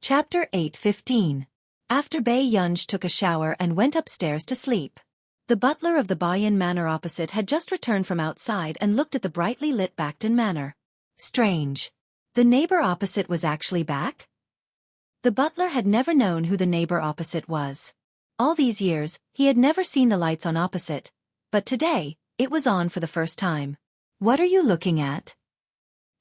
Chapter 8:15. After Bai Yunj took a shower and went upstairs to sleep. The butler of the Bayan Manor opposite had just returned from outside and looked at the brightly lit Backton Manor. Strange. The neighbor opposite was actually back? The butler had never known who the neighbor opposite was. All these years, he had never seen the lights on opposite, but today, it was on for the first time. What are you looking at?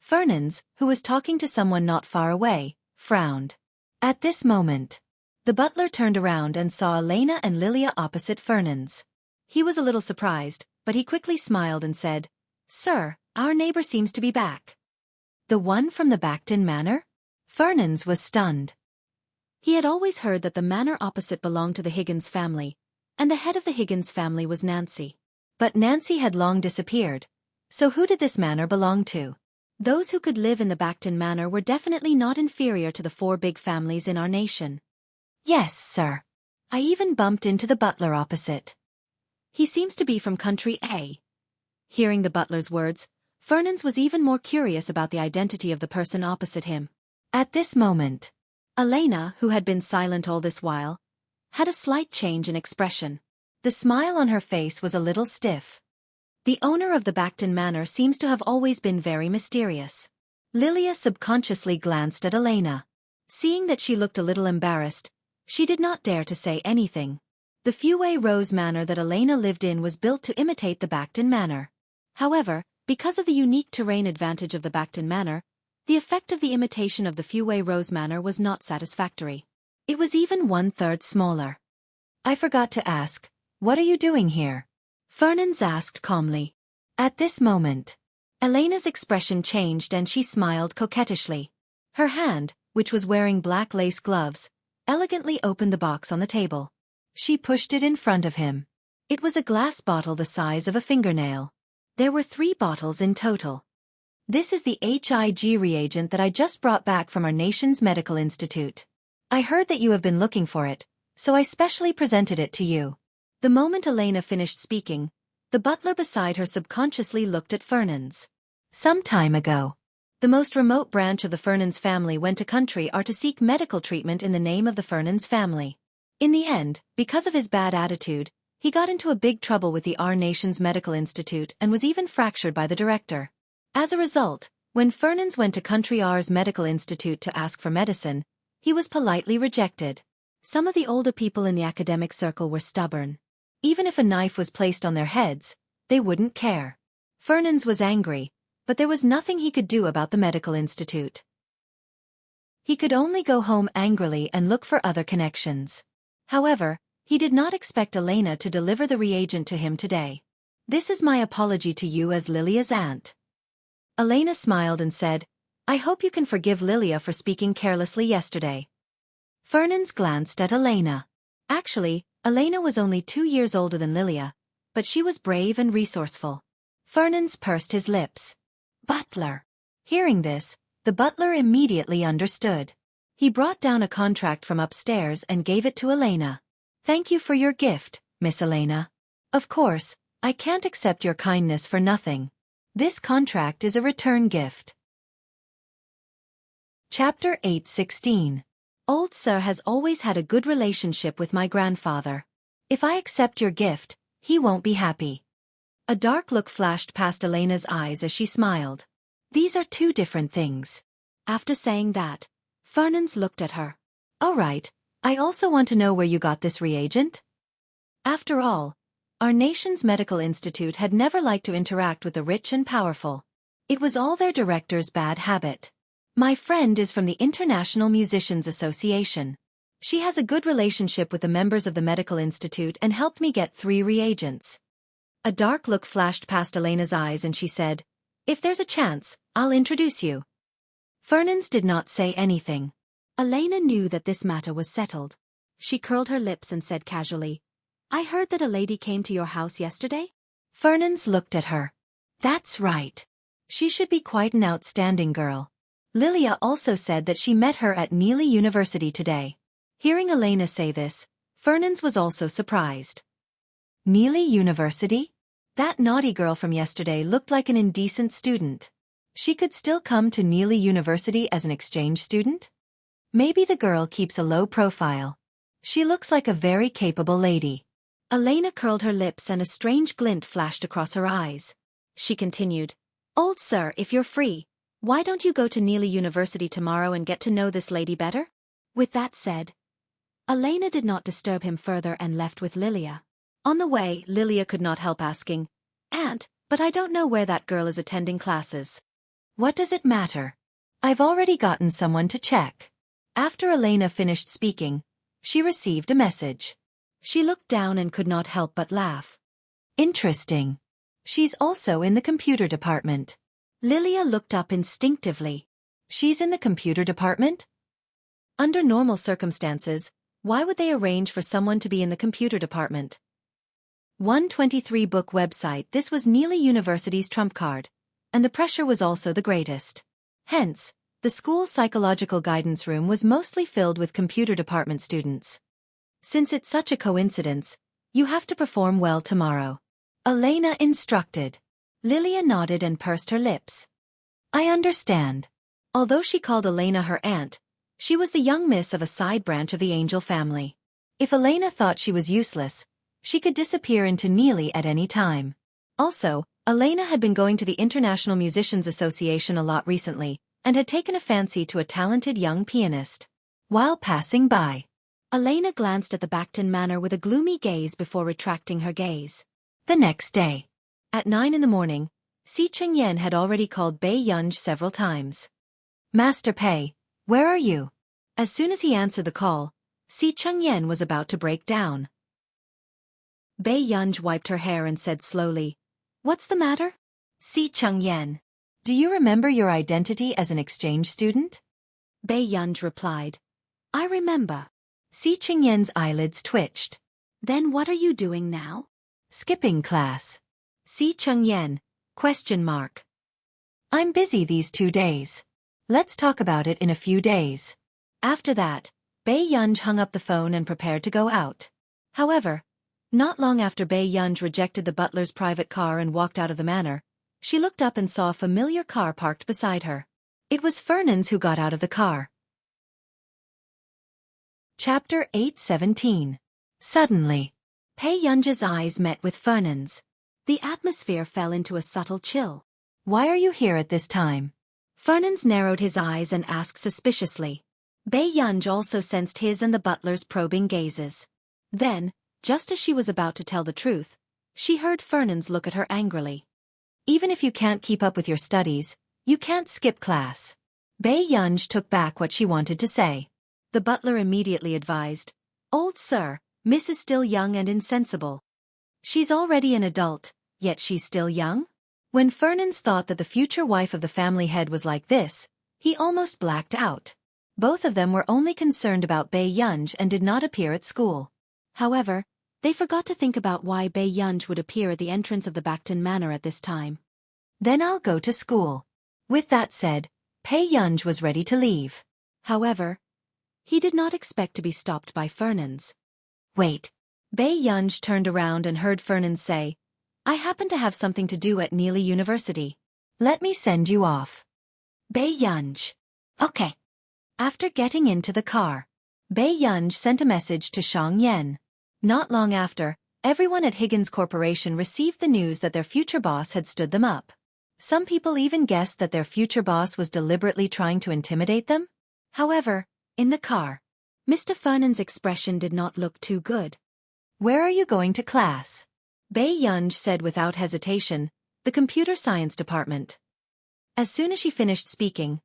Fernans, who was talking to someone not far away, frowned. At this moment, the butler turned around and saw Elena and Lilia opposite Fernans. He was a little surprised, but he quickly smiled and said, "Sir, our neighbor seems to be back." The one from the Backton Manor? Fernans was stunned. He had always heard that the manor opposite belonged to the Higgins family, and the head of the Higgins family was Nancy. But Nancy had long disappeared. So who did this manor belong to? Those who could live in the Backton Manor were definitely not inferior to the 4 big families in our nation. "Yes, sir. I even bumped into the butler opposite. He seems to be from country A." Hearing the butler's words, Fernans was even more curious about the identity of the person opposite him. At this moment, Elena, who had been silent all this while, had a slight change in expression. The smile on her face was a little stiff. The owner of the Backton Manor seems to have always been very mysterious. Lilia subconsciously glanced at Elena. Seeing that she looked a little embarrassed, she did not dare to say anything. The Feway Rose Manor that Elena lived in was built to imitate the Backton Manor. However, because of the unique terrain advantage of the Backton Manor, the effect of the imitation of the Feway Rose Manor was not satisfactory. It was even 1/3 smaller. "I forgot to ask, what are you doing here?" Fernans asked calmly. At this moment, Elena's expression changed and she smiled coquettishly. Her hand, which was wearing black lace gloves, elegantly opened the box on the table. She pushed it in front of him. It was a glass bottle the size of a fingernail. There were 3 bottles in total. "This is the HIG reagent that I just brought back from our nation's medical institute. I heard that you have been looking for it, so I specially presented it to you." The moment Elena finished speaking, the butler beside her subconsciously looked at Fernans. Some time ago, the most remote branch of the Fernans family went to country to seek medical treatment in the name of the Fernans family. In the end, because of his bad attitude, he got into a big trouble with the Our Nation's Medical Institute and was even fractured by the director. As a result, when Fernans went to Country R's Medical Institute to ask for medicine, he was politely rejected. Some of the older people in the academic circle were stubborn. Even if a knife was placed on their heads, they wouldn't care. Fernans was angry, but there was nothing he could do about the medical institute. He could only go home angrily and look for other connections. However, he did not expect Elena to deliver the reagent to him today. "This is my apology to you as Lilia's aunt." Elena smiled and said, "I hope you can forgive Lilia for speaking carelessly yesterday." Fernans glanced at Elena. Actually, Elena was only 2 years older than Lilia, but she was brave and resourceful. Fernans pursed his lips. "Butler." Hearing this, the butler immediately understood. He brought down a contract from upstairs and gave it to Elena. "Thank you for your gift, Miss Elena. Of course, I can't accept your kindness for nothing. This contract is a return gift." Chapter 8:16. Old Sir has always had a good relationship with my grandfather. If I accept your gift, he won't be happy. A dark look flashed past Elena's eyes as she smiled. These are 2 different things. After saying that, Fernans looked at her. "All right, I also want to know where you got this reagent." After all, our nation's medical institute had never liked to interact with the rich and powerful. It was all their director's bad habit. "My friend is from the International Musicians Association. She has a good relationship with the members of the medical institute and helped me get 3 reagents." A dark look flashed past Elena's eyes and she said, "If there's a chance, I'll introduce you." Fernans did not say anything. Elena knew that this matter was settled. She curled her lips and said casually, "I heard that a lady came to your house yesterday?" Fernans looked at her. "That's right. She should be quite an outstanding girl. Lilia also said that she met her at Neely University today." Hearing Elena say this, Fernans was also surprised. Neely University? That naughty girl from yesterday looked like an indecent student. She could still come to Neely University as an exchange student? Maybe the girl keeps a low profile. She looks like a very capable lady. Elena curled her lips and a strange glint flashed across her eyes. She continued, "Old sir, if you're free, why don't you go to Neely University tomorrow and get to know this lady better?" With that said, Elena did not disturb him further and left with Lilia. On the way, Lilia could not help asking, "Aunt, but I don't know where that girl is attending classes." "What does it matter? I've already gotten someone to check." After Elena finished speaking, she received a message. She looked down and could not help but laugh. Interesting. She's also in the computer department. Lilia looked up instinctively. She's in the computer department? Under normal circumstances, why would they arrange for someone to be in the computer department? 123 book website. This was Neely University's trump card, and the pressure was also the greatest. Hence, the school's psychological guidance room was mostly filled with computer department students. Since it's such a coincidence, you have to perform well tomorrow, Elena instructed. Lilia nodded and pursed her lips. I understand. Although she called Elena her aunt, she was the young miss of a side branch of the Angel family. If Elena thought she was useless, she could disappear into Neely at any time. Also, Elena had been going to the International Musicians Association a lot recently, and had taken a fancy to a talented young pianist. While passing by, Elena glanced at the Backton Manor with a gloomy gaze before retracting her gaze. The next day, at 9 in the morning, Si Chengyan had already called Bei Yunj several times. Master Pei, where are you? As soon as he answered the call, Si Chengyan was about to break down. Bei Yunj wiped her hair and said slowly, What's the matter? Si Chengyan, do you remember your identity as an exchange student? Bei Yunj replied, I remember. Si Chengyan's eyelids twitched. Then what are you doing now? Skipping class. Si Chengyan, ? I'm busy these 2 days. Let's talk about it in a few days. After that, Bei Yunj hung up the phone and prepared to go out. However, not long after Bei Yunj rejected the butler's private car and walked out of the manor, she looked up and saw a familiar car parked beside her. It was Fernand's who got out of the car. Chapter 8:17. Suddenly, Bei Yunj's eyes met with Fernand's. The atmosphere fell into a subtle chill. Why are you here at this time? Fernand's narrowed his eyes and asked suspiciously. Bei Yunj also sensed his and the butler's probing gazes. Then, just as she was about to tell the truth, she heard Fernand's look at her angrily. Even if you can't keep up with your studies, you can't skip class. Bei Yunj took back what she wanted to say. The butler immediately advised, Old sir, Miss is still young and insensible. She's already an adult, yet she's still young? When Fernand's thought that the future wife of the family head was like this, he almost blacked out. Both of them were only concerned about Bei Yunj and did not appear at school. However, they forgot to think about why Bei Yunj would appear at the entrance of the Backton Manor at this time. Then I'll go to school. With that said, Bei Yunj was ready to leave. However, he did not expect to be stopped by Fernand's. Wait. Bei Yunj turned around and heard Fernand say, I happen to have something to do at Neely University. Let me send you off. Bei Yunj. Okay. After getting into the car, Bei Yunj sent a message to Xiang Yan. Not long after, everyone at Higgins Corporation received the news that their future boss had stood them up. Some people even guessed that their future boss was deliberately trying to intimidate them. However, in the car, Mr. Fernand's expression did not look too good. Where are you going to class? Bei Yunj said without hesitation, the computer science department. As soon as she finished speaking,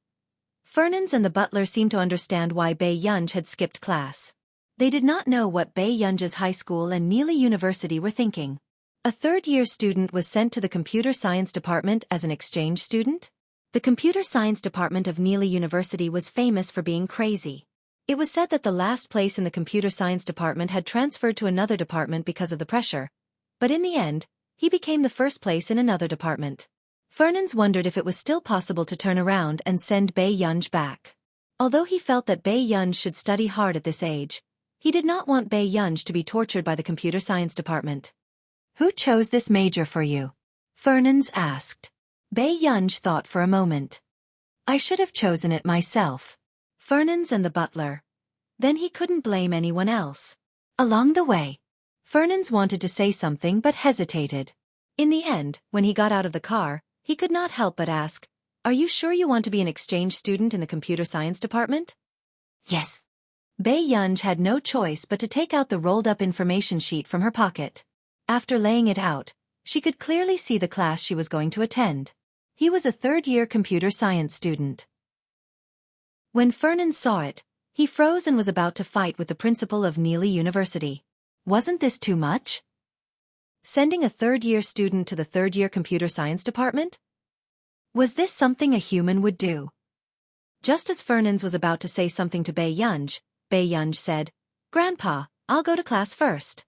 Fernand's and the butler seemed to understand why Bei Yunj had skipped class. They did not know what Bei Yunj's high school and Neely University were thinking. A third-year student was sent to the computer science department as an exchange student? The computer science department of Neely University was famous for being crazy. It was said that the last place in the computer science department had transferred to another department because of the pressure, but in the end, he became the first place in another department. Fernand's wondered if it was still possible to turn around and send Bei Yunj back. Although he felt that Bei Yunj should study hard at this age, he did not want Bei Yunj to be tortured by the computer science department. Who chose this major for you? Fernand's asked. Bei Yunj thought for a moment. I should have chosen it myself. Fernand's and the butler. Then he couldn't blame anyone else. Along the way, Fernand's wanted to say something but hesitated. In the end, when he got out of the car, he could not help but ask, "Are you sure you want to be an exchange student in the computer science department?" "Yes." Bei Yunj had no choice but to take out the rolled-up information sheet from her pocket. After laying it out, she could clearly see the class she was going to attend. He was a third-year computer science student. When Fernand saw it, he froze and was about to fight with the principal of Neely University. Wasn't this too much? Sending a third-year student to the third-year computer science department? Was this something a human would do? Just as Fernand was about to say something to Bei Yunj said, "Grandpa, I'll go to class first."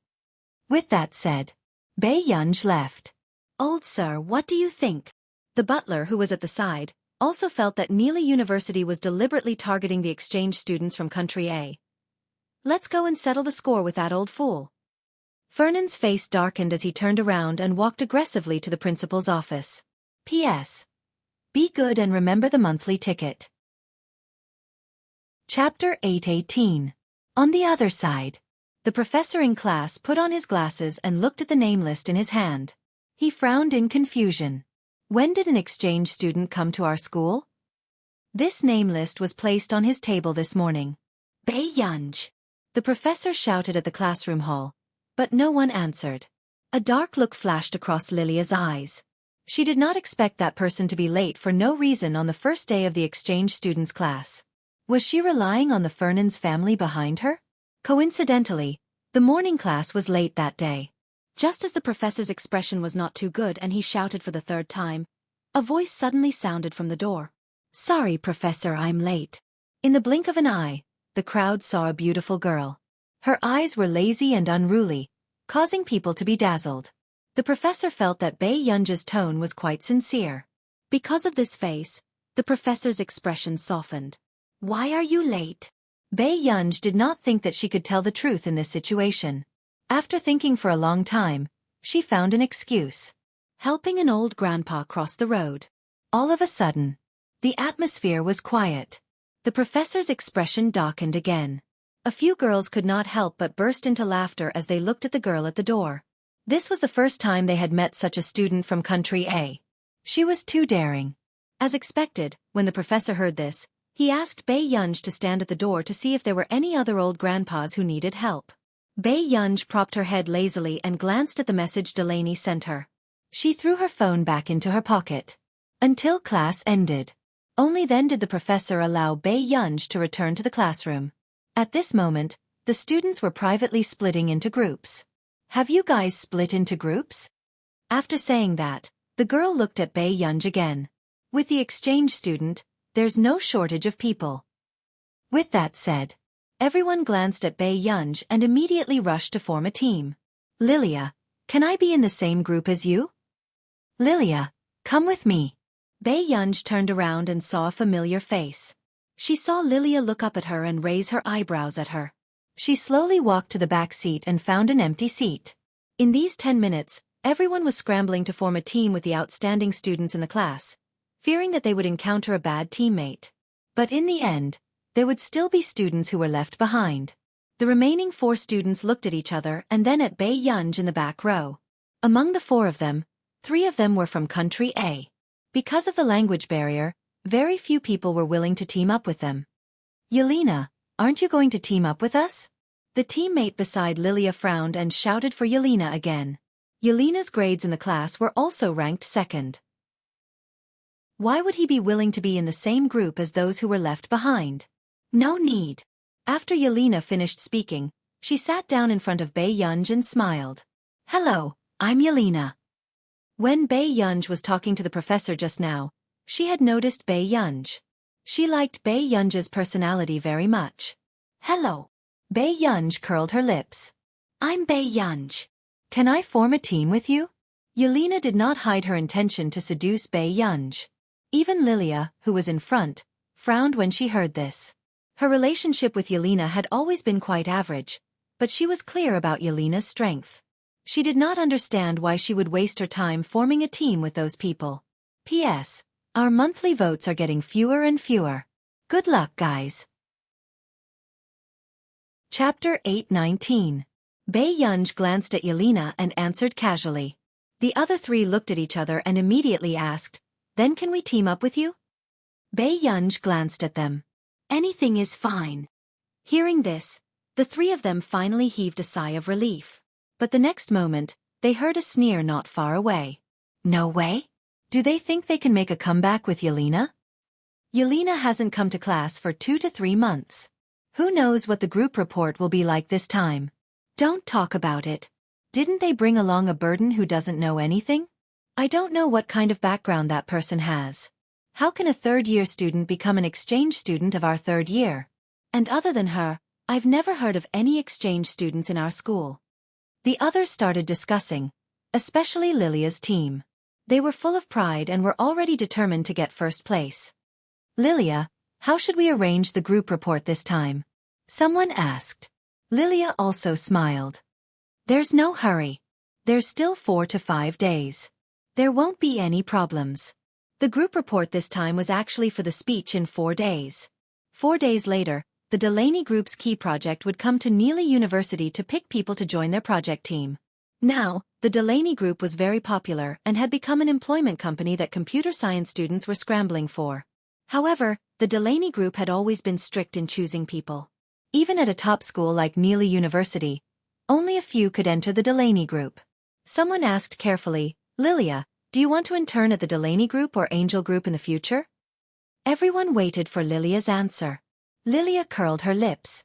With that said, Bei Yunj left. "Old sir, what do you think?" The butler, who was at the side, also felt that Neely University was deliberately targeting the exchange students from country A. "Let's go and settle the score with that old fool." Fernand's face darkened as he turned around and walked aggressively to the principal's office. P.S. Be good and remember the monthly ticket. Chapter 8:18. On the other side. The professor in class put on his glasses and looked at the name list in his hand. He frowned in confusion. When did an exchange student come to our school? This name list was placed on his table this morning. Bei Yunj. The professor shouted at the classroom hall, but no one answered. A dark look flashed across Lilia's eyes. She did not expect that person to be late for no reason on the first day of the exchange students' class. Was she relying on the Fernand's family behind her? Coincidentally, the morning class was late that day. Just as the professor's expression was not too good and he shouted for the third time, a voice suddenly sounded from the door. "Sorry, Professor, I'm late." In the blink of an eye, the crowd saw a beautiful girl. Her eyes were lazy and unruly, causing people to be dazzled. The professor felt that Bei Yunj's tone was quite sincere. Because of this face, the professor's expression softened. "Why are you late?" Bei Yunj did not think that she could tell the truth in this situation. After thinking for a long time, she found an excuse. Helping an old grandpa cross the road. All of a sudden, the atmosphere was quiet. The professor's expression darkened again. A few girls could not help but burst into laughter as they looked at the girl at the door. This was the first time they had met such a student from country A. She was too daring. As expected, when the professor heard this, he asked Bei Yunj to stand at the door to see if there were any other old grandpas who needed help. Bei Yunj propped her head lazily and glanced at the message Delaney sent her. She threw her phone back into her pocket. Until class ended. Only then did the professor allow Bei Yunj to return to the classroom. At this moment, the students were privately splitting into groups. "Have you guys split into groups?" After saying that, the girl looked at Bei Yunj again. With the exchange student, there's no shortage of people. With that said, everyone glanced at Bei Yunj and immediately rushed to form a team. "Lilia, can I be in the same group as you?" "Lilia, come with me." Bei Yunj turned around and saw a familiar face. She saw Lilia look up at her and raise her eyebrows at her. She slowly walked to the back seat and found an empty seat. In these 10 minutes, everyone was scrambling to form a team with the outstanding students in the class, fearing that they would encounter a bad teammate. But in the end, there would still be students who were left behind. The remaining 4 students looked at each other and then at Bei Yunj in the back row. Among the 4 of them, 3 of them were from country A. Because of the language barrier, very few people were willing to team up with them. "Yelena, aren't you going to team up with us?" The teammate beside Lilia frowned and shouted for Yelena again. Yelena's grades in the class were also ranked second. Why would he be willing to be in the same group as those who were left behind? No need. After Yelena finished speaking, she sat down in front of Bei Yunj and smiled. "Hello, I'm Yelena." When Bei Yunj was talking to the professor just now, she had noticed Bei Yunj. She liked Bei Yunj's personality very much. "Hello." Bei Yunj curled her lips. "I'm Bei Yunj. Can I form a team with you?" Yelena did not hide her intention to seduce Bei Yunj. Even Lilia, who was in front, frowned when she heard this. Her relationship with Yelena had always been quite average, but she was clear about Yelena's strength. She did not understand why she would waste her time forming a team with those people. P.S. Our monthly votes are getting fewer and fewer. Good luck, guys. Chapter 8:19. Bei Yunj glanced at Yelena and answered casually. The other three looked at each other and immediately asked, "Then can we team up with you?" Bei Yunj glanced at them. "Anything is fine." Hearing this, the three of them finally heaved a sigh of relief. But the next moment, they heard a sneer not far away. "No way? Do they think they can make a comeback with Yelena? Yelena hasn't come to class for 2 to 3 months. Who knows what the group report will be like this time? Don't talk about it. Didn't they bring along a burden who doesn't know anything? I don't know what kind of background that person has. How can a third-year student become an exchange student of our third year? And other than her, I've never heard of any exchange students in our school." The others started discussing, especially Lilia's team. They were full of pride and were already determined to get first place. "Lilia, how should we arrange the group report this time?" someone asked. Lilia also smiled. "There's no hurry. There's still 4 to 5 days. There won't be any problems." The group report this time was actually for the speech in 4 days. 4 days later, the Delaney Group's key project would come to Neely University to pick people to join their project team. Now, the Delaney Group was very popular and had become an employment company that computer science students were scrambling for. However, the Delaney Group had always been strict in choosing people. Even at a top school like Neely University, only a few could enter the Delaney Group. Someone asked carefully, "Lilia, do you want to intern at the Delaney Group or Angel Group in the future?" Everyone waited for Lilia's answer. Lilia curled her lips.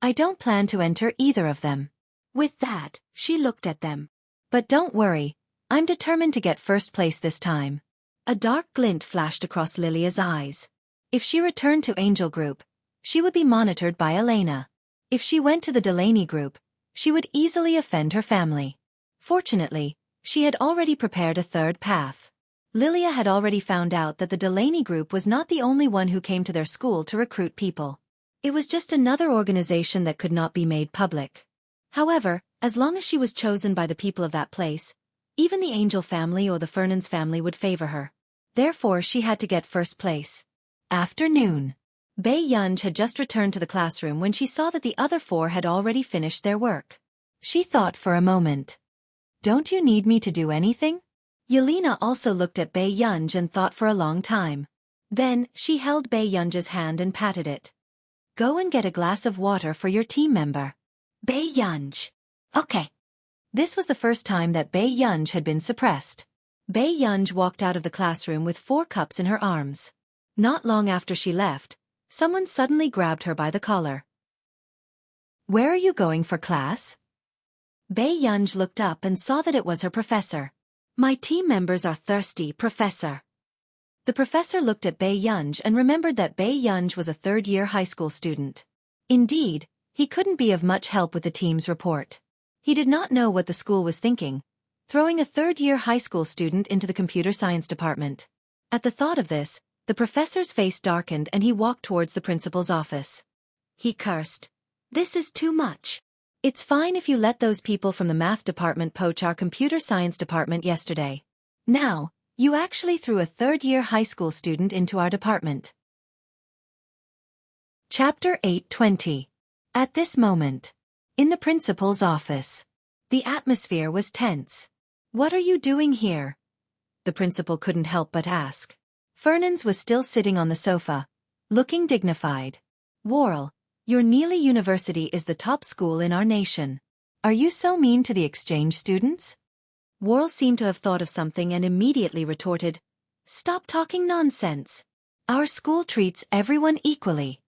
"I don't plan to enter either of them." With that, she looked at them. "But don't worry, I'm determined to get first place this time." A dark glint flashed across Lilia's eyes. If she returned to Angel Group, she would be monitored by Elena. If she went to the Delaney Group, she would easily offend her family. Fortunately, she had already prepared a third path. Lilia had already found out that the Delaney Group was not the only one who came to their school to recruit people. It was just another organization that could not be made public. However, as long as she was chosen by the people of that place, even the Angel family or the Fernandes family would favor her. Therefore, she had to get first place. Afternoon. Bei Yunj had just returned to the classroom when she saw that the other 4 had already finished their work. She thought for a moment. "Don't you need me to do anything?" Yelena also looked at Bei Yunj and thought for a long time. Then, she held Bei Yunj's hand and patted it. "Go and get a glass of water for your team member." "Bei Yunj." "Okay." This was the first time that Bei Yunj had been suppressed. Bei Yunj walked out of the classroom with 4 cups in her arms. Not long after she left, someone suddenly grabbed her by the collar. "Where are you going for class?" Bei Yunj looked up and saw that it was her professor. "My team members are thirsty, Professor." The professor looked at Bei Yunj and remembered that Bei Yunj was a third-year high school student. Indeed, he couldn't be of much help with the team's report. He did not know what the school was thinking, throwing a third-year high school student into the computer science department. At the thought of this, the professor's face darkened and he walked towards the principal's office. He cursed. "This is too much. It's fine if you let those people from the math department poach our computer science department yesterday. Now, you actually threw a third-year high school student into our department." Chapter 8:20. At this moment, in the principal's office, the atmosphere was tense. "What are you doing here?" the principal couldn't help but ask. Fernandes was still sitting on the sofa, looking dignified. "Worrell, your Neely University is the top school in our nation. Are you so mean to the exchange students?" Worrell seemed to have thought of something and immediately retorted, "Stop talking nonsense. Our school treats everyone equally."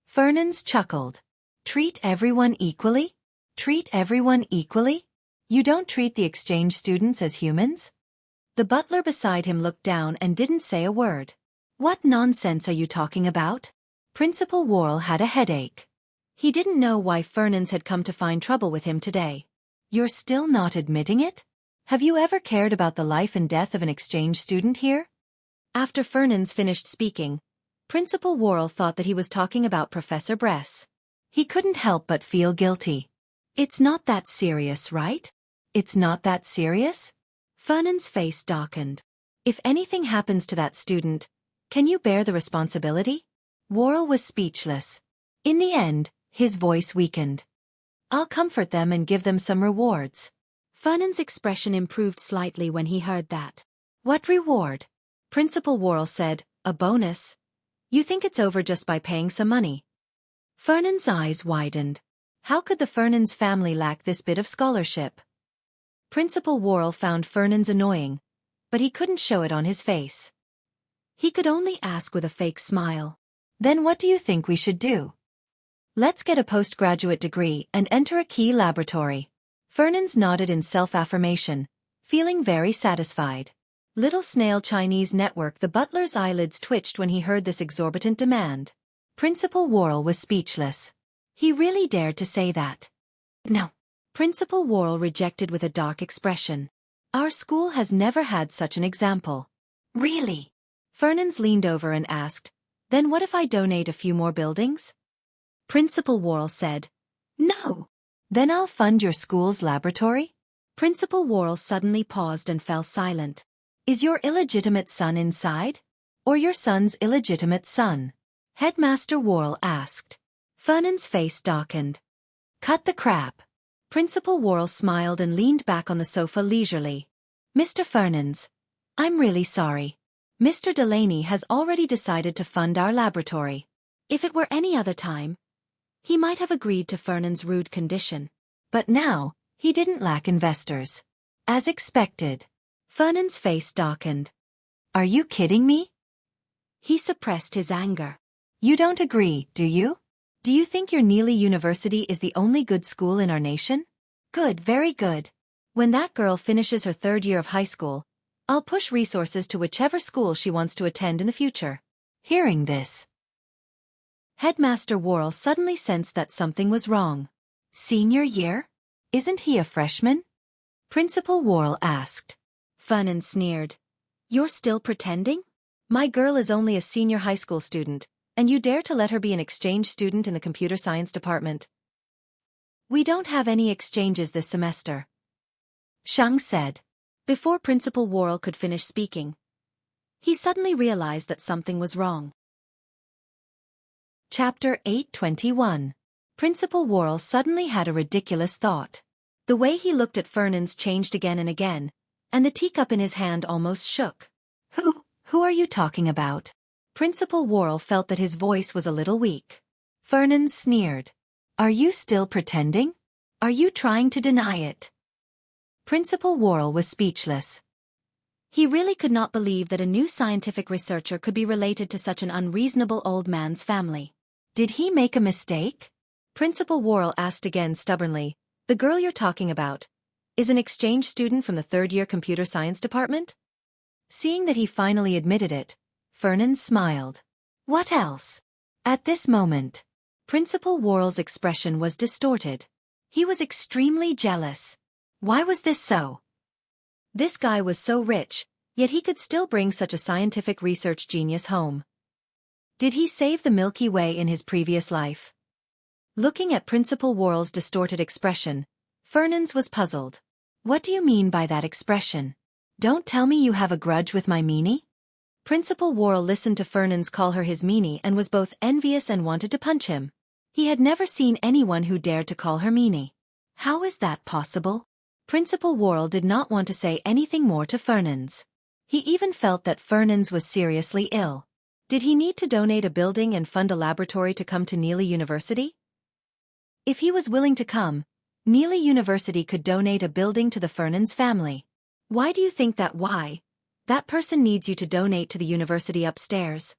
Fernandes chuckled. "Treat everyone equally? Treat everyone equally? You don't treat the exchange students as humans?" The butler beside him looked down and didn't say a word. "What nonsense are you talking about?" Principal Worrell had a headache. He didn't know why Fernandes had come to find trouble with him today. "You're still not admitting it? Have you ever cared about the life and death of an exchange student here?" After Fernandes finished speaking, Principal Worrell thought that he was talking about Professor Bress. He couldn't help but feel guilty. "It's not that serious, right? It's not that serious?" Fernandes' face darkened. "If anything happens to that student, can you bear the responsibility?" Worrell was speechless. In the end, His voice weakened. I'll comfort them and give them some rewards. Fernand's expression improved slightly when he heard that. What reward? Principal Worrell said, a bonus. You think it's over just by paying some money? Fernand's eyes widened. How could the Fernands family lack this bit of scholarship? Principal Worrell found Fernand's annoying, but he couldn't show it on his face. He could only ask with a fake smile. Then what do you think we should do? Let's get a postgraduate degree and enter a key laboratory. Fernand's nodded in self-affirmation, feeling very satisfied. Little snail Chinese network. The butler's eyelids twitched when he heard this exorbitant demand. Principal Worrell was speechless. He really dared to say that. No. Principal Worrell rejected with a dark expression. Our school has never had such an example. Really? Fernand's leaned over and asked, then what if I donate a few more buildings? Principal Worrell said, no. Then I'll fund your school's laboratory? Principal Worrell suddenly paused and fell silent. Is your illegitimate son inside? Or your son's illegitimate son? Headmaster Worrell asked. Fernand's face darkened. Cut the crap. Principal Worrell smiled and leaned back on the sofa leisurely. Mr. Fernands, I'm really sorry. Mr. Delaney has already decided to fund our laboratory. If it were any other time, he might have agreed to Fernand's rude condition. But now, he didn't lack investors. As expected. Fernand's face darkened. Are you kidding me? He suppressed his anger. You don't agree, do you? Do you think your Neely University is the only good school in our nation? Good, very good. When that girl finishes her 3rd year of high school, I'll push resources to whichever school she wants to attend in the future. Hearing this, Headmaster Worrell suddenly sensed that something was wrong. Senior year? Isn't he a freshman? Principal Worrell asked. Fernan sneered. You're still pretending? My girl is only a senior high school student, and you dare to let her be an exchange student in the computer science department. We don't have any exchanges this semester, Shang said. Before Principal Worrell could finish speaking, he suddenly realized that something was wrong. Chapter 821. Principal Worrell suddenly had a ridiculous thought. The way he looked at Fernand's changed again and again, and the teacup in his hand almost shook. Who are you talking about? Principal Worrell felt that his voice was a little weak. Fernand sneered. Are you still pretending? Are you trying to deny it? Principal Worrell was speechless. He really could not believe that a new scientific researcher could be related to such an unreasonable old man's family. Did he make a mistake? Principal Worrell asked again stubbornly. The girl you're talking about is an exchange student from the 3rd year computer science department? Seeing that he finally admitted it, Fernand smiled. What else? At this moment, Principal Worrell's expression was distorted. He was extremely jealous. Why was this so? This guy was so rich, yet he could still bring such a scientific research genius home. Did he save the Milky Way in his previous life? Looking at Principal Worrell's distorted expression, Fernand's was puzzled. What do you mean by that expression? Don't tell me you have a grudge with my meanie? Principal Worrell listened to Fernand's call her his meanie and was both envious and wanted to punch him. He had never seen anyone who dared to call her meanie. How is that possible? Principal Worrell did not want to say anything more to Fernand's. He even felt that Fernand's was seriously ill. Did he need to donate a building and fund a laboratory to come to Neely University? If he was willing to come, Neely University could donate a building to the Fernand's family. Why do you think that? Why? That person needs you to donate to the university upstairs.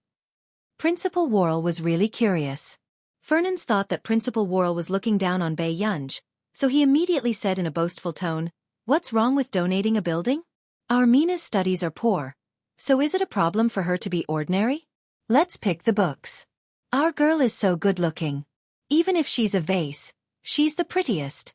Principal Worrell was really curious. Fernand's thought that Principal Worrell was looking down on Bai Yunj, so he immediately said in a boastful tone, What's wrong with donating a building? Our Mina's studies are poor, so is it a problem for her to be ordinary? Let's pick the books. Our girl is so good-looking. Even if she's a vase, she's the prettiest.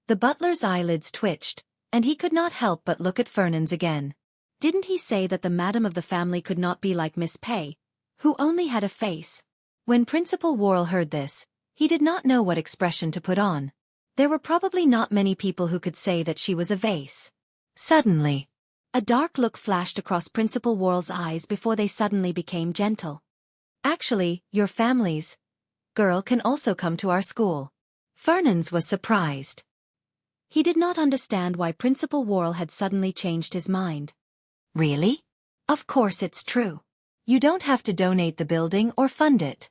The butler's eyelids twitched, and he could not help but look at Fernand's again. Didn't he say that the madam of the family could not be like Miss Pei, who only had a face? When Principal Worrell heard this, he did not know what expression to put on. There were probably not many people who could say that she was a vase. Suddenly, a dark look flashed across Principal Worrell's eyes before they suddenly became gentle. Actually, your family's girl can also come to our school. Fernand was surprised. He did not understand why Principal Worrell had suddenly changed his mind. Really? Of course it's true. You don't have to donate the building or fund it.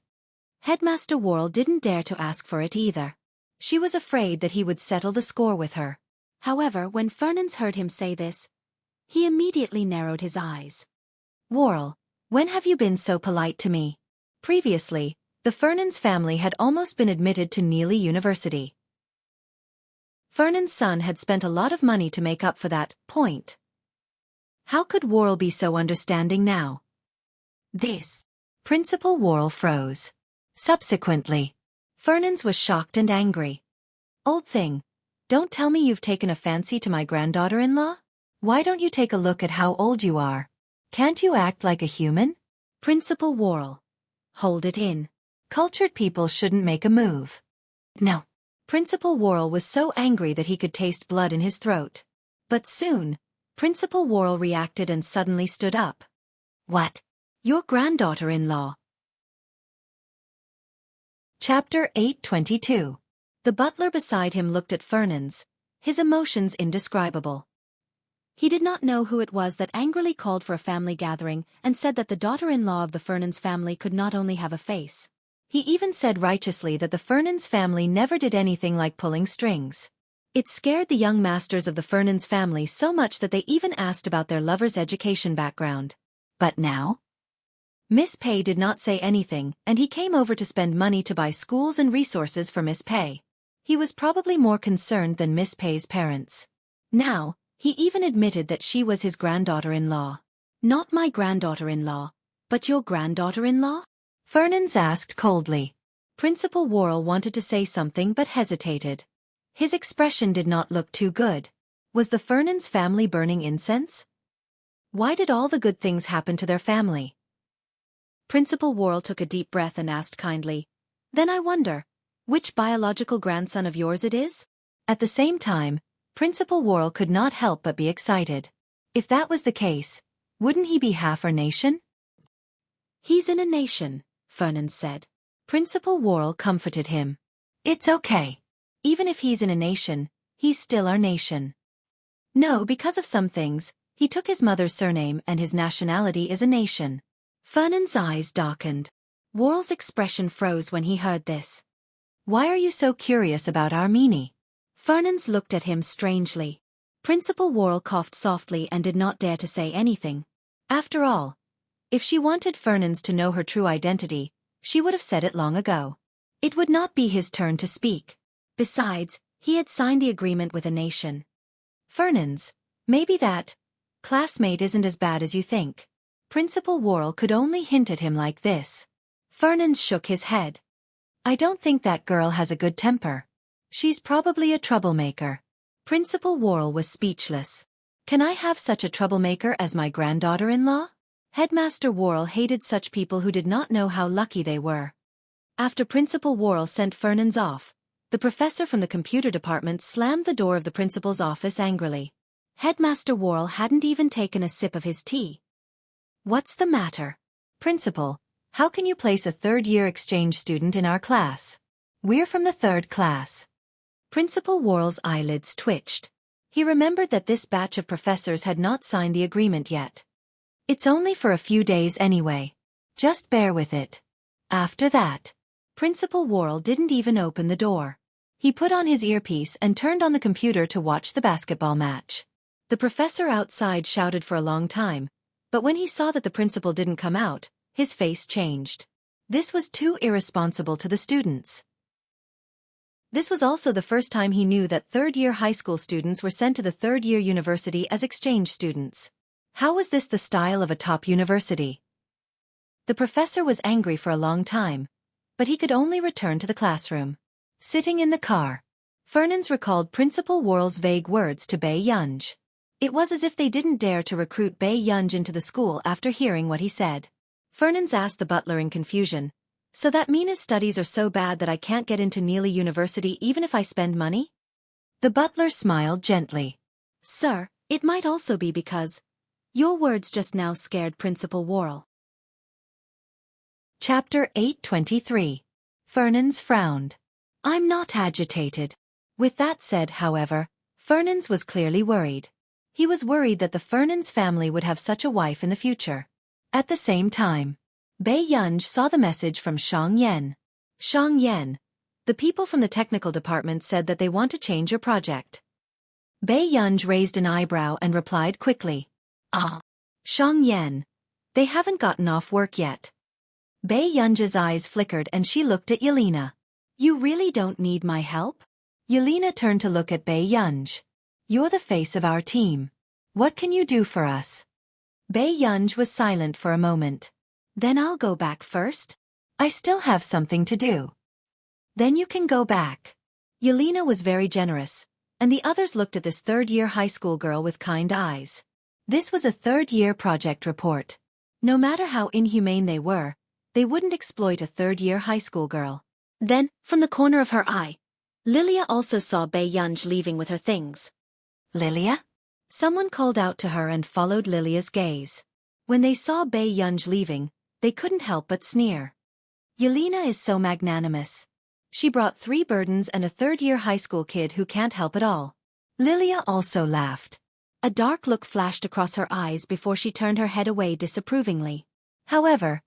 Headmaster Worrell didn't dare to ask for it either. She was afraid that he would settle the score with her. However, when Fernand heard him say this, he immediately narrowed his eyes. Worrell, when have you been so polite to me? Previously, the Fernand's family had almost been admitted to Neely University. Fernand's son had spent a lot of money to make up for that point. How could Worrell be so understanding now? This. Principal Worrell froze. Subsequently, Fernand was shocked and angry. Old thing, don't tell me you've taken a fancy to my granddaughter-in-law? Why don't you take a look at how old you are? Can't you act like a human? Principal Worrell. Hold it in. Cultured people shouldn't make a move. No. Principal Worrell was so angry that he could taste blood in his throat. But soon, Principal Worrell reacted and suddenly stood up. What? Your granddaughter-in-law? Chapter 822. The butler beside him looked at Fernand, his emotions indescribable. He did not know who it was that angrily called for a family gathering and said that the daughter-in-law of the Fernand's family could not only have a face. He even said righteously that the Fernand's family never did anything like pulling strings. It scared the young masters of the Fernand's family so much that they even asked about their lover's education background. But now? Miss Pei did not say anything, and he came over to spend money to buy schools and resources for Miss Pei. He was probably more concerned than Miss Pei's parents. Now, he even admitted that she was his granddaughter-in-law. Not my granddaughter-in-law, but your granddaughter-in-law? Fernand asked coldly. Principal Worrell wanted to say something but hesitated. His expression did not look too good. Was the Fernand's family burning incense? Why did all the good things happen to their family? Principal Worrell took a deep breath and asked kindly, Then I wonder, which biological grandson of yours it is? At the same time, Principal Worrell could not help but be excited. If that was the case, wouldn't he be half our nation? He's in a nation, Fernand said. Principal Worrell comforted him. It's okay. Even if he's in a nation, he's still our nation. No, because of some things, he took his mother's surname and his nationality is a nation. Fernand's eyes darkened. Worrell's expression froze when he heard this. Why are you so curious about our meanie? Fernand looked at him strangely. Principal Worrell coughed softly and did not dare to say anything. After all, if she wanted Fernand to know her true identity, she would have said it long ago. It would not be his turn to speak. Besides, he had signed the agreement with a nation. Fernand, maybe that classmate isn't as bad as you think. Principal Worrell could only hint at him like this. Fernand shook his head. I don't think that girl has a good temper. She's probably a troublemaker. Principal Worrell was speechless. Can I have such a troublemaker as my granddaughter-in-law? Headmaster Worrell hated such people who did not know how lucky they were. After Principal Worrell sent Fernand off, the professor from the computer department slammed the door of the principal's office angrily. Headmaster Worrell hadn't even taken a sip of his tea. What's the matter? Principal, how can you place a third-year exchange student in our class? We're from the third class. Principal Worrell's eyelids twitched. He remembered that this batch of professors had not signed the agreement yet. It's only for a few days anyway. Just bear with it. After that, Principal Worrell didn't even open the door. He put on his earpiece and turned on the computer to watch the basketball match. The professor outside shouted for a long time, but when he saw that the principal didn't come out, his face changed. This was too irresponsible to the students. This was also the first time he knew that third-year high school students were sent to the third-year university as exchange students. How was this the style of a top university? The professor was angry for a long time, but he could only return to the classroom. Sitting in the car, Fernand recalled Principal Worrell's vague words to Bei Yunj. It was as if they didn't dare to recruit Bei Yunj into the school after hearing what he said. Fernand asked the butler in confusion, So that mean his studies are so bad that I can't get into Neely University even if I spend money? The butler smiled gently. Sir, it might also be because your words just now scared Principal Worrell. Chapter 823. Fernans frowned. I'm not agitated. With that said, however, Fernans was clearly worried. He was worried that the Fernans family would have such a wife in the future. At the same time, Bei Yunj saw the message from Shang Yan. Shang Yan, the people from the technical department said that they want to change your project. Bei Yunj raised an eyebrow and replied quickly. Shang Yan. They haven't gotten off work yet. Bei Yunj's eyes flickered and she looked at Yelena. You really don't need my help? Yelena turned to look at Bei Yunj. You're the face of our team. What can you do for us? Bei Yunj was silent for a moment. Then I'll go back first. I still have something to do. Then you can go back. Yelena was very generous, and the others looked at this third-year high school girl with kind eyes. This was a third-year project report. No matter how inhumane they were, they wouldn't exploit a third-year high school girl. Then, from the corner of her eye, Lilia also saw Bei Yunj leaving with her things. Lilia? Someone called out to her and followed Lilia's gaze. When they saw Bei Yunj leaving, they couldn't help but sneer. Yelena is so magnanimous. She brought 3 burdens and a third-year high school kid who can't help at all. Lilia also laughed. A dark look flashed across her eyes before she turned her head away disapprovingly. However,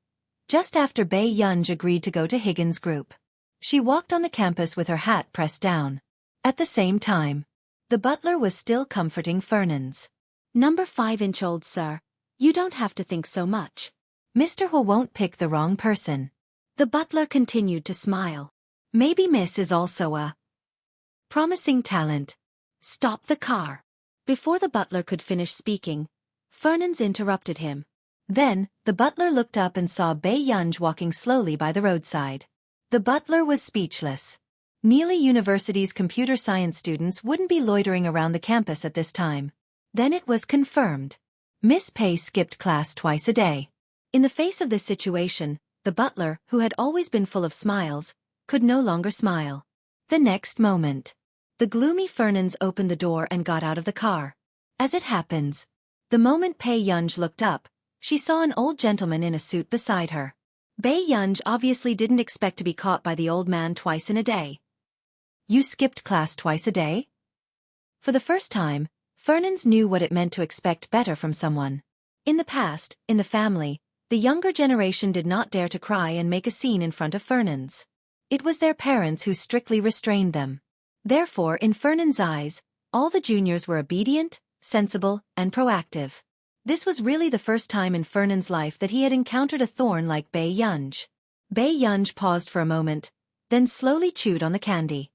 just after Bei Yunj agreed to go to Higgins' group, she walked on the campus with her hat pressed down. At the same time, the butler was still comforting Fernans. Number 5-inch-old sir, you don't have to think so much. Mr. Hu won't pick the wrong person. The butler continued to smile. Maybe Miss is also a promising talent. Stop the car. Before the butler could finish speaking, Fernans interrupted him. Then, the butler looked up and saw Bei Yunj walking slowly by the roadside. The butler was speechless. Neely University's computer science students wouldn't be loitering around the campus at this time. Then it was confirmed. Miss Pei skipped class twice a day. In the face of this situation, the butler, who had always been full of smiles, could no longer smile. The next moment, the gloomy Fernans opened the door and got out of the car. As it happens, the moment Bei Yunj looked up, she saw an old gentleman in a suit beside her. Bei Yunj obviously didn't expect to be caught by the old man twice in a day. You skipped class twice a day? For the first time, Fernans knew what it meant to expect better from someone. In the past, in the family, the younger generation did not dare to cry and make a scene in front of Fernans. It was their parents who strictly restrained them. Therefore, in Fernans' eyes, all the juniors were obedient, sensible, and proactive. This was really the first time in Fernans' life that he had encountered a thorn like Bei Yunj. Bei Yunj paused for a moment, then slowly chewed on the candy.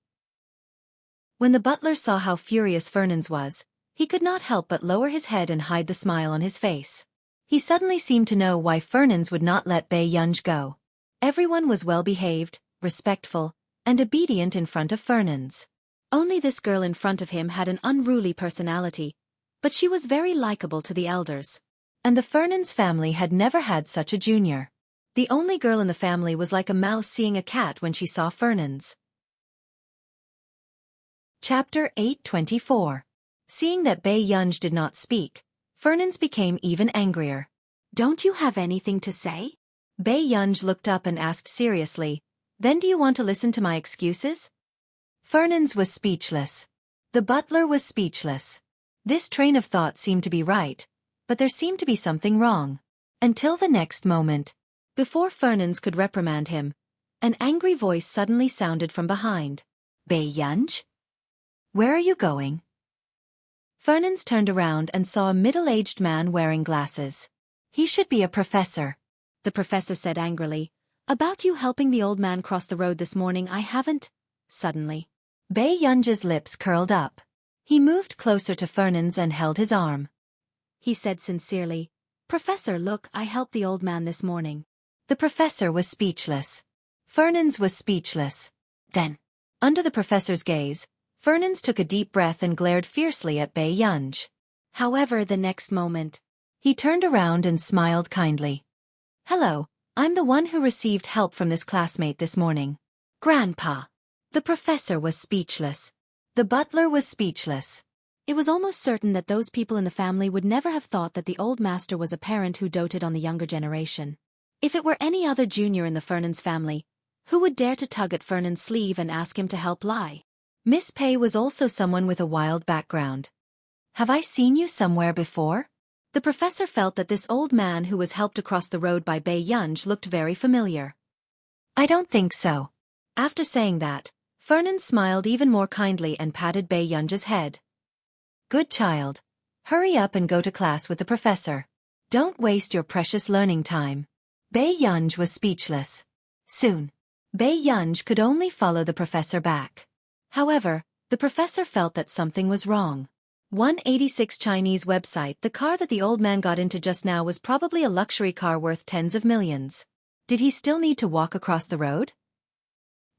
When the butler saw how furious Fernans was, he could not help but lower his head and hide the smile on his face. He suddenly seemed to know why Fernans would not let Bei Yunj go. Everyone was well-behaved, respectful, and obedient in front of Fernans. Only this girl in front of him had an unruly personality, but she was very likable to the elders. And the Fernans family had never had such a junior. The only girl in the family was like a mouse seeing a cat when she saw Fernans. Chapter 824. Seeing that Bei Yunj did not speak, Fernans became even angrier. Don't you have anything to say? Bei Yunj looked up and asked seriously, then do you want to listen to my excuses? Fernans was speechless. The butler was speechless. This train of thought seemed to be right, but there seemed to be something wrong. Until the next moment. Before Fernans could reprimand him, an angry voice suddenly sounded from behind. Bei Yunj? Where are you going? Fernans turned around and saw a middle-aged man wearing glasses. He should be a professor. The professor said angrily, about you helping the old man cross the road this morning I haven't. Suddenly, Bei Yunj's lips curled up. He moved closer to Fernans and held his arm. He said sincerely, Professor, look, I helped the old man this morning. The professor was speechless. Fernans was speechless. Then, under the professor's gaze, Fernans took a deep breath and glared fiercely at Bei Yunj. However, the next moment, he turned around and smiled kindly. Hello, I'm the one who received help from this classmate this morning. Grandpa. The professor was speechless. The butler was speechless. It was almost certain that those people in the family would never have thought that the old master was a parent who doted on the younger generation. If it were any other junior in the Fernans family, Who would dare to tug at Fernand's sleeve and ask him to help lie? Miss Pei was also someone with a wild background. Have I seen you somewhere before? The professor felt that this old man who was helped across the road by Bei Yunj looked very familiar. I don't think so. After saying that, Fernand smiled even more kindly and patted Bei Yunj's head. Good child. Hurry up and go to class with the professor. Don't waste your precious learning time. Bei Yunj was speechless. Soon, Bei Yunj could only follow the professor back. However, the professor felt that something was wrong. 186 Chinese website. The car that the old man got into just now was probably a luxury car worth tens of millions. Did he still need to walk across the road?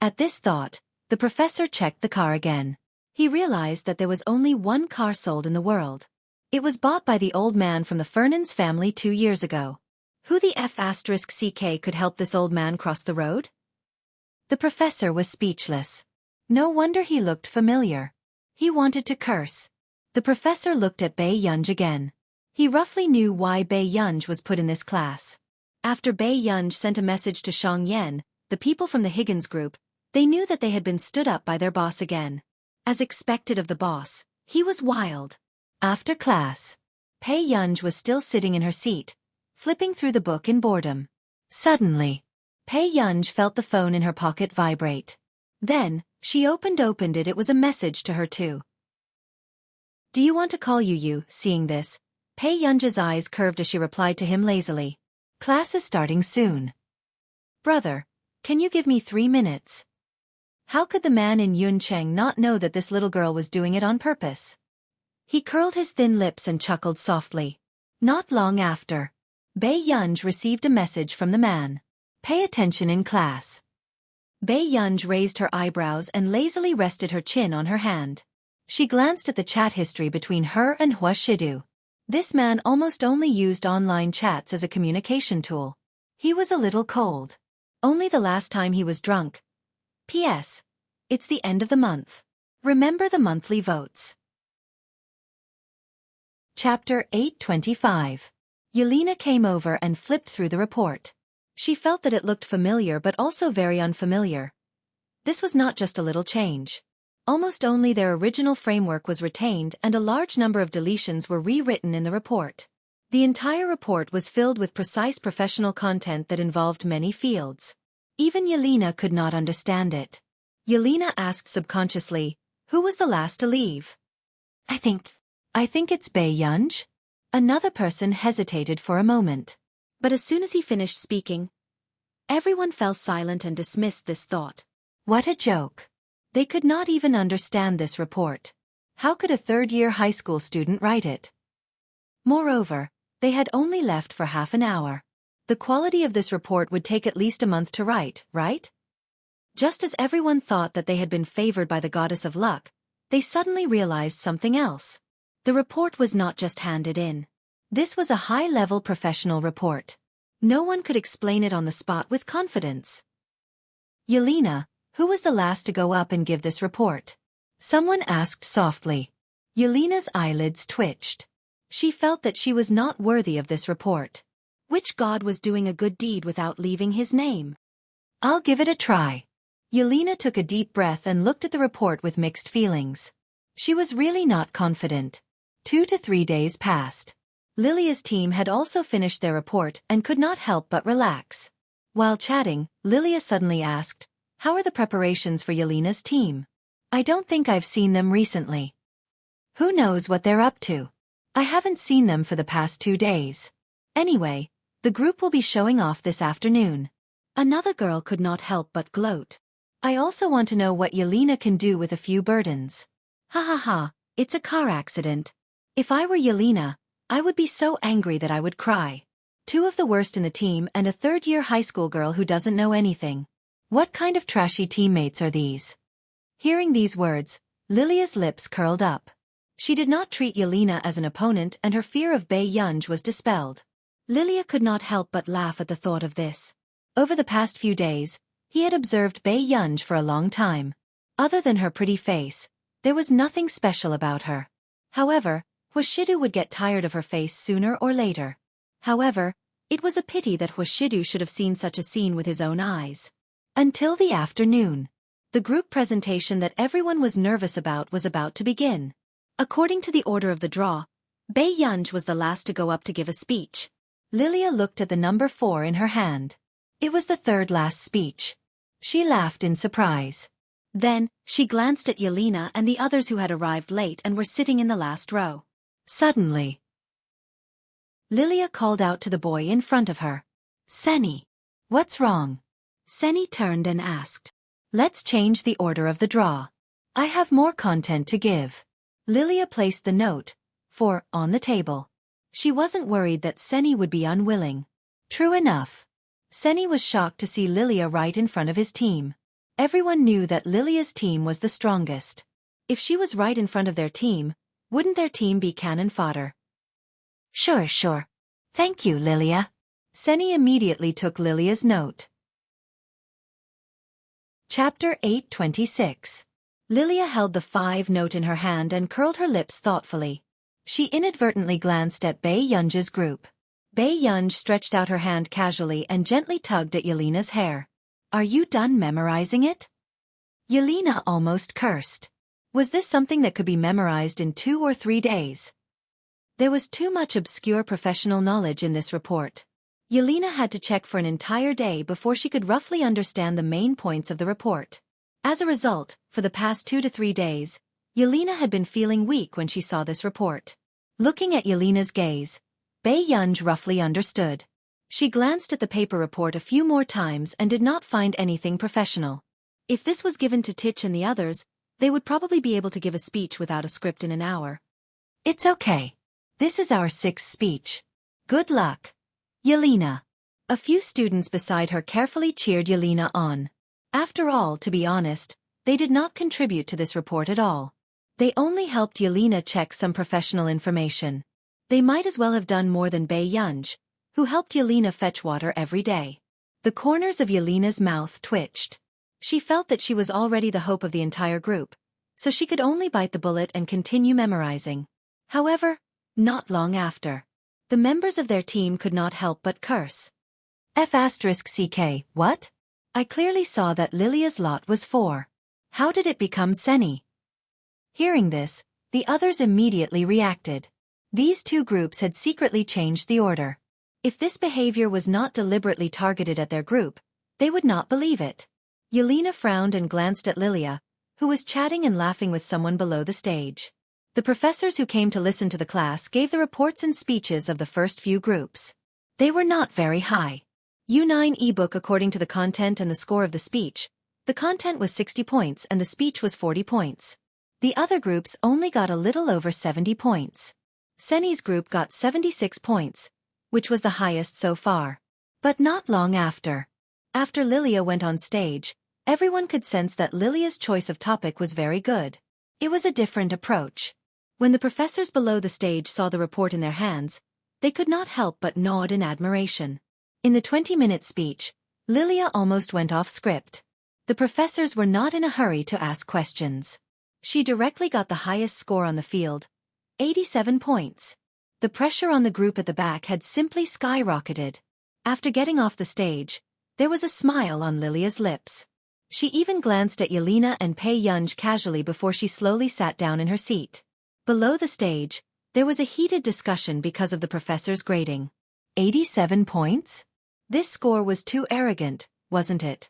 At this thought, the professor checked the car again. He realized that there was only one car sold in the world. It was bought by the old man from the Fernand's family 2 years ago. Who the F***ck could help this old man cross the road? The professor was speechless. No wonder he looked familiar. He wanted to curse. The professor looked at Bei Yunj again. He roughly knew why Bei Yunj was put in this class. After Bei Yunj sent a message to Shang Yan, the people from the Higgins group, they knew that they had been stood up by their boss again. As expected of the boss, he was wild. After class, Bei Yunj was still sitting in her seat, flipping through the book in boredom. Suddenly, Bei Yunj felt the phone in her pocket vibrate. Then, she opened it. It was a message to her too. Do you want to call you? Seeing this, Bei Yunj's eyes curved as she replied to him lazily. Class is starting soon. Brother, can you give me 3 minutes? How could the man in Yuncheng not know that this little girl was doing it on purpose? He curled his thin lips and chuckled softly. Not long after, Bei Yunj received a message from the man. Pay attention in class. Bei Yunj raised her eyebrows and lazily rested her chin on her hand. She glanced at the chat history between her and Hua Shidu. This man almost only used online chats as a communication tool. He was a little cold. Only the last time he was drunk. P.S. It's the end of the month. Remember the monthly votes. Chapter 825. Yelena came over and flipped through the report. She felt that it looked familiar but also very unfamiliar. This was not just a little change. Almost only their original framework was retained and a large number of deletions were rewritten in the report. The entire report was filled with precise professional content that involved many fields. Even Yelena could not understand it. Yelena asked subconsciously, who was the last to leave? I think it's Bei Yunj. Another person hesitated for a moment. But as soon as he finished speaking, everyone fell silent and dismissed this thought. What a joke. They could not even understand this report. How could a third-year high school student write it? Moreover, they had only left for half an hour. The quality of this report would take at least a month to write, right? Just as everyone thought that they had been favored by the goddess of luck, they suddenly realized something else. The report was not just handed in. This was a high-level professional report. No one could explain it on the spot with confidence. Yelena, who was the last to go up and give this report? Someone asked softly. Yelena's eyelids twitched. She felt that she was not worthy of this report. Which god was doing a good deed without leaving his name? I'll give it a try. Yelena took a deep breath and looked at the report with mixed feelings. She was really not confident. 2 to 3 days passed. Lilia's team had also finished their report and could not help but relax. While chatting, Lilia suddenly asked, how are the preparations for Yelena's team? I don't think I've seen them recently. Who knows what they're up to? I haven't seen them for the past 2 days. Anyway, the group will be showing off this afternoon. Another girl could not help but gloat. I also want to know what Yelena can do with a few burdens. Ha ha ha, it's a car accident. If I were Yelena, I would be so angry that I would cry. 2 of the worst in the team and a third-year high school girl who doesn't know anything. What kind of trashy teammates are these? Hearing these words, Lilia's lips curled up. She did not treat Yelena as an opponent and her fear of Bei Yunj was dispelled. Lilia could not help but laugh at the thought of this. Over the past few days, he had observed Bei Yunj for a long time. Other than her pretty face, there was nothing special about her. However, Huashidu would get tired of her face sooner or later. However, it was a pity that Huashidu should have seen such a scene with his own eyes. Until the afternoon. The group presentation that everyone was nervous about was about to begin. According to the order of the draw, Bei Yunj was the last to go up to give a speech. Lilia looked at the number 4 in her hand. It was the third last speech. She laughed in surprise. Then, she glanced at Yelena and the others who had arrived late and were sitting in the last row. Suddenly, Lilia called out to the boy in front of her. Seni. What's wrong? Seni turned and asked. Let's change the order of the draw. I have more content to give. Lilia placed the note, 4, on the table. She wasn't worried that Seni would be unwilling. True enough. Seni was shocked to see Lilia right in front of his team. Everyone knew that Lilia's team was the strongest. If she was right in front of their team, wouldn't their team be cannon fodder? Sure. Thank you, Lilia. Seni immediately took Lilia's note. Chapter 8:26. Lilia held the 5 note in her hand and curled her lips thoughtfully. She inadvertently glanced at Bei Yunj's group. Bei Yunj stretched out her hand casually and gently tugged at Yelena's hair. Are you done memorizing it? Yelena almost cursed. Was this something that could be memorized in 2 or 3 days? There was too much obscure professional knowledge in this report. Yelena had to check for an entire day before she could roughly understand the main points of the report. As a result, for the past 2 to 3 days, Yelena had been feeling weak when she saw this report. Looking at Yelena's gaze, Bei Yunj roughly understood. She glanced at the paper report a few more times and did not find anything professional. If this was given to Tich and the others, they would probably be able to give a speech without a script in an hour. It's okay. This is our 6th speech. Good luck, Yelena. A few students beside her carefully cheered Yelena on. After all, to be honest, they did not contribute to this report at all. They only helped Yelena check some professional information. They might as well have done more than Bei Yunj, who helped Yelena fetch water every day. The corners of Yelena's mouth twitched. She felt that she was already the hope of the entire group, so she could only bite the bullet and continue memorizing. However, not long after, the members of their team could not help but curse. F***ck, what? I clearly saw that Lilia's lot was 4. How did it become Seni? Hearing this, the others immediately reacted. These 2 groups had secretly changed the order. If this behavior was not deliberately targeted at their group, they would not believe it. Yelena frowned and glanced at Lilia, who was chatting and laughing with someone below the stage. The professors who came to listen to the class gave the reports and speeches of the first few groups. They were not very high. U9 ebook according to the content and the score of the speech. The content was 60 points and the speech was 40 points. The other groups only got a little over 70 points. Seni's group got 76 points, which was the highest so far. But not long after. After Lilia went on stage, everyone could sense that Lilia's choice of topic was very good. It was a different approach. When the professors below the stage saw the report in their hands, they could not help but nod in admiration. In the 20-minute speech, Lilia almost went off script. The professors were not in a hurry to ask questions. She directly got the highest score on the field, 87 points. The pressure on the group at the back had simply skyrocketed. After getting off the stage, there was a smile on Lilia's lips. She even glanced at Yelena and Bei Yunj casually before she slowly sat down in her seat. Below the stage, there was a heated discussion because of the professor's grading. 87 points? This score was too arrogant, wasn't it?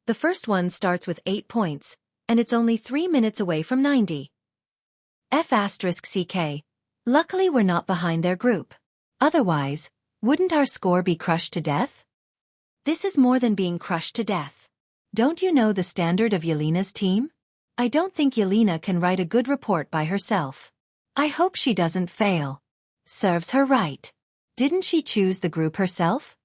The first one starts with 8 points, and it's only 3 minutes away from 90. F***ck. Luckily we're not behind their group. Otherwise, wouldn't our score be crushed to death? This is more than being crushed to death. Don't you know the standard of Yelena's team? I don't think Yelena can write a good report by herself. I hope she doesn't fail. Serves her right. Didn't she choose the group herself?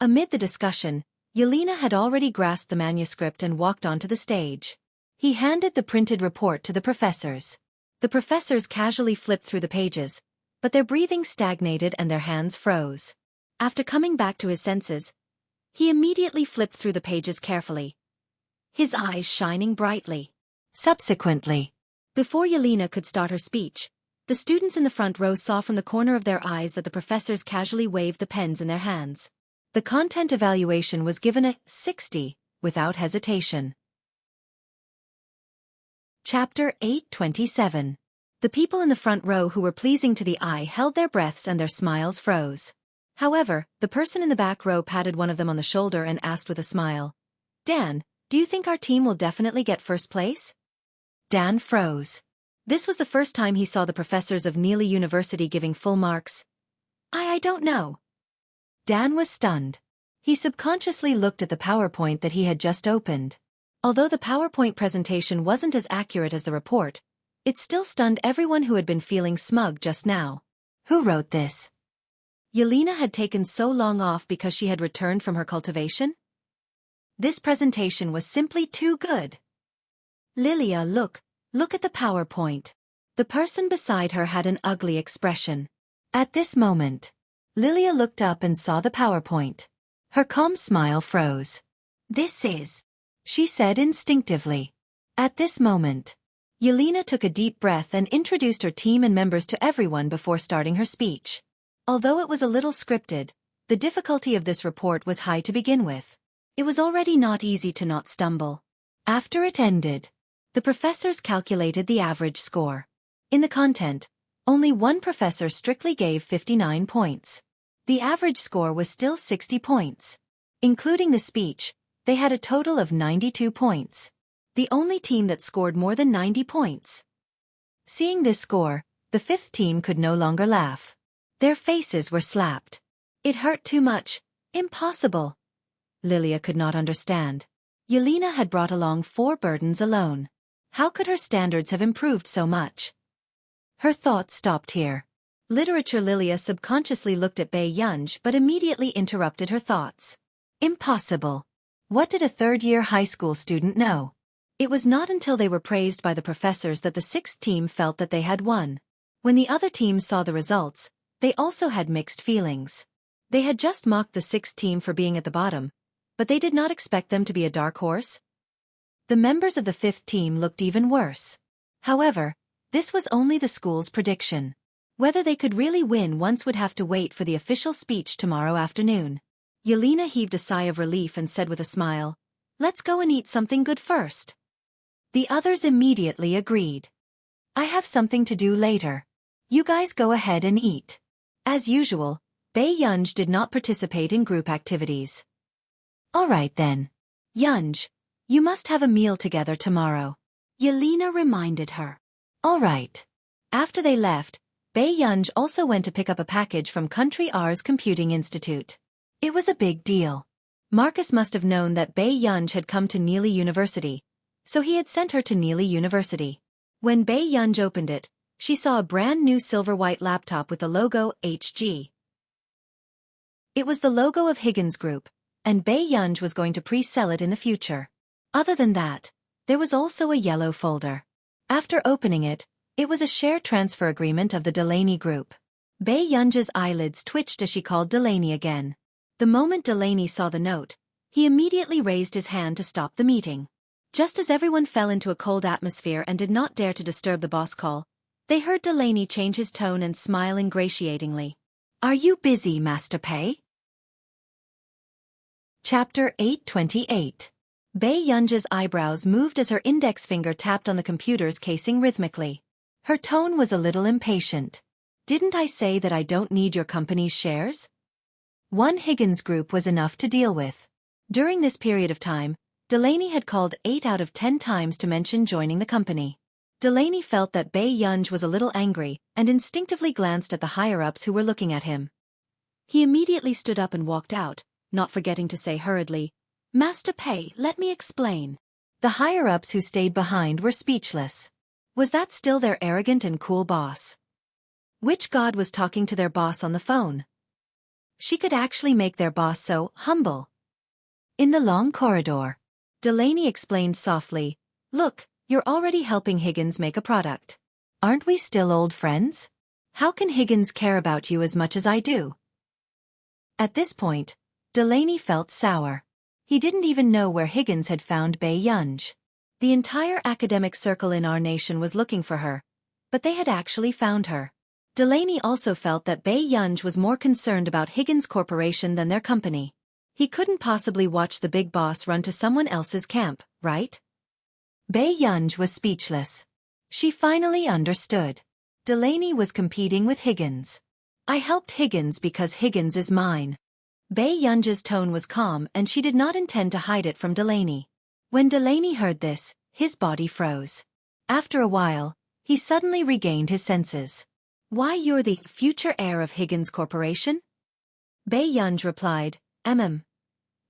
Amid the discussion, Yelena had already grasped the manuscript and walked onto the stage. He handed the printed report to the professors. The professors casually flipped through the pages, but their breathing stagnated and their hands froze. After coming back to his senses, he immediately flipped through the pages carefully, his eyes shining brightly. Subsequently, before Yelena could start her speech, the students in the front row saw from the corner of their eyes that the professors casually waved the pens in their hands. The content evaluation was given a 60, without hesitation. Chapter 8:27. The people in the front row who were pleasing to the eye held their breaths and their smiles froze. However, the person in the back row patted one of them on the shoulder and asked with a smile, "Dan, do you think our team will definitely get first place?" Dan froze. This was the first time he saw the professors of Neely University giving full marks. I don't know." Dan was stunned. He subconsciously looked at the PowerPoint that he had just opened. Although the PowerPoint presentation wasn't as accurate as the report, it still stunned everyone who had been feeling smug just now. Who wrote this? Yelena had taken so long off because she had returned from her cultivation? This presentation was simply too good. Lilia, look at the PowerPoint. The person beside her had an ugly expression. At this moment, Lilia looked up and saw the PowerPoint. Her calm smile froze. "This is," she said instinctively. At this moment, Yelena took a deep breath and introduced her team and members to everyone before starting her speech. Although it was a little scripted, the difficulty of this report was high to begin with. It was already not easy to not stumble. After it ended, the professors calculated the average score. In the content, only one professor strictly gave 59 points. The average score was still 60 points. Including the speech, they had a total of 92 points. The only team that scored more than 90 points. Seeing this score, the fifth team could no longer laugh. Their faces were slapped. It hurt too much. Impossible. Lilia could not understand. Yelena had brought along 4 burdens alone. How could her standards have improved so much? Her thoughts stopped here. Literature Lilia subconsciously looked at Bei Yunj but immediately interrupted her thoughts. Impossible. What did a third-year high school student know? It was not until they were praised by the professors that the sixth team felt that they had won. When the other teams saw the results, they also had mixed feelings. They had just mocked the sixth team for being at the bottom, but they did not expect them to be a dark horse. The members of the fifth team looked even worse. However, this was only the school's prediction. Whether they could really win once would have to wait for the official speech tomorrow afternoon. Yelena heaved a sigh of relief and said with a smile, "Let's go and eat something good first." The others immediately agreed. "I have something to do later. You guys go ahead and eat." As usual, Bei Yunj did not participate in group activities. "All right then. Yunj, you must have a meal together tomorrow," Yelena reminded her. "All right." After they left, Bei Yunj also went to pick up a package from Country R's Computing Institute. It was a big deal. Marcus must have known that Bei Yunj had come to Neely University, so he had sent her to Neely University. When Bei Yunj opened it, she saw a brand new silver-white laptop with the logo HG. It was the logo of Higgins Group, and Bei Yunj was going to pre-sell it in the future. Other than that, there was also a yellow folder. After opening it, it was a share transfer agreement of the Delaney Group. Bei Yunj's eyelids twitched as she called Delaney again. The moment Delaney saw the note, he immediately raised his hand to stop the meeting. Just as everyone fell into a cold atmosphere and did not dare to disturb the boss call, they heard Delaney change his tone and smile ingratiatingly. "Are you busy, Master Pei?" Chapter 8:28. Bei Yunj's eyebrows moved as her index finger tapped on the computer's casing rhythmically. Her tone was a little impatient. "Didn't I say that I don't need your company's shares?" One Higgins Group was enough to deal with. During this period of time, Delaney had called 8 out of 10 times to mention joining the company. Delaney felt that Bei Yunj was a little angry and instinctively glanced at the higher-ups who were looking at him. He immediately stood up and walked out, not forgetting to say hurriedly, "Master Pei, let me explain." The higher-ups who stayed behind were speechless. Was that still their arrogant and cool boss? Which god was talking to their boss on the phone? She could actually make their boss so humble. In the long corridor, Delaney explained softly, "Look, you're already helping Higgins make a product. Aren't we still old friends? How can Higgins care about you as much as I do?" At this point, Delaney felt sour. He didn't even know where Higgins had found Bei Yunj. The entire academic circle in our nation was looking for her, but they had actually found her. Delaney also felt that Bei Yunj was more concerned about Higgins Corporation than their company. He couldn't possibly watch the big boss run to someone else's camp, right? Bei Yunj was speechless. She finally understood. Delaney was competing with Higgins. I helped Higgins because Higgins is mine. Bei Yunj's tone was calm and she did not intend to hide it from Delaney. When Delaney heard this, his body froze. After a while, he suddenly regained his senses. Why, you're the future heir of Higgins Corporation? Bei Yunj replied,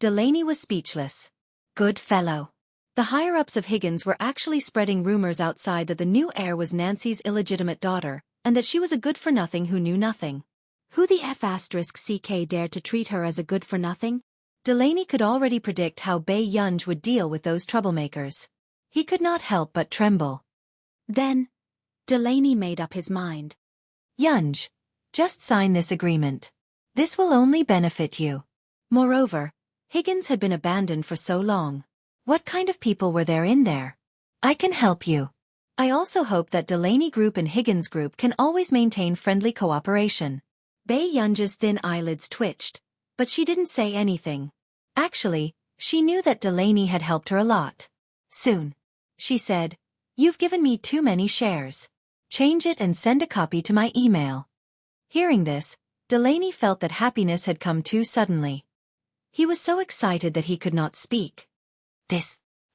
Delaney was speechless. Good fellow. The higher-ups of Higgins were actually spreading rumors outside that the new heir was Nancy's illegitimate daughter, and that she was a good-for-nothing who knew nothing. Who the F***ck dared to treat her as a good-for-nothing? Delaney could already predict how Bei Yunj would deal with those troublemakers. He could not help but tremble. Then, Delaney made up his mind. Yunj, just sign this agreement. This will only benefit you. Moreover, Higgins had been abandoned for so long. What kind of people were there in there? I can help you. I also hope that Delaney Group and Higgins Group can always maintain friendly cooperation. Bei Yunj's thin eyelids twitched, but she didn't say anything. Actually, she knew that Delaney had helped her a lot. Soon, she said, you've given me too many shares. Change it and send a copy to my email. Hearing this, Delaney felt that happiness had come too suddenly. He was so excited that he could not speak.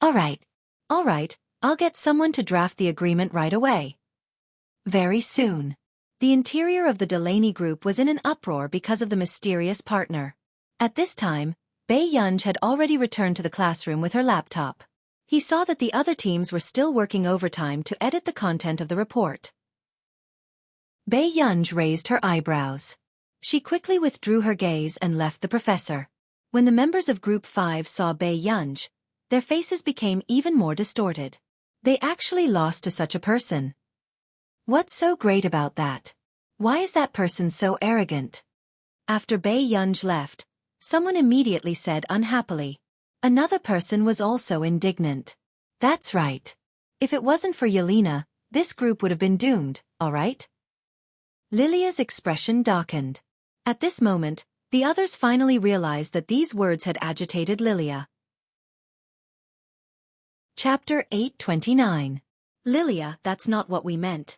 All right, I'll get someone to draft the agreement right away. Very soon. The interior of the Delaney Group was in an uproar because of the mysterious partner. At this time, Bei Yunj had already returned to the classroom with her laptop. He saw that the other teams were still working overtime to edit the content of the report. Bei Yunj raised her eyebrows. She quickly withdrew her gaze and left the professor. When the members of Group 5 saw Bei Yunj, their faces became even more distorted. They actually lost to such a person. What's so great about that? Why is that person so arrogant? After Bei Yunj left, someone immediately said unhappily. Another person was also indignant. That's right. If it wasn't for Yelena, this group would have been doomed, all right? Lilia's expression darkened. At this moment, the others finally realized that these words had agitated Lilia. Chapter 829. Lilia, that's not what we meant.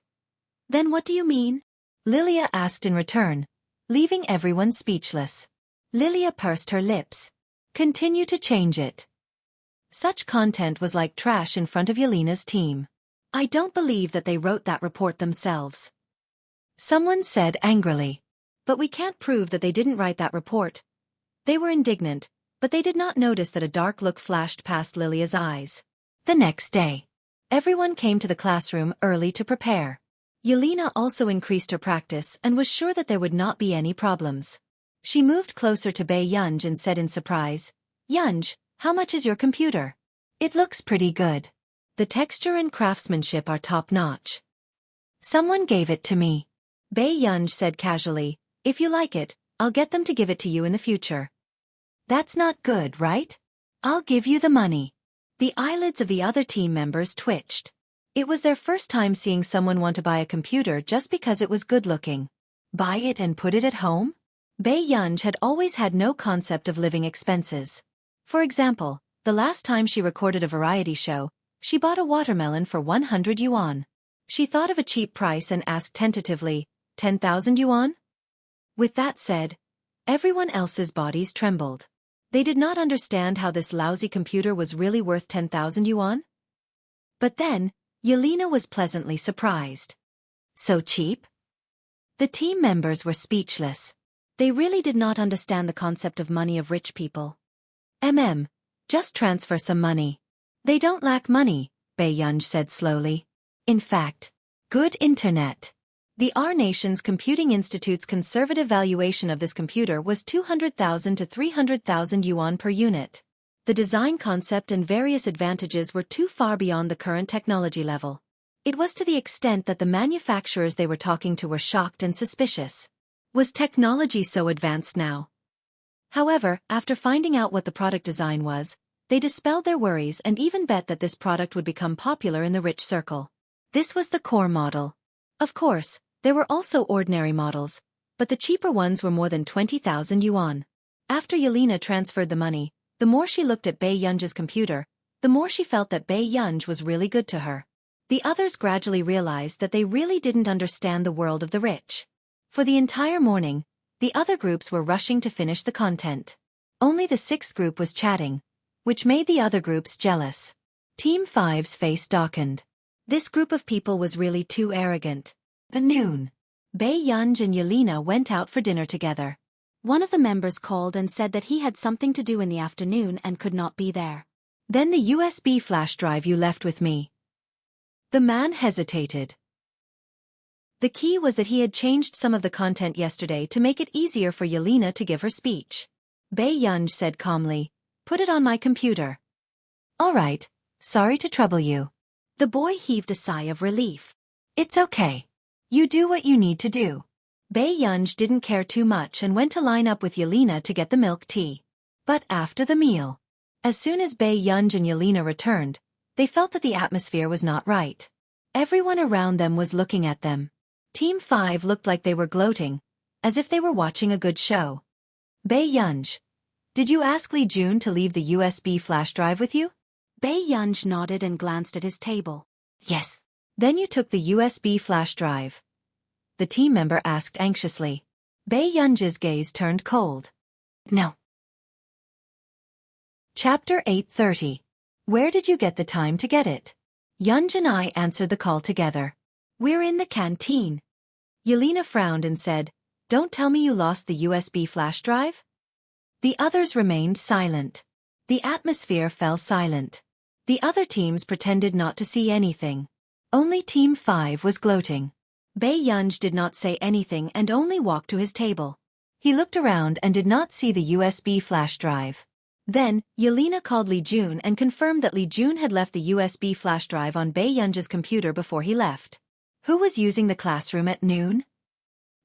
Then what do you mean? Lilia asked in return, leaving everyone speechless. Lilia pursed her lips. Continue to change it. Such content was like trash in front of Yelena's team. I don't believe that they wrote that report themselves. Someone said angrily. But we can't prove that they didn't write that report. They were indignant, but they did not notice that a dark look flashed past Lilia's eyes. The next day, everyone came to the classroom early to prepare. Yelena also increased her practice and was sure that there would not be any problems. She moved closer to Bei Yunj and said in surprise, Yunj, how much is your computer? It looks pretty good. The texture and craftsmanship are top-notch. Someone gave it to me. Bei Yunj said casually, if you like it, I'll get them to give it to you in the future. That's not good, right? I'll give you the money. The eyelids of the other team members twitched. It was their first time seeing someone want to buy a computer just because it was good-looking. Buy it and put it at home? Bei Yunj had always had no concept of living expenses. For example, the last time she recorded a variety show, she bought a watermelon for 100 yuan. She thought of a cheap price and asked tentatively, 10,000 yuan? With that said, everyone else's bodies trembled. They did not understand how this lousy computer was really worth 10,000 yuan. But then, Yelena was pleasantly surprised. So cheap? The team members were speechless. They really did not understand the concept of money of rich people. Just transfer some money. They don't lack money, Bei Yunj said slowly. In fact, good internet. The R Nation's Computing Institute's conservative valuation of this computer was 200,000 to 300,000 yuan per unit. The design concept and various advantages were too far beyond the current technology level. It was to the extent that the manufacturers they were talking to were shocked and suspicious. Was technology so advanced now? However, after finding out what the product design was, they dispelled their worries and even bet that this product would become popular in the rich circle. This was the core model. Of course, there were also ordinary models, but the cheaper ones were more than 20,000 yuan. After Yelena transferred the money, the more she looked at Bei Yunj's computer, the more she felt that Bei Yunj was really good to her. The others gradually realized that they really didn't understand the world of the rich. For the entire morning, the other groups were rushing to finish the content. Only the sixth group was chatting, which made the other groups jealous. Team 5's face darkened. This group of people was really too arrogant. At noon, Bei Yunj and Yelena went out for dinner together. One of the members called and said that he had something to do in the afternoon and could not be there. Then the USB flash drive you left with me. The man hesitated. The key was that he had changed some of the content yesterday to make it easier for Yelena to give her speech. Bei Yunj said calmly, "Put it on my computer." "All right, sorry to trouble you." The boy heaved a sigh of relief. "It's okay. You do what you need to do." Bei Yunj didn't care too much and went to line up with Yelena to get the milk tea. But after the meal, as soon as Bei Yunj and Yelena returned, they felt that the atmosphere was not right. Everyone around them was looking at them. Team 5 looked like they were gloating, as if they were watching a good show. "Bei Yunj, did you ask Li Jun to leave the USB flash drive with you?" Bei Yunj nodded and glanced at his table. "Yes." "Then you took the USB flash drive?" the team member asked anxiously. Bei Yunj's gaze turned cold. "No." Chapter 8:30. Where did you get the time to get it? Yunj and I answered the call together. "We're in the canteen." Yelena frowned and said, "Don't tell me you lost the USB flash drive?" The others remained silent. The atmosphere fell silent. The other teams pretended not to see anything. Only Team 5 was gloating. Bei Yunj did not say anything and only walked to his table. He looked around and did not see the USB flash drive. Then, Yelena called Li Jun and confirmed that Li Jun had left the USB flash drive on Bei Yunj's computer before he left. Who was using the classroom at noon?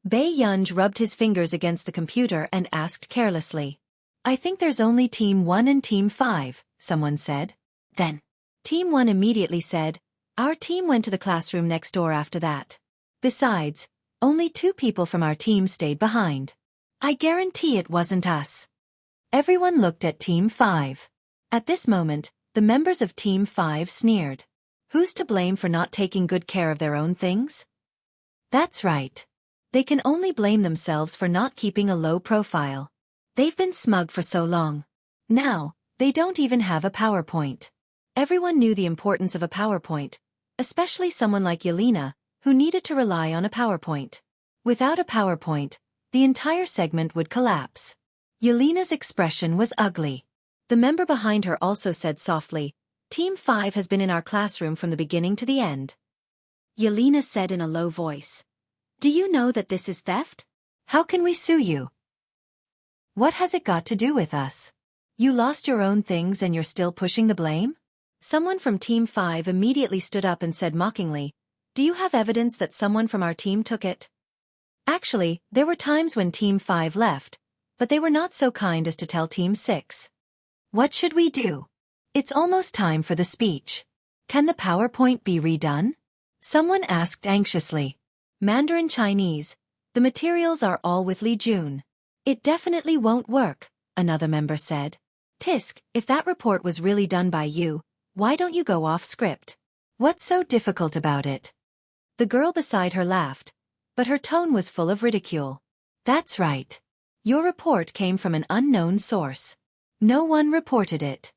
Bei Yunj rubbed his fingers against the computer and asked carelessly. "I think there's only Team 1 and Team 5, someone said. Then, Team 1 immediately said, "Our team went to the classroom next door after that. Besides, only 2 people from our team stayed behind. I guarantee it wasn't us." Everyone looked at Team 5. At this moment, the members of Team 5 sneered. Who's to blame for not taking good care of their own things? That's right. They can only blame themselves for not keeping a low profile. They've been smug for so long. Now, they don't even have a PowerPoint. Everyone knew the importance of a PowerPoint, especially someone like Yelena, who needed to rely on a PowerPoint. Without a PowerPoint, the entire segment would collapse. Yelena's expression was ugly. The member behind her also said softly, "Team 5 has been in our classroom from the beginning to the end." Yelena said in a low voice, "Do you know that this is theft? How can we sue you?" "What has it got to do with us? You lost your own things and you're still pushing the blame?" Someone from Team 5 immediately stood up and said mockingly, "Do you have evidence that someone from our team took it?" Actually, there were times when Team 5 left, but they were not so kind as to tell Team 6. "What should we do? It's almost time for the speech. Can the PowerPoint be redone?" Someone asked anxiously. "Mandarin Chinese, the materials are all with Li Jun." "It definitely won't work," another member said. "Tisk, if that report was really done by you, why don't you go off script? What's so difficult about it?" The girl beside her laughed, but her tone was full of ridicule. "That's right. Your report came from an unknown source. No one reported it.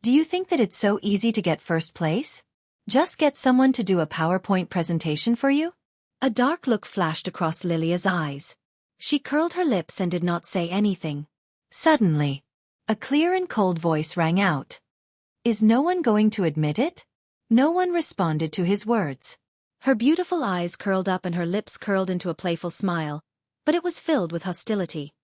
Do you think that it's so easy to get first place? Just get someone to do a PowerPoint presentation for you?" A dark look flashed across Lilia's eyes. She curled her lips and did not say anything. Suddenly, a clear and cold voice rang out. "Is no one going to admit it?" No one responded to his words. Her beautiful eyes curled up and her lips curled into a playful smile, but it was filled with hostility.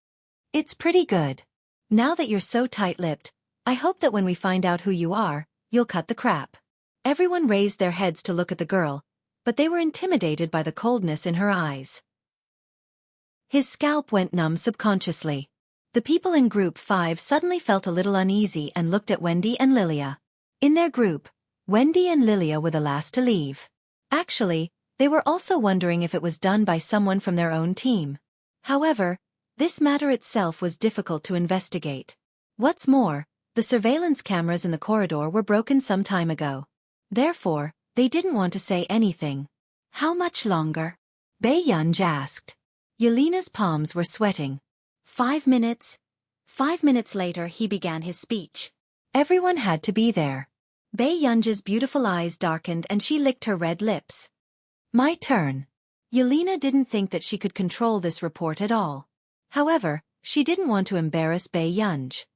"It's pretty good. Now that you're so tight-lipped, I hope that when we find out who you are, you'll cut the crap." Everyone raised their heads to look at the girl, but they were intimidated by the coldness in her eyes. His scalp went numb subconsciously. The people in Group 5 suddenly felt a little uneasy and looked at Wendy and Lilia. In their group, Wendy and Lilia were the last to leave. Actually, they were also wondering if it was done by someone from their own team. However, This matter itself was difficult to investigate. What's more, the surveillance cameras in the corridor were broken some time ago. Therefore, they didn't want to say anything. How much longer? Bei Yunj asked. Yelena's palms were sweating. 5 minutes. 5 minutes later he began his speech. Everyone had to be there. Bei Yunj's beautiful eyes darkened and she licked her red lips. My turn. Yelena didn't think that she could control this report at all. However, she didn't want to embarrass Bei Yunj.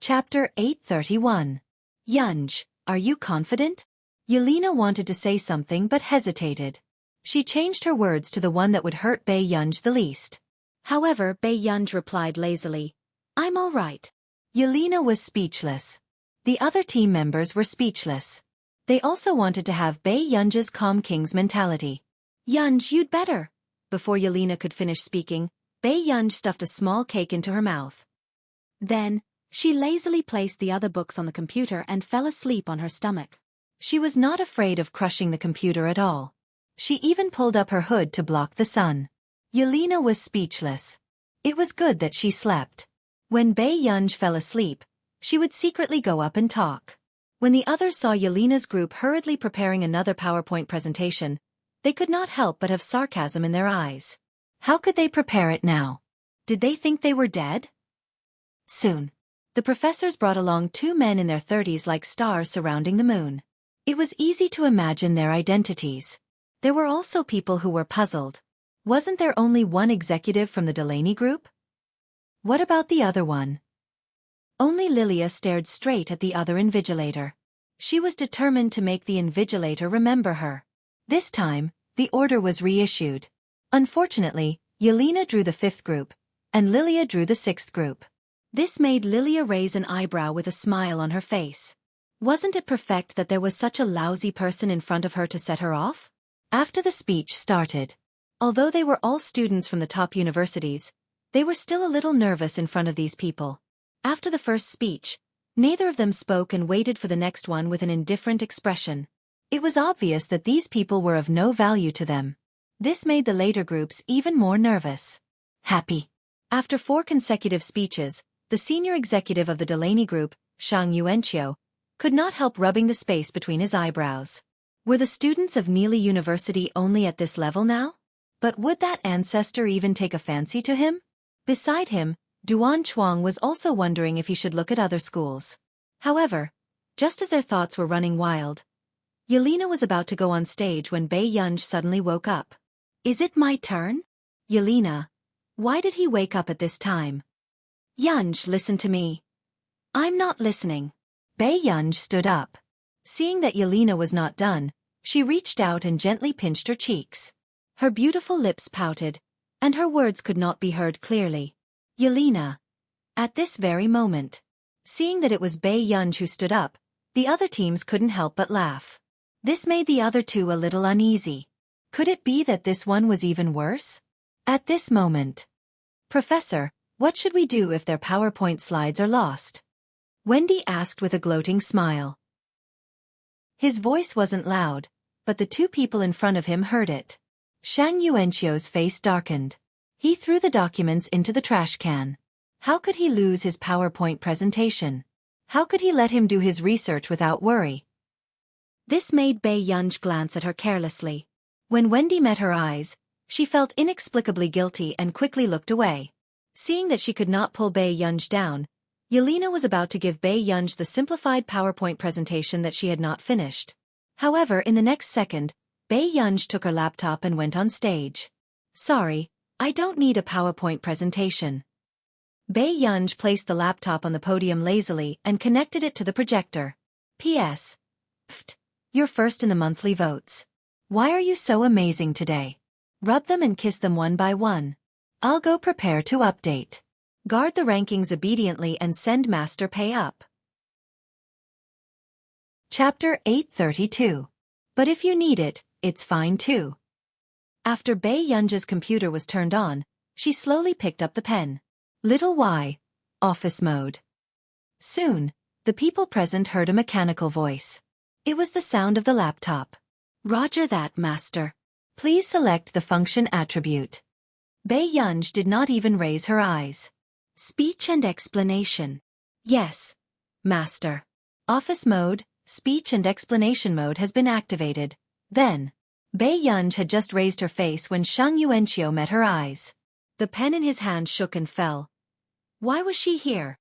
Chapter 831. Yunj, are you confident? Yelena wanted to say something but hesitated. She changed her words to the one that would hurt Bei Yunj the least. However, Bei Yunj replied lazily, I'm all right. Yelena was speechless. The other team members were speechless. They also wanted to have Bei Yunj's calm king's mentality. Yunj, you'd better. Before Yelena could finish speaking, Bei Yunj stuffed a small cake into her mouth. Then, she lazily placed the other books on the computer and fell asleep on her stomach. She was not afraid of crushing the computer at all. She even pulled up her hood to block the sun. Yelena was speechless. It was good that she slept. When Bei Yunj fell asleep, she would secretly go up and talk. When the others saw Yelena's group hurriedly preparing another PowerPoint presentation, they could not help but have sarcasm in their eyes. How could they prepare it now? Did they think they were dead? Soon, the professors brought along 2 men in their 30s like stars surrounding the moon. It was easy to imagine their identities. There were also people who were puzzled. Wasn't there only one executive from the Delaney group? What about the other one? Only Lilia stared straight at the other invigilator. She was determined to make the invigilator remember her. This time, the order was reissued. Unfortunately, Yelena drew the 5th group, and Lilia drew the 6th group. This made Lilia raise an eyebrow with a smile on her face. Wasn't it perfect that there was such a lousy person in front of her to set her off? After the speech started, although they were all students from the top universities, they were still a little nervous in front of these people. After the first speech, neither of them spoke and waited for the next one with an indifferent expression. It was obvious that these people were of no value to them. This made the later groups even more nervous. Happy. After 4 consecutive speeches, the senior executive of the Delaney group, Shang Yuanqiu, could not help rubbing the space between his eyebrows. Were the students of Neely University only at this level now? But would that ancestor even take a fancy to him? Beside him, Duan Chuang was also wondering if he should look at other schools. However, just as their thoughts were running wild, Yelena was about to go on stage when Bei Yunj suddenly woke up. Is it my turn? Yelena. Why did he wake up at this time? Yunj, listen to me. I'm not listening. Bei Yunj stood up. Seeing that Yelena was not done, she reached out and gently pinched her cheeks. Her beautiful lips pouted, and her words could not be heard clearly. Yelena. At this very moment. Seeing that it was Bei Yunj who stood up, the other teams couldn't help but laugh. This made the other 2 a little uneasy. Could it be that this one was even worse? At this moment. Professor, what should we do if their PowerPoint slides are lost? Wendy asked with a gloating smile. His voice wasn't loud, but the 2 people in front of him heard it. Shang Yuanqiu's face darkened. He threw the documents into the trash can. How could he lose his PowerPoint presentation? How could he let him do his research without worry? This made Bei Yunj glance at her carelessly. When Wendy met her eyes, she felt inexplicably guilty and quickly looked away. Seeing that she could not pull Bei Yunj down, Yelena was about to give Bei Yunj the simplified PowerPoint presentation that she had not finished. However, in the next second, Bei Yunj took her laptop and went on stage. Sorry, I don't need a PowerPoint presentation. Bei Yunj placed the laptop on the podium lazily and connected it to the projector. P.S. Pfft, you're first in the monthly votes. Why are you so amazing today? Rub them and kiss them one by one. I'll go prepare to update. Guard the rankings obediently and send Master Pay up. Chapter 832. But if you need it, it's fine too. After Bei Yunj's computer was turned on, she slowly picked up the pen. Little Y. Office mode. Soon, the people present heard a mechanical voice. It was the sound of the laptop. Roger that, Master. Please select the function attribute. Bei Yunj did not even raise her eyes. Speech and explanation. Yes, master. Office mode, speech and explanation mode has been activated. Then, Bei Yunj had just raised her face when Shang Yuanqiu met her eyes. The pen in his hand shook and fell. Why was she here?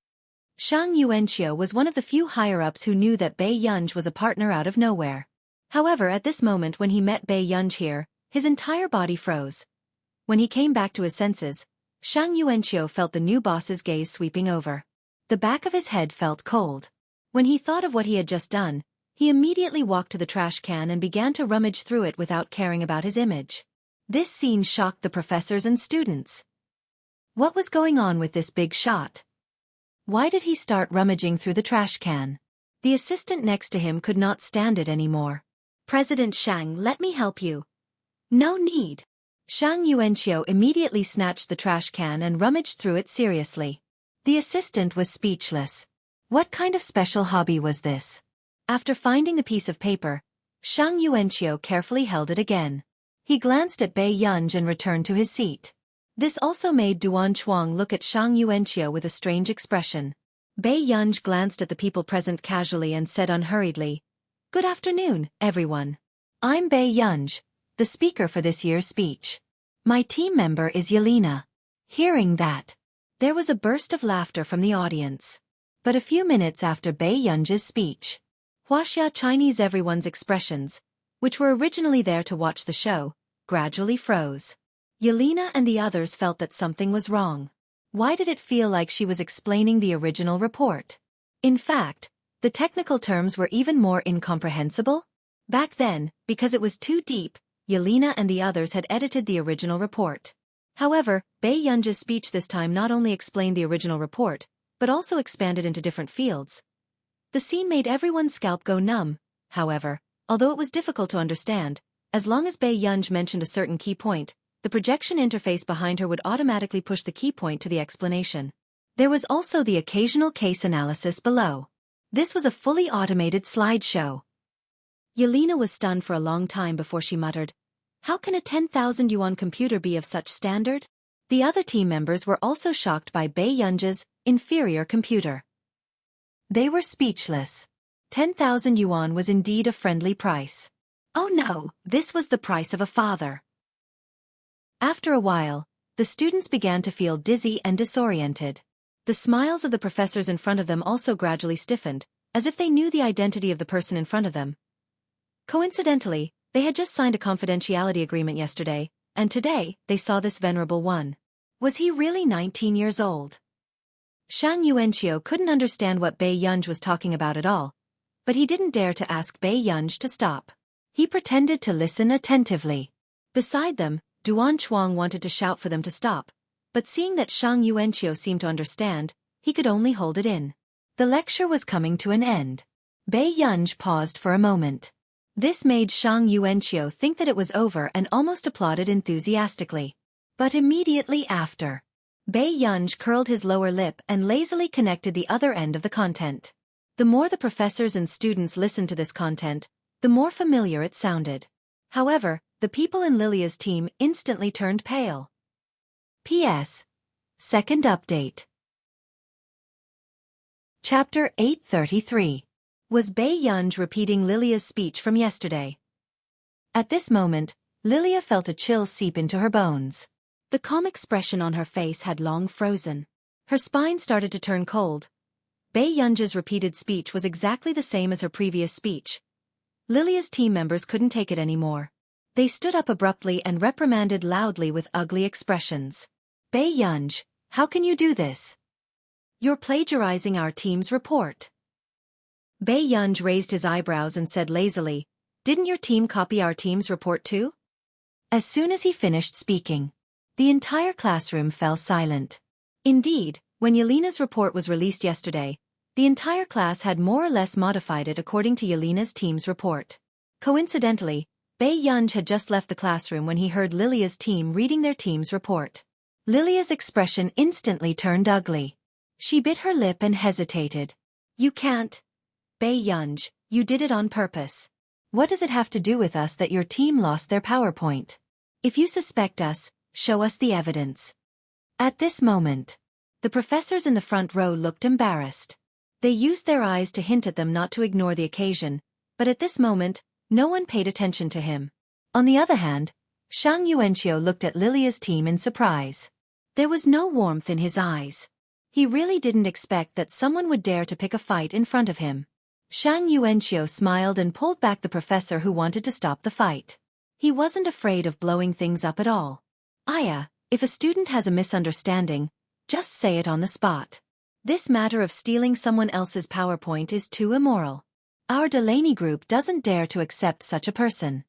Shang Yuanqiu was one of the few higher-ups who knew that Bei Yunj was a partner out of nowhere. However, at this moment when he met Bei Yunj here, his entire body froze. When he came back to his senses, Shang Yuanqiu felt the new boss's gaze sweeping over. The back of his head felt cold. When he thought of what he had just done, he immediately walked to the trash can and began to rummage through it without caring about his image. This scene shocked the professors and students. What was going on with this big shot? Why did he start rummaging through the trash can? The assistant next to him could not stand it anymore. President Shang, let me help you. No need. Shang Yuanqiu immediately snatched the trash can and rummaged through it seriously. The assistant was speechless. What kind of special hobby was this? After finding the piece of paper, Shang Yuanqiu carefully held it again. He glanced at Bei Yunj and returned to his seat. This also made Duan Chuang look at Shang Yuanqiu with a strange expression. Bei Yunj glanced at the people present casually and said unhurriedly, "Good afternoon, everyone. I'm Bei Yunj, the speaker for this year's speech. My team member is Yelena." Hearing that, there was a burst of laughter from the audience. But a few minutes after Bei Yunj's speech, Wuxia Chinese everyone's expressions, which were originally there to watch the show, gradually froze. Yelena and the others felt that something was wrong. Why did it feel like she was explaining the original report? In fact, the technical terms were even more incomprehensible. Back then, because it was too deep, Yelena and the others had edited the original report. However, Bei Yunj's speech this time not only explained the original report, but also expanded into different fields. The scene made everyone's scalp go numb, however, although it was difficult to understand, as long as Bei Yunj mentioned a certain key point, the projection interface behind her would automatically push the key point to the explanation. There was also the occasional case analysis below. This was a fully automated slideshow. Yelena was stunned for a long time before she muttered, "How can a 10,000 yuan computer be of such standard?" The other team members were also shocked by Bei Yunj's inferior computer. They were speechless. 10,000 yuan was indeed a friendly price. Oh no, this was the price of a father. After a while, the students began to feel dizzy and disoriented. The smiles of the professors in front of them also gradually stiffened, as if they knew the identity of the person in front of them. Coincidentally, they had just signed a confidentiality agreement yesterday, and today, they saw this venerable one. Was he really 19 years old? Shang Yuanqiu couldn't understand what Bei Yunj was talking about at all, but he didn't dare to ask Bei Yunj to stop. He pretended to listen attentively. Beside them, Duan Chuang wanted to shout for them to stop, but seeing that Shang Yuanqiu seemed to understand, he could only hold it in. The lecture was coming to an end. Bei Yunj paused for a moment. This made Shang Yuanqiu think that it was over and almost applauded enthusiastically. But immediately after, Bei Yunj curled his lower lip and lazily connected the other end of the content. The more the professors and students listened to this content, the more familiar it sounded. However, the people in Lilia's team instantly turned pale. P.S. Second update. Chapter 833. Was Bei Yunj repeating Lilia's speech from yesterday? At this moment, Lilia felt a chill seep into her bones. The calm expression on her face had long frozen. Her spine started to turn cold. Bei Yunj's repeated speech was exactly the same as her previous speech. Lilia's team members couldn't take it anymore. They stood up abruptly and reprimanded loudly with ugly expressions. Bei Yunj, how can you do this? You're plagiarizing our team's report. Bei Yunj raised his eyebrows and said lazily, "Didn't your team copy our team's report too?" As soon as he finished speaking, the entire classroom fell silent. Indeed, when Yelena's report was released yesterday, the entire class had more or less modified it according to Yelena's team's report. Coincidentally, Bei Yunj had just left the classroom when he heard Lilia's team reading their team's report. Lilia's expression instantly turned ugly. She bit her lip and hesitated. "You can't. Bei Yunj, you did it on purpose. What does it have to do with us that your team lost their PowerPoint? If you suspect us, Show us the evidence. At this moment, the professors in the front row looked embarrassed. They used their eyes to hint at them not to ignore the occasion, but at this moment, no one paid attention to him. On the other hand, Shang Yuanqiu looked at Lilia's team in surprise. There was no warmth in his eyes. He really didn't expect that someone would dare to pick a fight in front of him. Shang Yuanqiu smiled and pulled back the professor who wanted to stop the fight. He wasn't afraid of blowing things up at all. Aya, if a student has a misunderstanding, just say it on the spot. This matter of stealing someone else's PowerPoint is too immoral. Our Delaney group doesn't dare to accept such a person.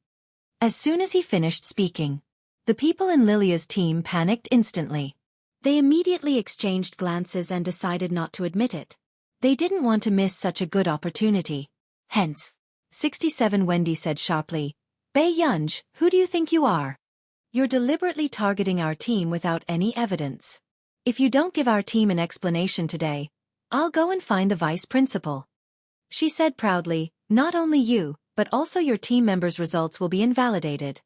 As soon as he finished speaking, the people in Lilia's team panicked instantly. They immediately exchanged glances and decided not to admit it. They didn't want to miss such a good opportunity. Hence, 67 Wendy said sharply, Bei Yunj, who do you think you are? You're deliberately targeting our team without any evidence. If you don't give our team an explanation today, I'll go and find the vice principal. She said proudly, not only you, but also your team members' results will be invalidated.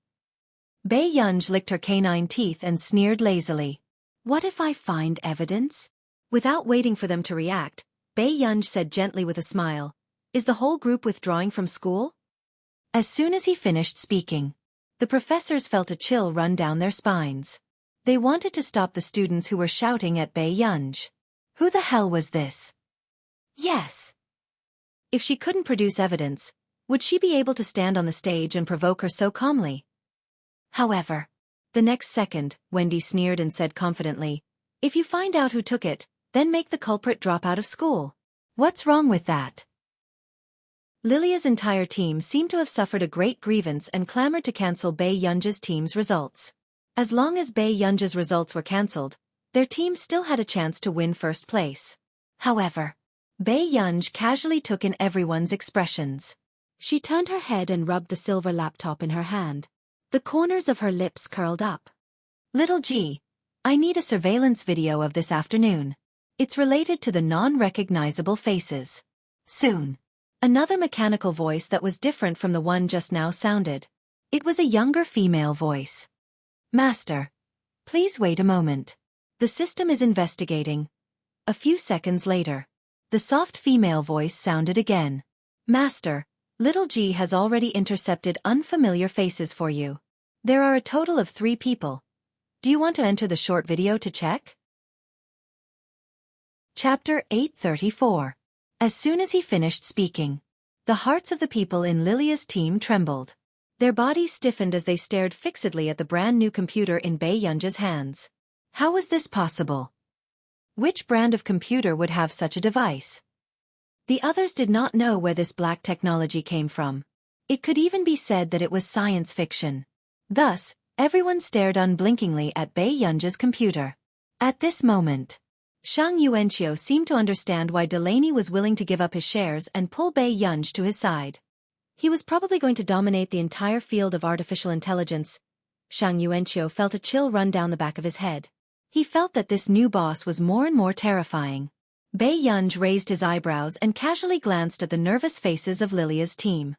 Bei Yunj licked her canine teeth and sneered lazily. What if I find evidence? Without waiting for them to react, Bei Yunj said gently with a smile, is the whole group withdrawing from school? As soon as he finished speaking, the professors felt a chill run down their spines. They wanted to stop the students who were shouting at Bei Yunj. Who the hell was this? Yes. If she couldn't produce evidence, would she be able to stand on the stage and provoke her so calmly? However, the next second, Wendy sneered and said confidently, if you find out who took it, then make the culprit drop out of school. What's wrong with that? Lilia's entire team seemed to have suffered a great grievance and clamored to cancel Bei Yunj's team's results. As long as Bei Yunj's results were cancelled, their team still had a chance to win first place. However, Bei Yunj casually took in everyone's expressions. She turned her head and rubbed the silver laptop in her hand. The corners of her lips curled up. Little G, I need a surveillance video of this afternoon. It's related to the non-recognizable faces. Soon. Another mechanical voice that was different from the one just now sounded. It was a younger female voice. Master, please wait a moment. The system is investigating. A few seconds later, the soft female voice sounded again. Master, Little G has already intercepted unfamiliar faces for you. There are a total of 3 people. Do you want to enter the short video to check? Chapter 834. As soon as he finished speaking, the hearts of the people in Lilia's team trembled. Their bodies stiffened as they stared fixedly at the brand new computer in Bei Yunj's hands. How was this possible? Which brand of computer would have such a device? The others did not know where this black technology came from. It could even be said that it was science fiction. Thus, everyone stared unblinkingly at Bei Yunj's computer. At this moment, Shang Yuanqiu seemed to understand why Delaney was willing to give up his shares and pull Bei Yunj to his side. He was probably going to dominate the entire field of artificial intelligence. Shang Yuanqiu felt a chill run down the back of his head. He felt that this new boss was more and more terrifying. Bei Yunj raised his eyebrows and casually glanced at the nervous faces of Lilia's team.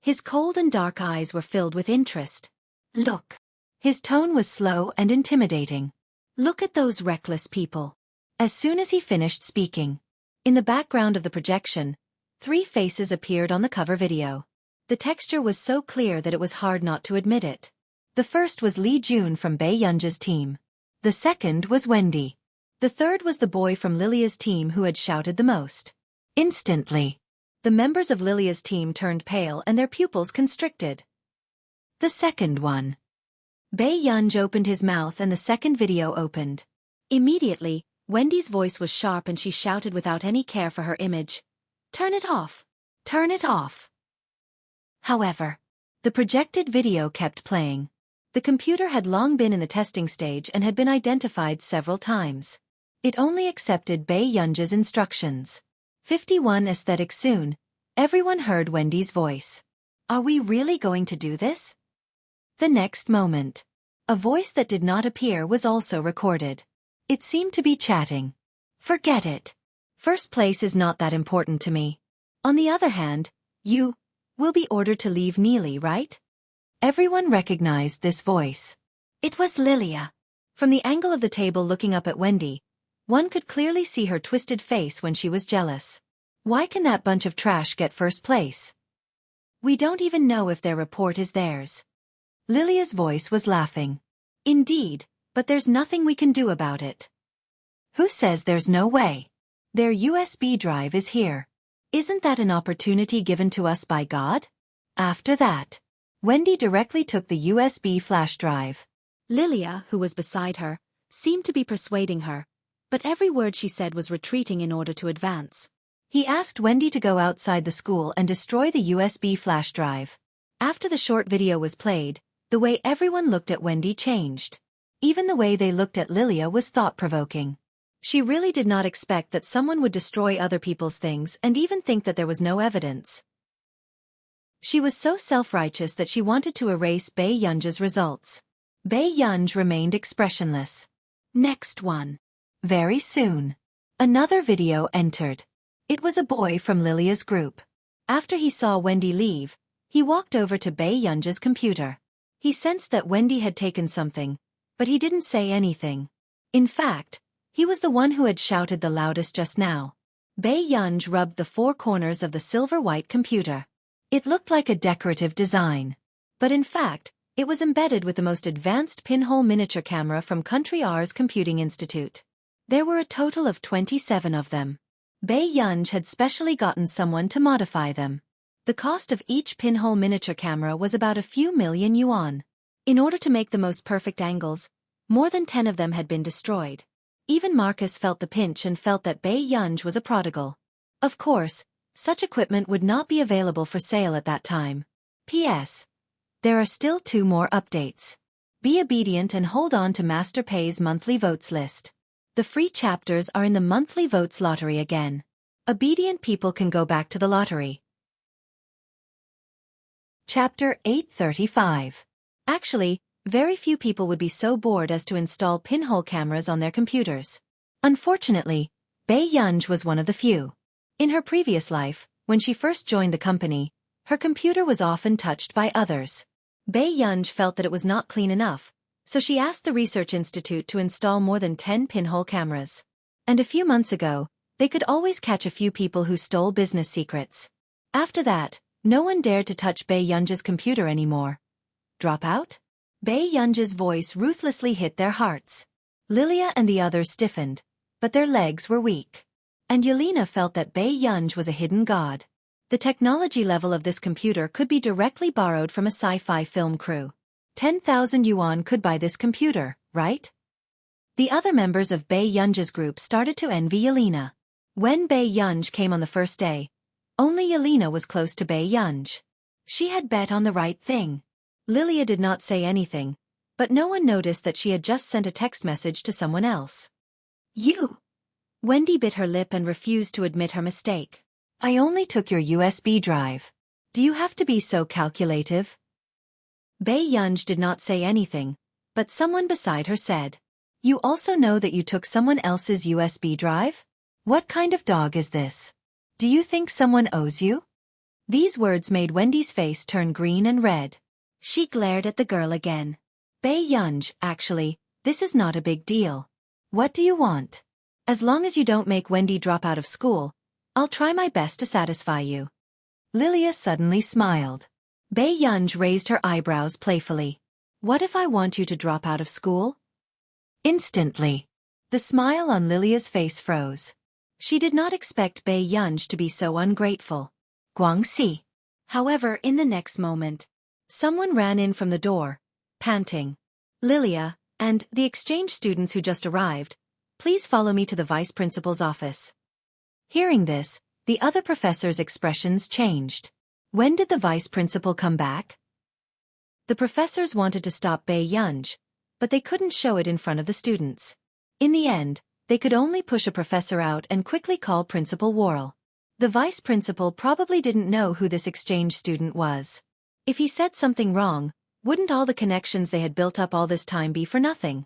His cold and dark eyes were filled with interest. Look. His tone was slow and intimidating. Look at those reckless people. As soon as he finished speaking, in the background of the projection, 3 faces appeared on the cover video. The texture was so clear that it was hard not to admit it. The first was Li Jun from Bei Yunj's team. The second was Wendy. The third was the boy from Lilia's team who had shouted the most. Instantly, the members of Lilia's team turned pale and their pupils constricted. The second one. Bei Yunj opened his mouth and the second video opened. Immediately, Wendy's voice was sharp and she shouted without any care for her image. Turn it off! Turn it off! However, the projected video kept playing. The computer had long been in the testing stage and had been identified several times. It only accepted Bei Yunj's instructions. 51 aesthetic soon. Everyone heard Wendy's voice. Are we really going to do this? The next moment, a voice that did not appear was also recorded. It seemed to be chatting. Forget it. First place is not that important to me. On the other hand, you will be ordered to leave Neely, right? Everyone recognized this voice. It was Lilia. From the angle of the table looking up at Wendy, one could clearly see her twisted face when she was jealous. Why can that bunch of trash get first place? We don't even know if their report is theirs. Lilia's voice was laughing. Indeed, but there's nothing we can do about it. Who says there's no way? Their USB drive is here. Isn't that an opportunity given to us by God? After that, Wendy directly took the USB flash drive. Lilia, who was beside her, seemed to be persuading her, but every word she said was retreating in order to advance. He asked Wendy to go outside the school and destroy the USB flash drive. After the short video was played, the way everyone looked at Wendy changed. Even the way they looked at Lilia was thought-provoking. She really did not expect that someone would destroy other people's things and even think that there was no evidence. She was so self-righteous that she wanted to erase Bei Yunj's results. Bei Yunj remained expressionless. Next one. Very soon. Another video entered. It was a boy from Lilia's group. After he saw Wendy leave, he walked over to Bei Yunj's computer. He sensed that Wendy had taken something, but he didn't say anything. In fact, he was the one who had shouted the loudest just now. Bei Yunj rubbed the four corners of the silver-white computer. It looked like a decorative design. But in fact, it was embedded with the most advanced pinhole miniature camera from Country R's Computing Institute. There were a total of 27 of them. Bei Yunj had specially gotten someone to modify them. The cost of each pinhole miniature camera was about a few million yuan. In order to make the most perfect angles, more than 10 of them had been destroyed. Even Marcus felt the pinch and felt that Bei Yunj was a prodigal. Of course, such equipment would not be available for sale at that time. P.S. There are still 2 more updates. Be obedient and hold on to Master Pei's monthly votes list. The free chapters are in the monthly votes lottery again. Obedient people can go back to the lottery. Chapter 835. Actually, very few people would be so bored as to install pinhole cameras on their computers. Unfortunately, Bei Yunj was one of the few. In her previous life, when she first joined the company, her computer was often touched by others. Bei Yunj felt that it was not clean enough, so she asked the Research Institute to install more than 10 pinhole cameras. And a few months ago, they could always catch a few people who stole business secrets. After that, no one dared to touch Bei Yunj's computer anymore. Drop out? Bei Yunj's voice ruthlessly hit their hearts. Lilia and the others stiffened, but their legs were weak. And Yelena felt that Bei Yunj was a hidden god. The technology level of this computer could be directly borrowed from a sci-fi film crew. 10,000 yuan could buy this computer, right? The other members of Bei Yunj's group started to envy Yelena. When Bei Yunj came on the first day, only Yelena was close to Bei Yunj. She had bet on the right thing. Lilia did not say anything, but no one noticed that she had just sent a text message to someone else. You! Wendy bit her lip and refused to admit her mistake. I only took your USB drive. Do you have to be so calculative? Bei Yunj did not say anything, but someone beside her said, You also know that you took someone else's USB drive? What kind of dog is this? Do you think someone owes you? These words made Wendy's face turn green and red. She glared at the girl again. Bei Yunj, actually, this is not a big deal. What do you want? As long as you don't make Wendy drop out of school, I'll try my best to satisfy you. Lilia suddenly smiled. Bei Yunj raised her eyebrows playfully. What if I want you to drop out of school? Instantly, the smile on Lilia's face froze. She did not expect Bei Yunj to be so ungrateful. Guangxi. However, in the next moment, someone ran in from the door, panting. Lilia, and the exchange students who just arrived, please follow me to the vice principal's office. Hearing this, the other professors' expressions changed. When did the vice principal come back? The professors wanted to stop Bei Yunj, but they couldn't show it in front of the students. In the end, they could only push a professor out and quickly call Principal Worrell. The vice principal probably didn't know who this exchange student was. If he said something wrong, wouldn't all the connections they had built up all this time be for nothing?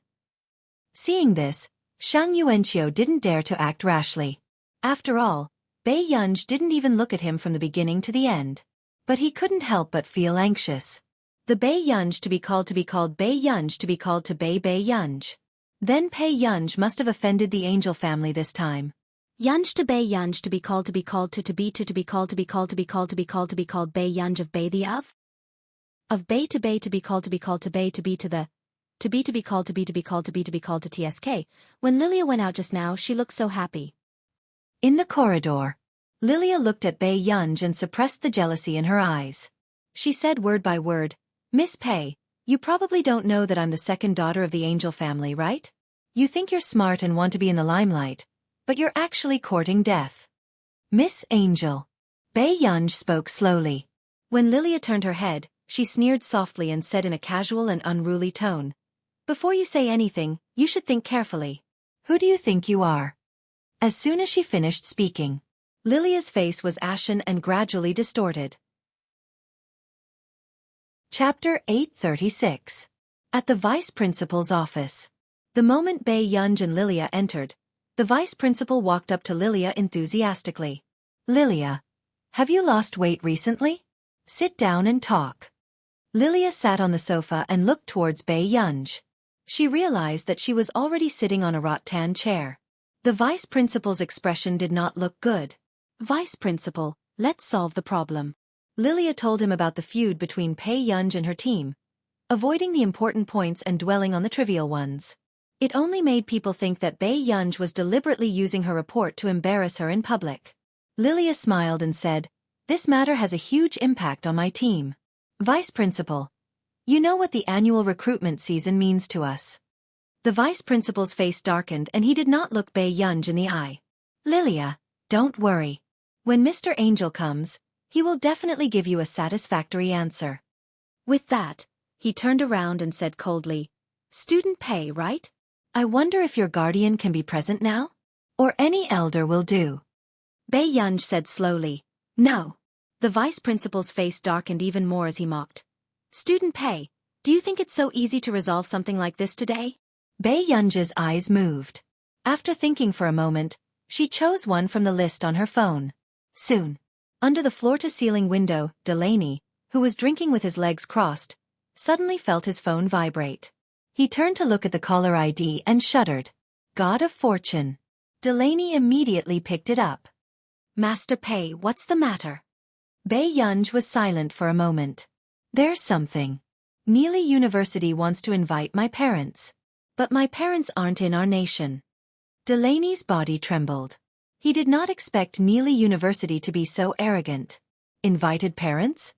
Seeing this, Shang Yuanqiu didn't dare to act rashly. After all, Bei Yunj didn't even look at him from the beginning to the end. But he couldn't help but feel anxious. The Bei Yunj to be called Bei Yunj to be called to Bei Yunj. Then Pei Yunj must have offended the angel family this time. Yunj to Bei Yunj to be called to be called to be to be called to be called to be called to be called to be called Bei Yunj of Bei the of Bei to be called to be called to Bei to be to the to be called to be to be called to be to be called to TSK. When Lilia went out just now, she looked so happy. In the corridor, Lilia looked at Bei Yunj and suppressed the jealousy in her eyes. She said word by word, "Miss Pei, you probably don't know that I'm the second daughter of the angel family, right? You think you're smart and want to be in the limelight, but you're actually courting death." Miss Angel. Bei Yunj spoke slowly. When Lilia turned her head, she sneered softly and said in a casual and unruly tone, "Before you say anything, you should think carefully. Who do you think you are?" As soon as she finished speaking, Lilia's face was ashen and gradually distorted. Chapter 836. At the Vice Principal's office. The moment Bei Yunj and Lilia entered, the Vice Principal walked up to Lilia enthusiastically. "Lilia, have you lost weight recently? Sit down and talk." Lilia sat on the sofa and looked towards Bei Yunj. She realized that she was already sitting on a rattan chair. The Vice Principal's expression did not look good. "Vice Principal, let's solve the problem." Lilia told him about the feud between Pei Yunj and her team, avoiding the important points and dwelling on the trivial ones. It only made people think that Bei Yunj was deliberately using her report to embarrass her in public. Lilia smiled and said, "This matter has a huge impact on my team. Vice Principal, you know what the annual recruitment season means to us." The Vice Principal's face darkened and he did not look Bei Yunj in the eye. "Lilia, don't worry. When Mr. Angel comes, he will definitely give you a satisfactory answer." With that, he turned around and said coldly, "Student Pei, right? I wonder if your guardian can be present now? Or any elder will do." Bei Yunj said slowly, "No." The Vice Principal's face darkened even more as he mocked. "Student Pei, do you think it's so easy to resolve something like this today?" Bei Yunj's eyes moved. After thinking for a moment, she chose one from the list on her phone. Soon, under the floor-to-ceiling window, Delaney, who was drinking with his legs crossed, suddenly felt his phone vibrate. He turned to look at the caller ID and shuddered. God of Fortune. Delaney immediately picked it up. "Master Pei, what's the matter?" Bei Yunj was silent for a moment. "There's something. Neely University wants to invite my parents. But my parents aren't in our nation." Delaney's body trembled. He did not expect Neely University to be so arrogant. Invited parents?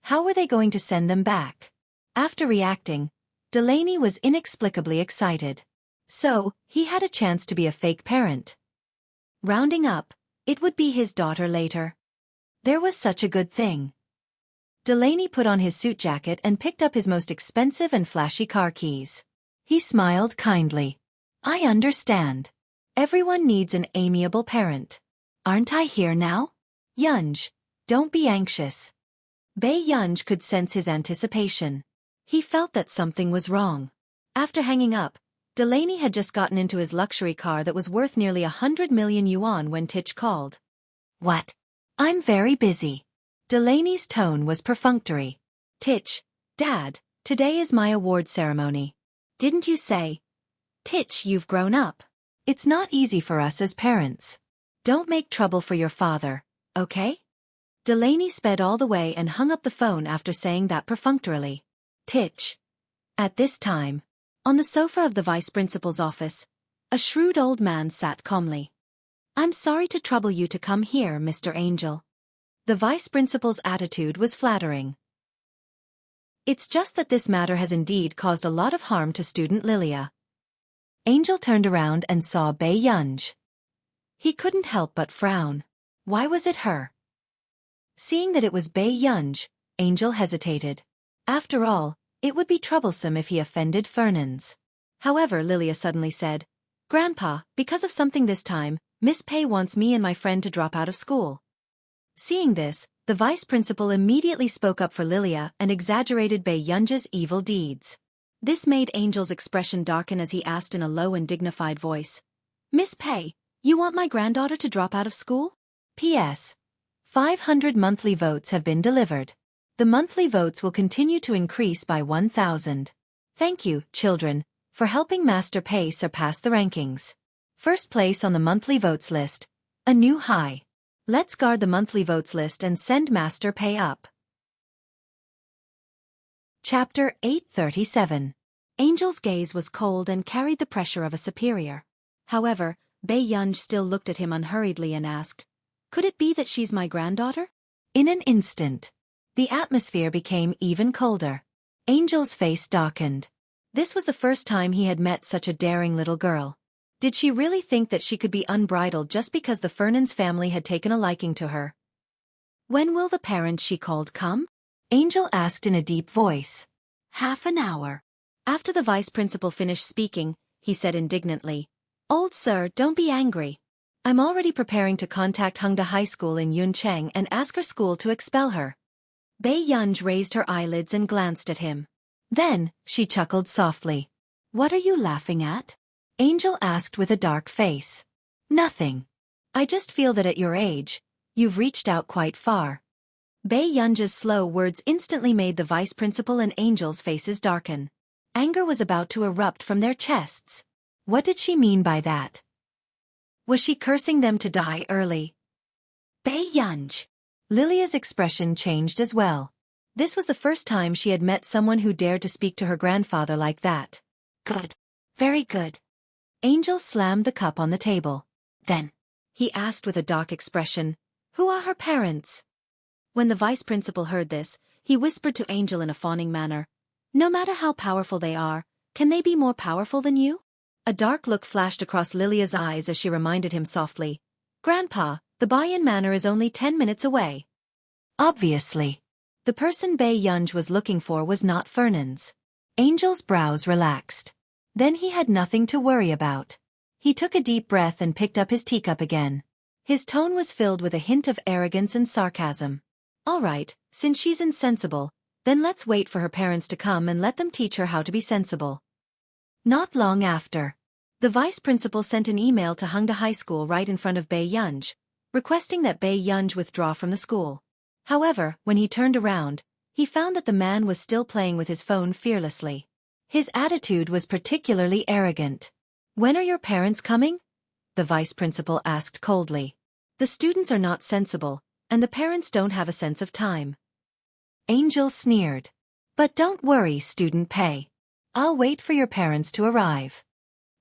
How were they going to send them back? After reacting, Delaney was inexplicably excited. So, he had a chance to be a fake parent. Rounding up, it would be his daughter later. There was such a good thing. Delaney put on his suit jacket and picked up his most expensive and flashy car keys. He smiled kindly. "I understand. Everyone needs an amiable parent. Aren't I here now? Yunj, don't be anxious." Bei Yunj could sense his anticipation. He felt that something was wrong. After hanging up, Delaney had just gotten into his luxury car that was worth nearly 100 million yuan when Tich called. "What? I'm very busy." Delaney's tone was perfunctory. "Tich, Dad, today is my award ceremony. Didn't you say? Tich, you've grown up. It's not easy for us as parents. Don't make trouble for your father, okay?" Delaney sped all the way and hung up the phone after saying that perfunctorily. Tich. At this time, on the sofa of the Vice Principal's office, a shrewd old man sat calmly. "I'm sorry to trouble you to come here, Mr. Angel." The Vice Principal's attitude was flattering. "It's just that this matter has indeed caused a lot of harm to student Lilia." Angel turned around and saw Bei Yunj. He couldn't help but frown. Why was it her? Seeing that it was Bei Yunj, Angel hesitated. After all, it would be troublesome if he offended Fernandes. However, Lilia suddenly said, "Grandpa, because of something this time, Miss Pei wants me and my friend to drop out of school." Seeing this, the Vice Principal immediately spoke up for Lilia and exaggerated Bei Yunj's evil deeds. This made Angel's expression darken as he asked in a low and dignified voice, "Miss Pei, you want my granddaughter to drop out of school? P.S. 500 monthly votes have been delivered. The monthly votes will continue to increase by 1,000. Thank you, children, for helping Master Pei surpass the rankings. First place on the monthly votes list, a new high. Let's guard the monthly votes list and send Master Pei up. Chapter 837. Angel's gaze was cold and carried the pressure of a superior. However, Bei Yunj still looked at him unhurriedly and asked, "Could it be that she's my granddaughter?" In an instant, the atmosphere became even colder. Angel's face darkened. This was the first time he had met such a daring little girl. Did she really think that she could be unbridled just because the Fernan's family had taken a liking to her? "When will the parent she called come?" Angel asked in a deep voice. "Half an hour." After the vice principal finished speaking, he said indignantly, "Old sir, don't be angry. I'm already preparing to contact Hongda High School in Yuncheng and ask her school to expel her." Bei Yunj raised her eyelids and glanced at him. Then, she chuckled softly. "What are you laughing at?" Angel asked with a dark face. "Nothing. I just feel that at your age, you've reached out quite far." Bei Yunj's slow words instantly made the vice principal and Angel's faces darken. Anger was about to erupt from their chests. What did she mean by that? Was she cursing them to die early? Bei Yunj. Lilia's expression changed as well. This was the first time she had met someone who dared to speak to her grandfather like that. "Good. Very good." Angel slammed the cup on the table. "Then," he asked with a dark expression, "who are her parents?" When the vice principal heard this, he whispered to Angel in a fawning manner, "No matter how powerful they are, can they be more powerful than you?" A dark look flashed across Lilia's eyes as she reminded him softly, "Grandpa, the Bayan Manor is only 10 minutes away." Obviously, the person Bei Yunj was looking for was not Fernan's. Angel's brows relaxed. Then he had nothing to worry about. He took a deep breath and picked up his teacup again. His tone was filled with a hint of arrogance and sarcasm. "All right, since she's insensible, then let's wait for her parents to come and let them teach her how to be sensible." Not long after, the vice principal sent an email to Hongda High School right in front of Bei Yunj, requesting that Bei Yunj withdraw from the school. However, when he turned around, he found that the man was still playing with his phone fearlessly. His attitude was particularly arrogant. "When are your parents coming?" the vice principal asked coldly. "The students are not sensible, and the parents don't have a sense of time." Angel sneered. "But don't worry, student Pei. I'll wait for your parents to arrive."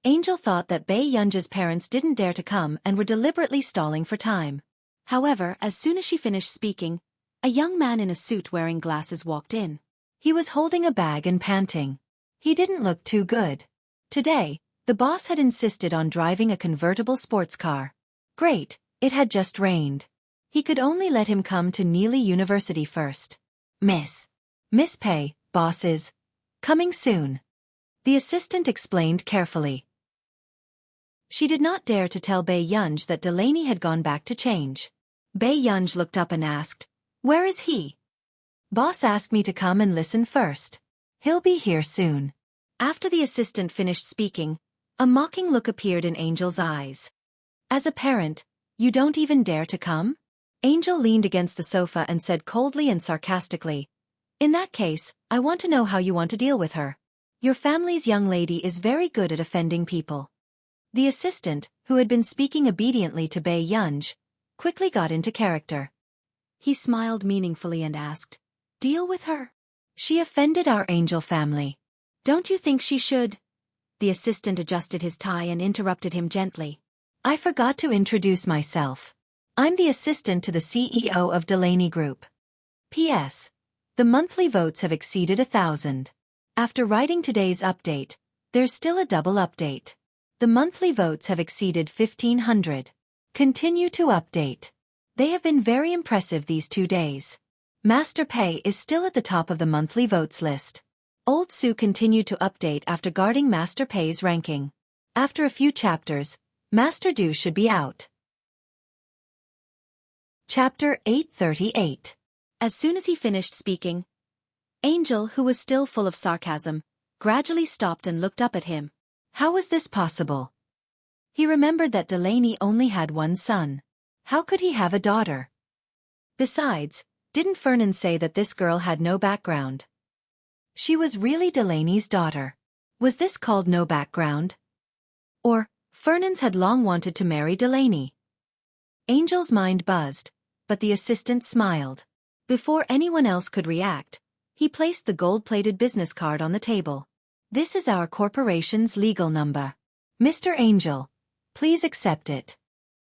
Angel thought that Bei Yunj's parents didn't dare to come and were deliberately stalling for time. However, as soon as she finished speaking, a young man in a suit wearing glasses walked in. He was holding a bag and panting. He didn't look too good. Today, the boss had insisted on driving a convertible sports car. Great, it had just rained. He could only let him come to Neely University first. Miss Pei, boss is coming soon," the assistant explained carefully. She did not dare to tell Bei Yunj that Delaney had gone back to change. Bei Yunj looked up and asked, "Where is he?" "Boss asked me to come and listen first. He'll be here soon." After the assistant finished speaking, a mocking look appeared in Angel's eyes. "As a parent, you don't even dare to come?" Angel leaned against the sofa and said coldly and sarcastically, "In that case, I want to know how you want to deal with her. Your family's young lady is very good at offending people." The assistant, who had been speaking obediently to Bei Yunj, quickly got into character. He smiled meaningfully and asked, "Deal with her? She offended our Angel family. Don't you think she should?" The assistant adjusted his tie and interrupted him gently. "I forgot to introduce myself. I'm the assistant to the CEO of Delaney Group. P.S. The monthly votes have exceeded 1,000. After writing today's update, there's still a double update. The monthly votes have exceeded 1,500. Continue to update. They have been very impressive these 2 days. Master Pei is still at the top of the monthly votes list." Old Sue continued to update after guarding Master Pei's ranking. After a few chapters, Master Du should be out. Chapter 838. As soon as he finished speaking, Angel, who was still full of sarcasm, gradually stopped and looked up at him. How was this possible? He remembered that Delaney only had one son. How could he have a daughter? Besides, Didn't Fernan say that this girl had no background? She was really Delaney's daughter. Was this called no background? Or, Fernand's had long wanted to marry Delaney? Angel's mind buzzed, but the assistant smiled. Before anyone else could react, he placed the gold-plated business card on the table. This is our corporation's legal number. Mr. Angel, please accept it.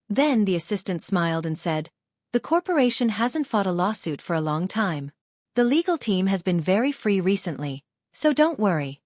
Then the assistant smiled and said, the corporation hasn't fought a lawsuit for a long time. The legal team has been very free recently, so don't worry.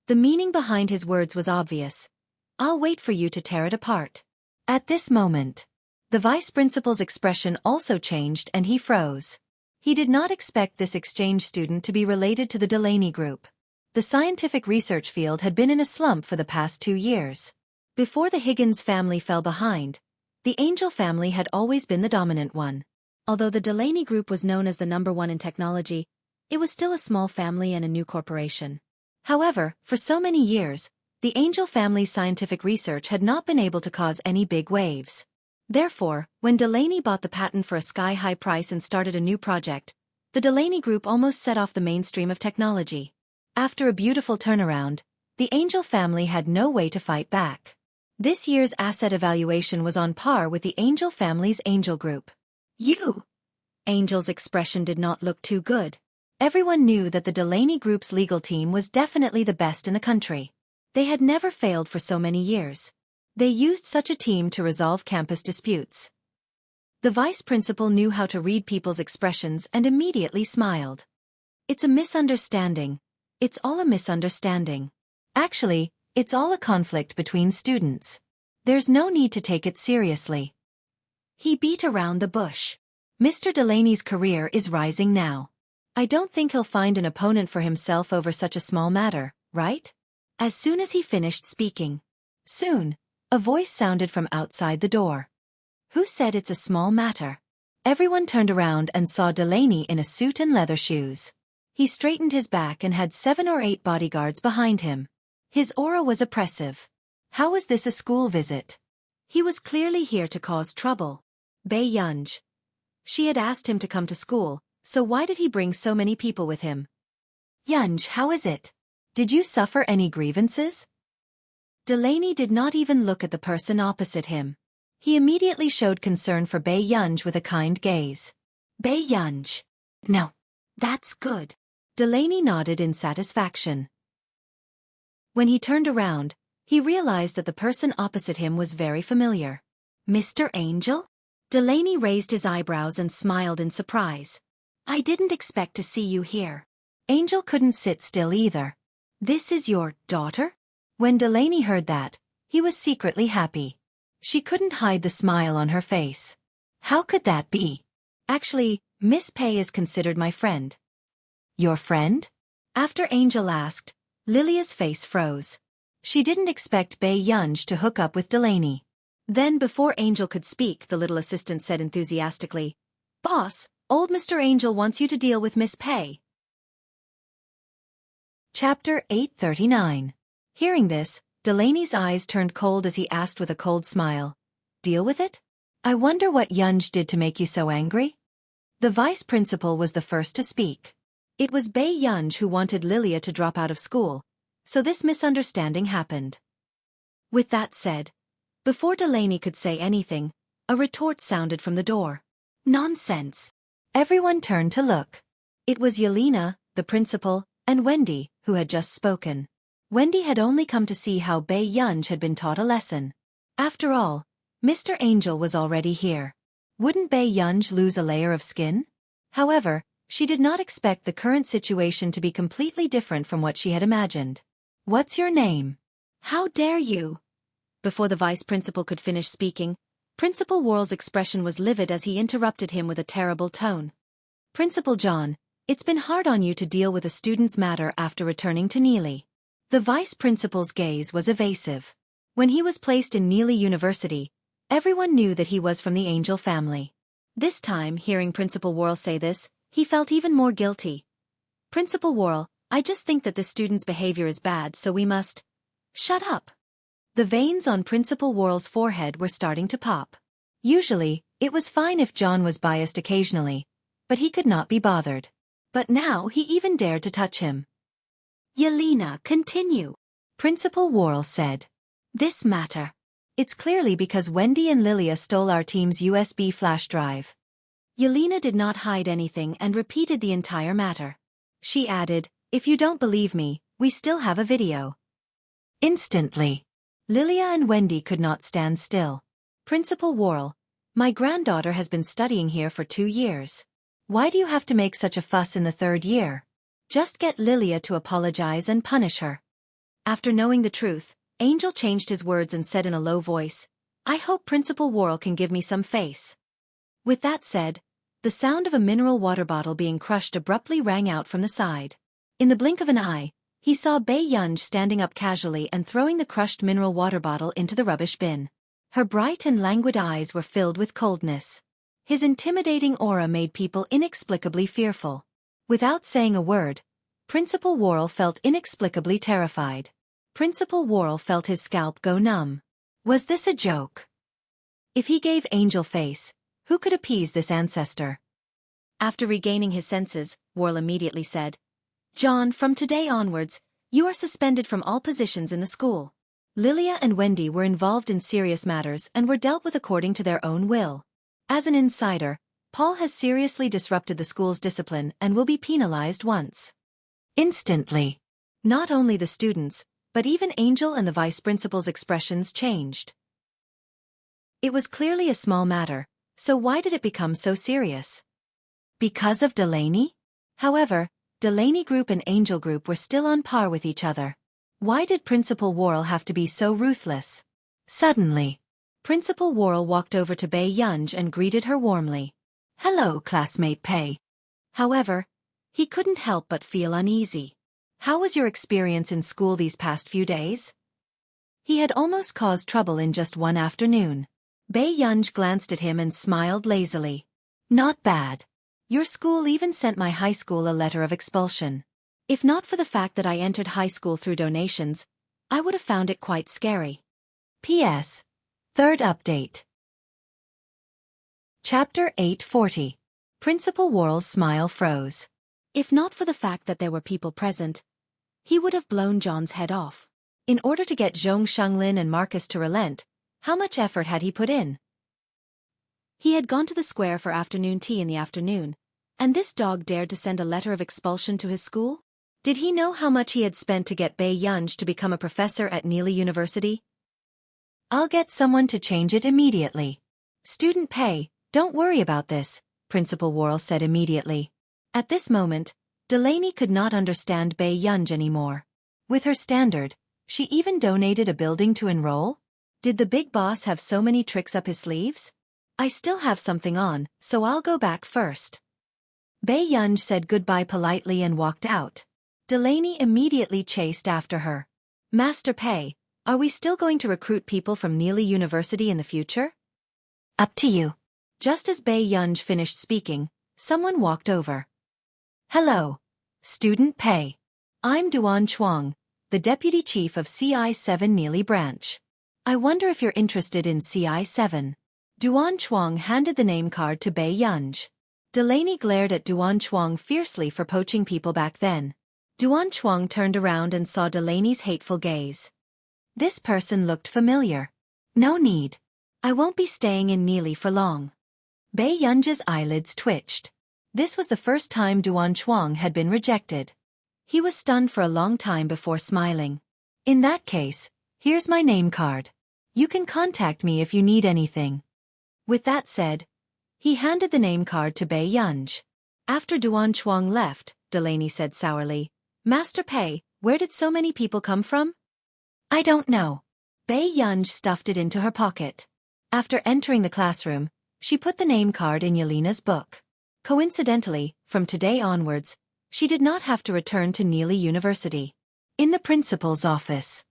The meaning behind his words was obvious. I'll wait for you to tear it apart. At this moment, the vice principal's expression also changed and he froze. He did not expect this exchange student to be related to the Delaney group. The scientific research field had been in a slump for the past 2 years. Before the Higgins family fell behind, the Angel family had always been the dominant one. Although the Delaney group was known as the #1 in technology, it was still a small family and a new corporation. However, for so many years, the Angel family's scientific research had not been able to cause any big waves. Therefore, when Delaney bought the patent for a sky-high price and started a new project, the Delaney group almost set off the mainstream of technology. After a beautiful turnaround, the Angel family had no way to fight back. This year's asset evaluation was on par with the Angel family's Angel group. You! Angel's expression did not look too good. Everyone knew that the Delaney group's legal team was definitely the best in the country. They had never failed for so many years. They used such a team to resolve campus disputes. The vice principal knew how to read people's expressions and immediately smiled. It's a misunderstanding. It's all a misunderstanding. Actually, it's all a conflict between students. There's no need to take it seriously. He beat around the bush. Mr. Delaney's career is rising now. I don't think he'll find an opponent for himself over such a small matter, right? As soon as he finished speaking. Soon, a voice sounded from outside the door. Who said it's a small matter? Everyone turned around and saw Delaney in a suit and leather shoes. He straightened his back and had 7 or 8 bodyguards behind him. His aura was oppressive. How was this a school visit? He was clearly here to cause trouble. Bei Yunj. She had asked him to come to school, so why did he bring so many people with him? Yunj, how is it? Did you suffer any grievances? Delaney did not even look at the person opposite him. He immediately showed concern for Bei Yunj with a kind gaze. Bei Yunj. No. That's good. Delaney nodded in satisfaction. When he turned around, he realized that the person opposite him was very familiar. Mr. Angel? Delaney raised his eyebrows and smiled in surprise. I didn't expect to see you here. Angel couldn't sit still either. This is your daughter? When Delaney heard that, he was secretly happy. She couldn't hide the smile on her face. How could that be? Actually, Miss Pei is considered my friend. Your friend? After Angel asked, Lilia's face froze. She didn't expect Bei Yunj to hook up with Delaney. Then before Angel could speak, the little assistant said enthusiastically, Boss, old Mr. Angel wants you to deal with Miss Pei. Chapter 839. Hearing this, Delaney's eyes turned cold as he asked with a cold smile, Deal with it? I wonder what Yunj did to make you so angry? The vice principal was the first to speak. It was Bei Yunj who wanted Lilia to drop out of school, so this misunderstanding happened. With that said, before Delaney could say anything, a retort sounded from the door. Nonsense. Everyone turned to look. It was Yelena, the principal, and Wendy, who had just spoken. Wendy had only come to see how Bei Yunj had been taught a lesson. After all, Mr. Angel was already here. Wouldn't Bei Yunj lose a layer of skin? However, she did not expect the current situation to be completely different from what she had imagined. What's your name? How dare you? Before the vice principal could finish speaking, Principal Worrell's expression was livid as he interrupted him with a terrible tone. Principal John, it's been hard on you to deal with a student's matter after returning to Neely. The vice principal's gaze was evasive. When he was placed in Neely University, everyone knew that he was from the Angel family. This time, hearing Principal Worrell say this, he felt even more guilty. Principal Worrell, I just think that this student's behavior is bad, so we must... Shut up. The veins on Principal Worrell's forehead were starting to pop. Usually, it was fine if John was biased occasionally, but he could not be bothered. But now he even dared to touch him. "Yelena, continue," Principal Worrell said. "This matter. It's clearly because Wendy and Lilia stole our team's USB flash drive." Yelena did not hide anything and repeated the entire matter. She added, "If you don't believe me, we still have a video." Instantly, Lilia and Wendy could not stand still. "Principal Worrell, my granddaughter has been studying here for 2 years. Why do you have to make such a fuss in the 3rd year? Just get Lilia to apologize and punish her." After knowing the truth, Angel changed his words and said in a low voice, "I hope Principal Worrell can give me some face." With that said, the sound of a mineral water bottle being crushed abruptly rang out from the side. In the blink of an eye, he saw Bei Yunj standing up casually and throwing the crushed mineral water bottle into the rubbish bin. Her bright and languid eyes were filled with coldness. His intimidating aura made people inexplicably fearful. Without saying a word, Principal Worrell felt inexplicably terrified. Principal Worrell felt his scalp go numb. Was this a joke? If he gave Angel face, who could appease this ancestor? After regaining his senses, Worrell immediately said, "John, from today onwards, you are suspended from all positions in the school." Lilia and Wendy were involved in serious matters and were dealt with according to their own will. As an insider, Paul has seriously disrupted the school's discipline and will be penalized once. Instantly. Not only the students, but even Angel and the vice principal's expressions changed. It was clearly a small matter, so why did it become so serious? Because of Delaney? However, Delaney Group and Angel Group were still on par with each other. Why did Principal Worrell have to be so ruthless? Suddenly, Principal Worrell walked over to Bei Yunj and greeted her warmly. "Hello, classmate Pei." However, he couldn't help but feel uneasy. "How was your experience in school these past few days?" He had almost caused trouble in just one afternoon. Bei Yunj glanced at him and smiled lazily. "Not bad. Your school even sent my high school a letter of expulsion. If not for the fact that I entered high school through donations, I would have found it quite scary. P.S. Third update. Chapter 840. Principal Worrell's smile froze. If not for the fact that there were people present, he would have blown John's head off. In order to get Zhong Shenglin and Marcus to relent, how much effort had he put in? He had gone to the square for afternoon tea in the afternoon, and this dog dared to send a letter of expulsion to his school? Did he know how much he had spent to get Bei Yunj to become a professor at Neely University? "I'll get someone to change it immediately." "Student Pei, don't worry about this," Principal Worrell said immediately. At this moment, Delaney could not understand Bei Yunj anymore. With her standard, she even donated a building to enroll? Did the big boss have so many tricks up his sleeves? "I still have something on, so I'll go back first." Bei Yunj said goodbye politely and walked out. Delaney immediately chased after her. "Master Pei, are we still going to recruit people from Neely University in the future?" "Up to you." Just as Bei Yunj finished speaking, someone walked over. "Hello, Student Pei. I'm Duan Chuang, the Deputy Chief of CI-7 Neely Branch. I wonder if you're interested in CI-7. Duan Chuang handed the name card to Bei Yunj. Delaney glared at Duan Chuang fiercely for poaching people back then. Duan Chuang turned around and saw Delaney's hateful gaze. This person looked familiar. "No need. I won't be staying in Neely for long." Bei Yunj's eyelids twitched. This was the first time Duan Chuang had been rejected. He was stunned for a long time before smiling. "In that case, here's my name card. You can contact me if you need anything." With that said, he handed the name card to Bei Yunj. After Duan Chuang left, Delaney said sourly, "Master Pei, where did so many people come from?" "I don't know." Bei Yunj stuffed it into her pocket. After entering the classroom, she put the name card in Yelena's book. Coincidentally, from today onwards, she did not have to return to Neely University. In the principal's office.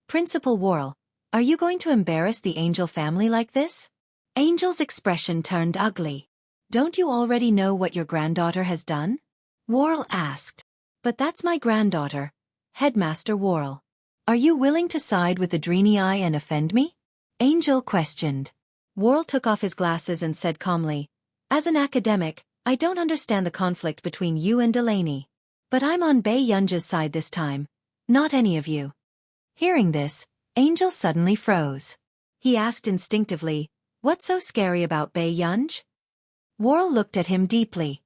"Principal Worrell, are you going to embarrass the Angel family like this?" Angel's expression turned ugly. "Don't you already know what your granddaughter has done?" Worrell asked. "But that's my granddaughter, Headmaster Worrell. Are you willing to side with the Dreeny Eye and offend me?" Angel questioned. Worrell took off his glasses and said calmly, "As an academic, I don't understand the conflict between you and Delaney. But I'm on Bei Yunja's side this time, not any of you. Hearing this, Angel suddenly froze. He asked instinctively, what's so scary about Bei Yunj? Worrell looked at him deeply.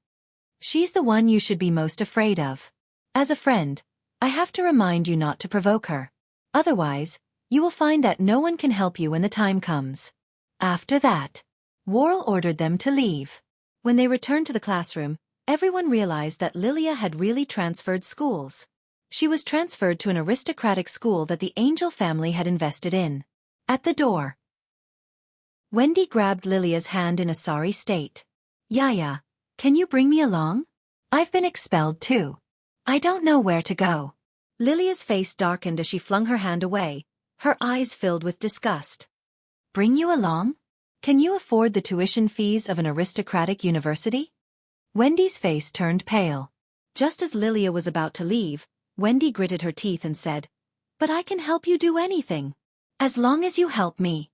She's the one you should be most afraid of. As a friend, I have to remind you not to provoke her. Otherwise, you will find that no one can help you when the time comes. After that, Worrell ordered them to leave. When they returned to the classroom, everyone realized that Lilia had really transferred schools. She was transferred to an aristocratic school that the Angel family had invested in. At the door, Wendy grabbed Lilia's hand in a sorry state. Yaya, can you bring me along? I've been expelled too. I don't know where to go. Lilia's face darkened as she flung her hand away, her eyes filled with disgust. Bring you along? Can you afford the tuition fees of an aristocratic university? Wendy's face turned pale. Just as Lilia was about to leave, Wendy gritted her teeth and said, But I can help you do anything. As long as you help me.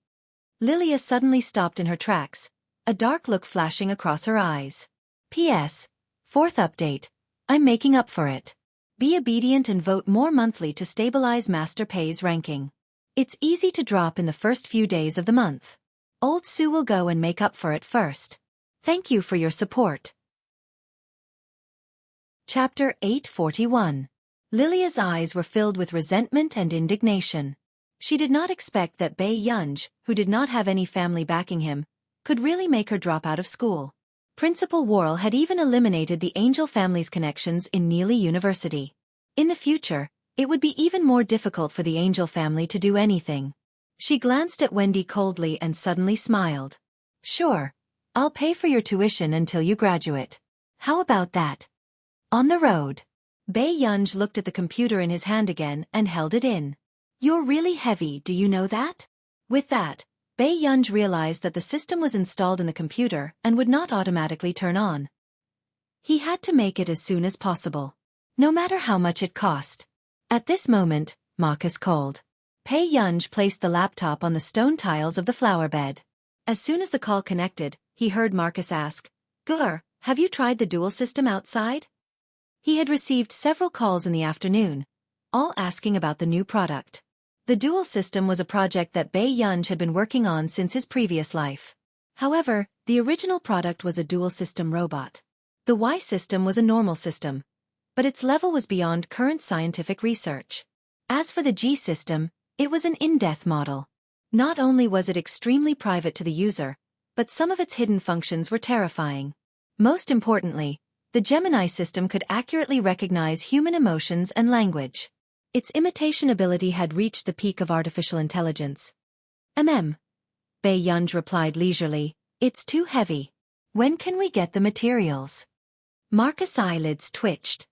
Lilia suddenly stopped in her tracks, a dark look flashing across her eyes. P.S. Fourth update. I'm making up for it. Be obedient and vote more monthly to stabilize Master Pei's ranking. It's easy to drop in the first few days of the month. Old Sue will go and make up for it first. Thank you for your support. Chapter 841. Lilia's eyes were filled with resentment and indignation. She did not expect that Bei Yunj, who did not have any family backing him, could really make her drop out of school. Principal Worrell had even eliminated the Angel family's connections in Neely University. In the future, it would be even more difficult for the Angel family to do anything. She glanced at Wendy coldly and suddenly smiled. Sure, I'll pay for your tuition until you graduate. How about that? On the road, Bei Yunj looked at the computer in his hand again and held it in. You're really heavy, do you know that? With that, Bei Yunj realized that the system was installed in the computer and would not automatically turn on. He had to make it as soon as possible, no matter how much it cost. At this moment, Marcus called. Bei Yunj placed the laptop on the stone tiles of the flower bed. As soon as the call connected, he heard Marcus ask, Gur, have you tried the dual system outside? He had received several calls in the afternoon, all asking about the new product. The dual system was a project that Bei Yunj had been working on since his previous life. However, the original product was a dual system robot. The Y system was a normal system, but its level was beyond current scientific research. As for the G system, it was an in-depth model. Not only was it extremely private to the user, but some of its hidden functions were terrifying. Most importantly, the Gemini system could accurately recognize human emotions and language. Its imitation ability had reached the peak of artificial intelligence. Bei Yunj replied leisurely, it's too heavy. When can we get the materials? Marcus' eyelids twitched.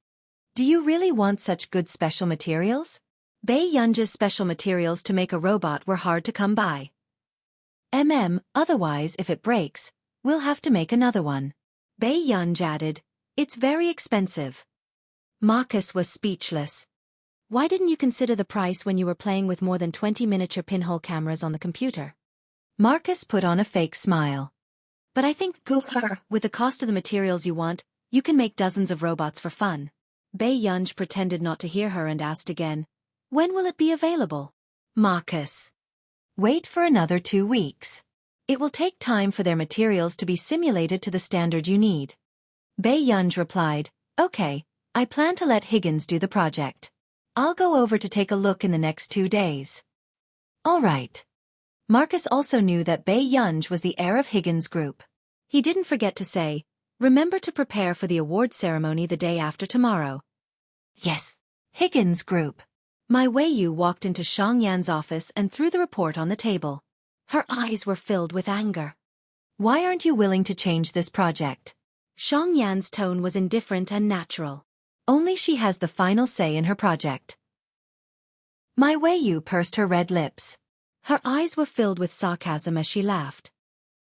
Do you really want such good special materials? Bei Yunj's special materials to make a robot were hard to come by. Otherwise if it breaks, we'll have to make another one. Bei Yunj added, it's very expensive. Marcus was speechless. Why didn't you consider the price when you were playing with more than 20 miniature pinhole cameras on the computer? Marcus put on a fake smile. But I think, with the cost of the materials you want, you can make dozens of robots for fun. Bei Yunj pretended not to hear her and asked again, when will it be available? Marcus. Wait for another 2 weeks. It will take time for their materials to be simulated to the standard you need. Bei Yunj replied, okay, I plan to let Higgins do the project. I'll go over to take a look in the next 2 days. All right. Marcus also knew that Bei Yunj was the heir of Higgins Group. He didn't forget to say, remember to prepare for the award ceremony the day after tomorrow. Yes. Higgins Group. Mai Weiyu walked into Xiang Yan's office and threw the report on the table. Her eyes were filled with anger. Why aren't you willing to change this project? Xiang Yan's tone was indifferent and natural. Only she has the final say in her project. Mai Weiyu pursed her red lips. Her eyes were filled with sarcasm as she laughed.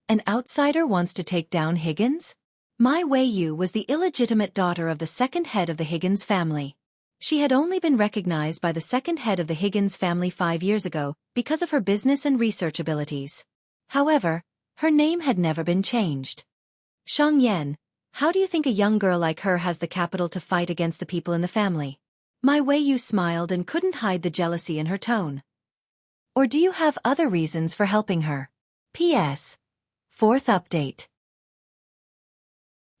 An outsider wants to take down Higgins? Mai Weiyu was the illegitimate daughter of the second head of the Higgins family. She had only been recognized by the second head of the Higgins family 5 years ago because of her business and research abilities. However, her name had never been changed. Xiang Yan, How do you think a young girl like her has the capital to fight against the people in the family? My Wei Yu smiled and couldn't hide the jealousy in her tone. Or do you have other reasons for helping her? P.S. Fourth update.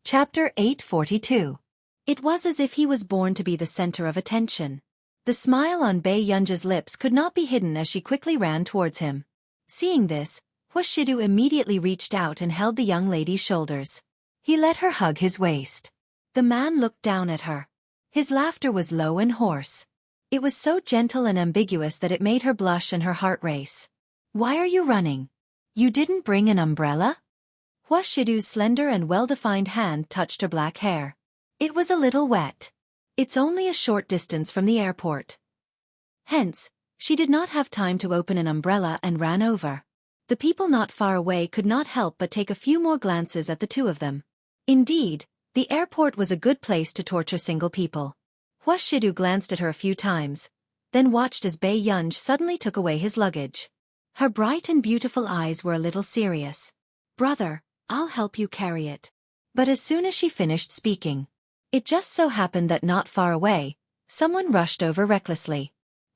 Chapter 842. It was as if he was born to be the center of attention. The smile on Bei Yunji's lips could not be hidden as she quickly ran towards him. Seeing this, Wuxia immediately reached out and held the young lady's shoulders. He let her hug his waist. The man looked down at her. His laughter was low and hoarse. It was so gentle and ambiguous that it made her blush and her heart race. Why are you running? You didn't bring an umbrella? Wuxia's slender and well-defined hand touched her black hair. It was a little wet. It's only a short distance from the airport. Hence, she did not have time to open an umbrella and ran over. The people not far away could not help but take a few more glances at the two of them. Indeed, the airport was a good place to torture single people. Wuxia glanced at her a few times, then watched as Bei Yunji suddenly took away his luggage. Her bright and beautiful eyes were a little serious. Brother, I'll help you carry it. But as soon as she finished speaking, it just so happened that not far away, someone rushed over recklessly.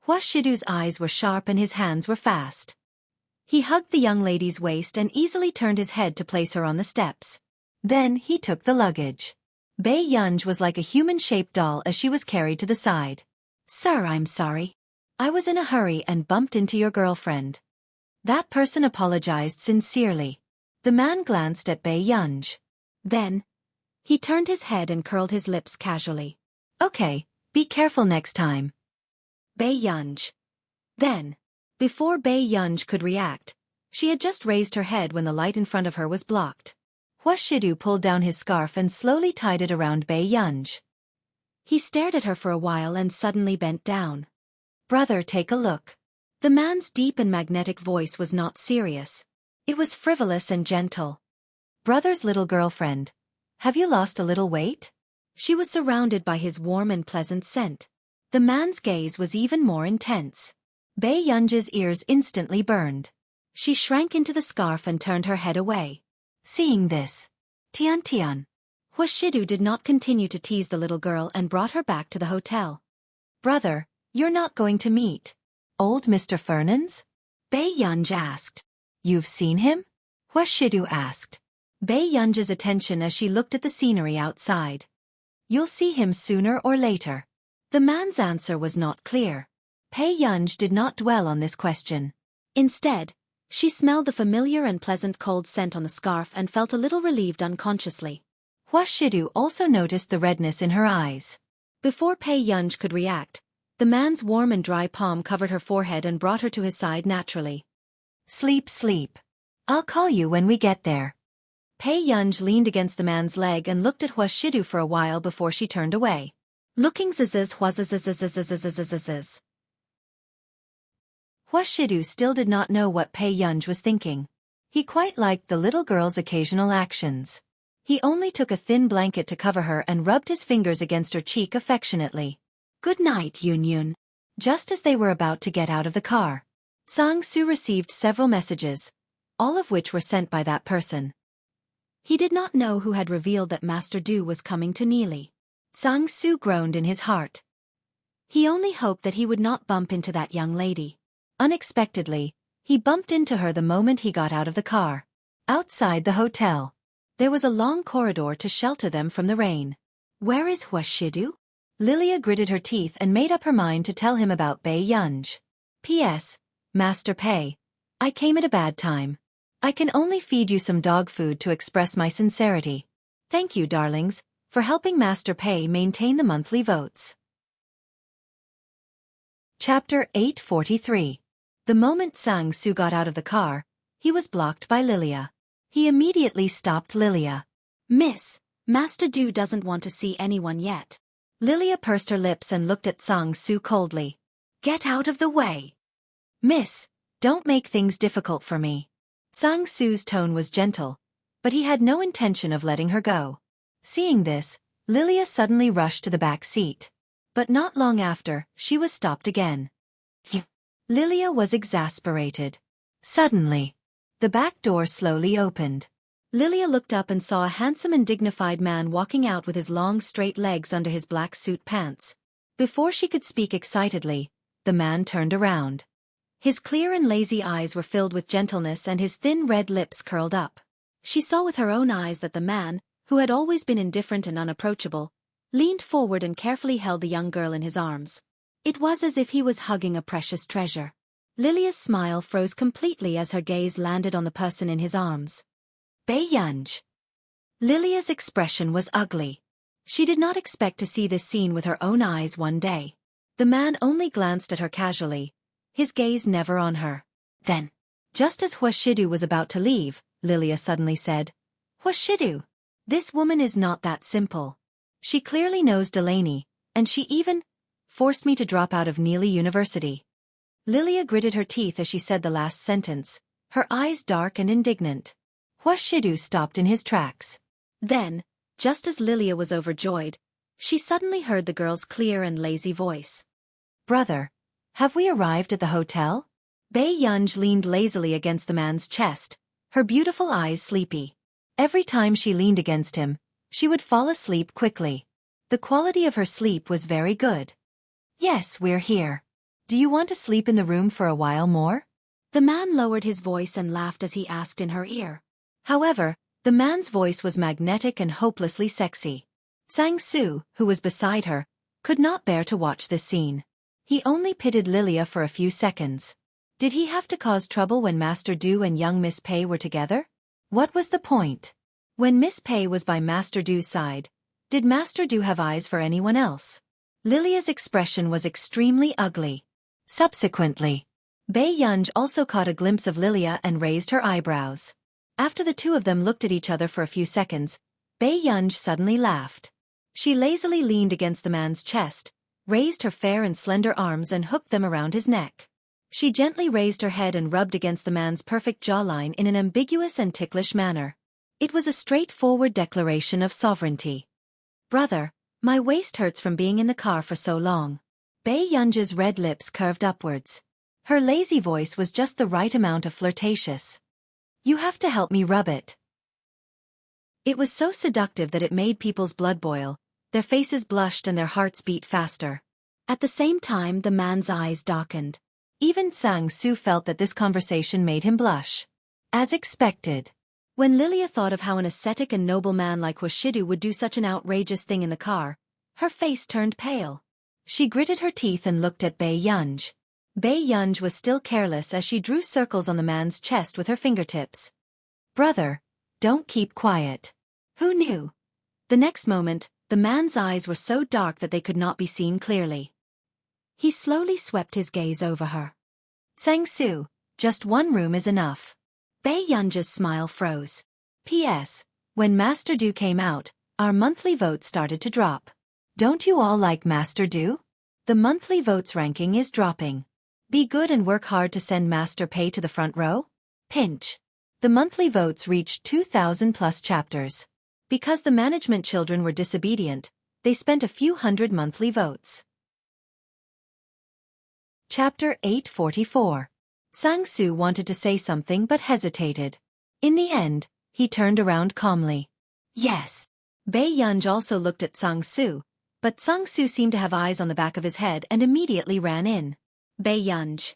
Wuxia's eyes were sharp and his hands were fast. He hugged the young lady's waist and easily turned his head to place her on the steps. Then he took the luggage. Bei Yunji was like a human-shaped doll as she was carried to the side. Sir, I'm sorry. I was in a hurry and bumped into your girlfriend. That person apologized sincerely. The man glanced at Bei Yunji. Then, he turned his head and curled his lips casually. Okay, be careful next time. Bei Yunji. Then, before Bei Yunji could react, she had just raised her head when the light in front of her was blocked. Wuxia pulled down his scarf and slowly tied it around Bei Yunji. He stared at her for a while and suddenly bent down. Brother, take a look. The man's deep and magnetic voice was not serious. It was frivolous and gentle. Brother's little girlfriend. Have you lost a little weight? She was surrounded by his warm and pleasant scent. The man's gaze was even more intense. Bei Yunji's ears instantly burned. She shrank into the scarf and turned her head away. Seeing this, Tian. Wuxia did not continue to tease the little girl and brought her back to the hotel. Brother, you're not going to meet old Mr. Fernandes? Bei Yunji asked. You've seen him? Wuxia asked. Bei Yunji's attention as she looked at the scenery outside. You'll see him sooner or later. The man's answer was not clear. Bei Yunji did not dwell on this question. Instead, she smelled the familiar and pleasant cold scent on the scarf and felt a little relieved unconsciously. Wuxia also noticed the redness in her eyes. Before Bei Yunji could react, the man's warm and dry palm covered her forehead and brought her to his side naturally. Sleep. I'll call you when we get there. Bei Yunji leaned against the man's leg and looked at Wuxia for a while before she turned away. Looking Wuxia still did not know what Bei Yunji was thinking. He quite liked the little girl's occasional actions. He only took a thin blanket to cover her and rubbed his fingers against her cheek affectionately. Good night, Yun. Just as they were about to get out of the car, Sang-Soo received several messages, all of which were sent by that person. He did not know who had revealed that Master Du was coming to Neely. Sang-Soo groaned in his heart. He only hoped that he would not bump into that young lady. Unexpectedly, he bumped into her the moment he got out of the car. Outside the hotel, there was a long corridor to shelter them from the rain. Where is Wuxia? Lilia gritted her teeth and made up her mind to tell him about Bei Yunji. P.S. Master Pei, I came at a bad time. I can only feed you some dog food to express my sincerity. Thank you, darlings, for helping Master Pei maintain the monthly votes. Chapter 843. The moment Sang-Soo got out of the car, he was blocked by Lilia. He immediately stopped Lilia. Miss, Master Du doesn't want to see anyone yet. Lilia pursed her lips and looked at Sang-Soo coldly. Get out of the way. Miss, don't make things difficult for me. Sang-Soo's tone was gentle, but he had no intention of letting her go. Seeing this, Lilia suddenly rushed to the back seat. But not long after, she was stopped again. Lilia was exasperated. Suddenly, the back door slowly opened. Lilia looked up and saw a handsome and dignified man walking out with his long straight legs under his black suit pants. Before she could speak excitedly, the man turned around. His clear and lazy eyes were filled with gentleness and his thin red lips curled up. She saw with her own eyes that the man, who had always been indifferent and unapproachable, leaned forward and carefully held the young girl in his arms. It was as if he was hugging a precious treasure. Lilia's smile froze completely as her gaze landed on the person in his arms. Bei Yunj. Lilia's expression was ugly. She did not expect to see this scene with her own eyes one day. The man only glanced at her casually, his gaze never on her. Then, just as Huashidu was about to leave, Lilia suddenly said, Huashidu, this woman is not that simple. She clearly knows Delaney, and she even forced me to drop out of Neely University. Lilia gritted her teeth as she said the last sentence, her eyes dark and indignant. Huashidu stopped in his tracks. Then, just as Lilia was overjoyed, she suddenly heard the girl's clear and lazy voice. Brother, have we arrived at the hotel? Bei Yunj leaned lazily against the man's chest, her beautiful eyes sleepy. Every time she leaned against him, she would fall asleep quickly. The quality of her sleep was very good. Yes, we're here. Do you want to sleep in the room for a while more? The man lowered his voice and laughed as he asked in her ear. However, the man's voice was magnetic and hopelessly sexy. Sang-Soo, who was beside her, could not bear to watch this scene. He only pitied Lilia for a few seconds. Did he have to cause trouble when Master Du and young Miss Pei were together? What was the point? When Miss Pei was by Master Du's side, did Master Du have eyes for anyone else? Lilia's expression was extremely ugly. Subsequently, Bei Yunj also caught a glimpse of Lilia and raised her eyebrows. After the two of them looked at each other for a few seconds, Bei Yunj suddenly laughed. She lazily leaned against the man's chest, raised her fair and slender arms and hooked them around his neck. She gently raised her head and rubbed against the man's perfect jawline in an ambiguous and ticklish manner. It was a straightforward declaration of sovereignty. Brother, my waist hurts from being in the car for so long. Bei Yunj's red lips curved upwards. Her lazy voice was just the right amount of flirtatious. You have to help me rub it. It was so seductive that it made people's blood boil, their faces blushed and their hearts beat faster. At the same time the man's eyes darkened. Even Sang-Soo felt that this conversation made him blush. As expected. When Lilia thought of how an ascetic and noble man like Huashidu would do such an outrageous thing in the car, her face turned pale. She gritted her teeth and looked at Bei Yunj. Bei Yunj was still careless as she drew circles on the man's chest with her fingertips. Brother, don't keep quiet. Who knew? The next moment, the man's eyes were so dark that they could not be seen clearly. He slowly swept his gaze over her. Sang-Soo, just one room is enough. Bei Yunj's smile froze. P.S. When Master Du came out, our monthly votes started to drop. Don't you all like Master Du? The monthly votes ranking is dropping. Be good and work hard to send Master Pei to the front row. Pinch. The monthly votes reached 2,000 plus chapters. Because the management children were disobedient, they spent a few hundred monthly votes. Chapter 844. Sang-Soo wanted to say something but hesitated. In the end, he turned around calmly. Yes. Bei Yunj also looked at Sang-Soo, but Sang-Soo seemed to have eyes on the back of his head and immediately ran in. Bei Yunj.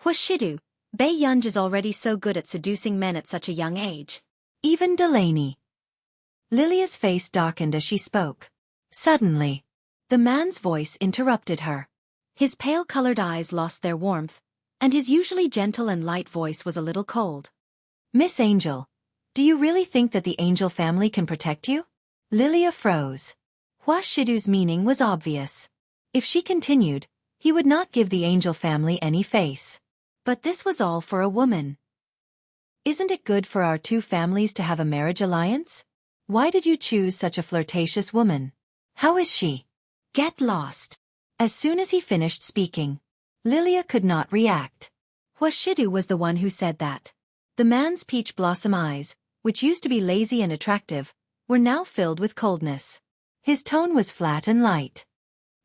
Huashidu, Bei Yunj is already so good at seducing men at such a young age. Even Delaney. Lilia's face darkened as she spoke. Suddenly, the man's voice interrupted her. His pale-colored eyes lost their warmth, and his usually gentle and light voice was a little cold. Miss Angel, do you really think that the Angel family can protect you? Lilia froze. Huashidu's meaning was obvious. If she continued, he would not give the Angel family any face. But this was all for a woman. Isn't it good for our two families to have a marriage alliance? Why did you choose such a flirtatious woman? How is she? Get lost. As soon as he finished speaking, Lilia could not react. Huashidu was the one who said that. The man's peach blossom eyes, which used to be lazy and attractive, were now filled with coldness. His tone was flat and light.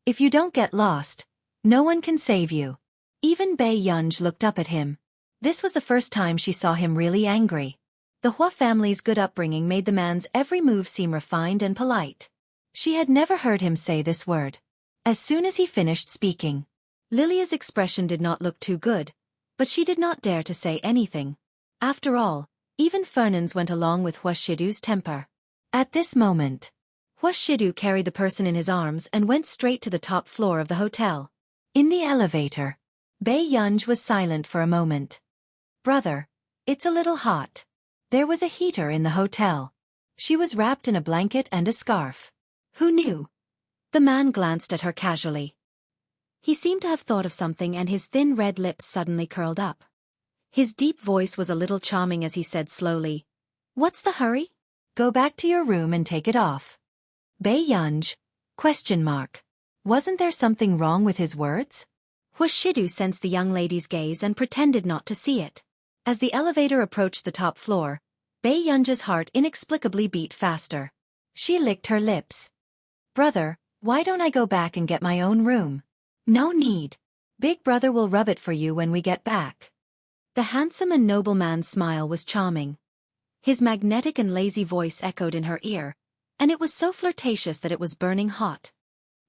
If you don't get lost, no one can save you. Even Bei Yunj looked up at him. This was the first time she saw him really angry. The Hua family's good upbringing made the man's every move seem refined and polite. She had never heard him say this word. As soon as he finished speaking, Lilia's expression did not look too good, but she did not dare to say anything. After all, even Fernand's went along with Hua Shidu's temper. At this moment, Hua Shidu carried the person in his arms and went straight to the top floor of the hotel. In the elevator, Bei Yunj was silent for a moment. "Brother, it's a little hot." There was a heater in the hotel. She was wrapped in a blanket and a scarf. Who knew? The man glanced at her casually. He seemed to have thought of something and his thin red lips suddenly curled up. His deep voice was a little charming as he said slowly, "What's the hurry? Go back to your room and take it off." Bei Yunj? Wasn't there something wrong with his words? Hua Shidu sensed the young lady's gaze and pretended not to see it. As the elevator approached the top floor, Bei Yunj's heart inexplicably beat faster. She licked her lips. "Brother, why don't I go back and get my own room?" "No need. Big brother will rub it for you when we get back." The handsome and noble man's smile was charming. His magnetic and lazy voice echoed in her ear, and it was so flirtatious that it was burning hot.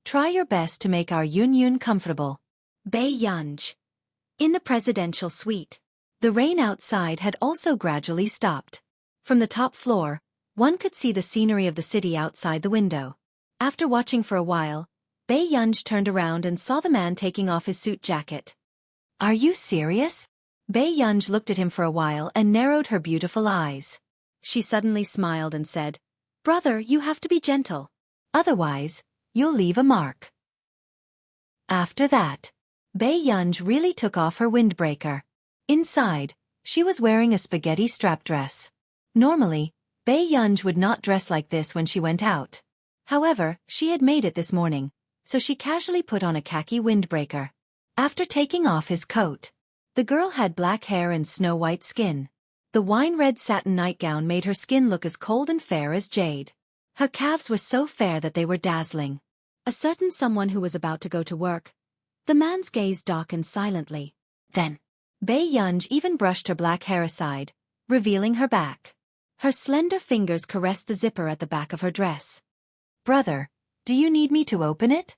"Try your best to make our Yun comfortable." Bei Yunj. In the presidential suite. The rain outside had also gradually stopped. From the top floor, one could see the scenery of the city outside the window. After watching for a while, Bei Yunj turned around and saw the man taking off his suit jacket. "Are you serious?" Bei Yunj looked at him for a while and narrowed her beautiful eyes. She suddenly smiled and said, "Brother, you have to be gentle. Otherwise, you'll leave a mark." After that, Bei Yunj really took off her windbreaker. Inside, she was wearing a spaghetti strap dress. Normally, Bei Yunj would not dress like this when she went out. However, she had made it this morning, so she casually put on a khaki windbreaker. After taking off his coat, the girl had black hair and snow-white skin. The wine-red satin nightgown made her skin look as cold and fair as jade. Her calves were so fair that they were dazzling. A certain someone who was about to go to work. The man's gaze darkened silently. Then, Bei Yunj even brushed her black hair aside, revealing her back. Her slender fingers caressed the zipper at the back of her dress. "Brother, do you need me to open it?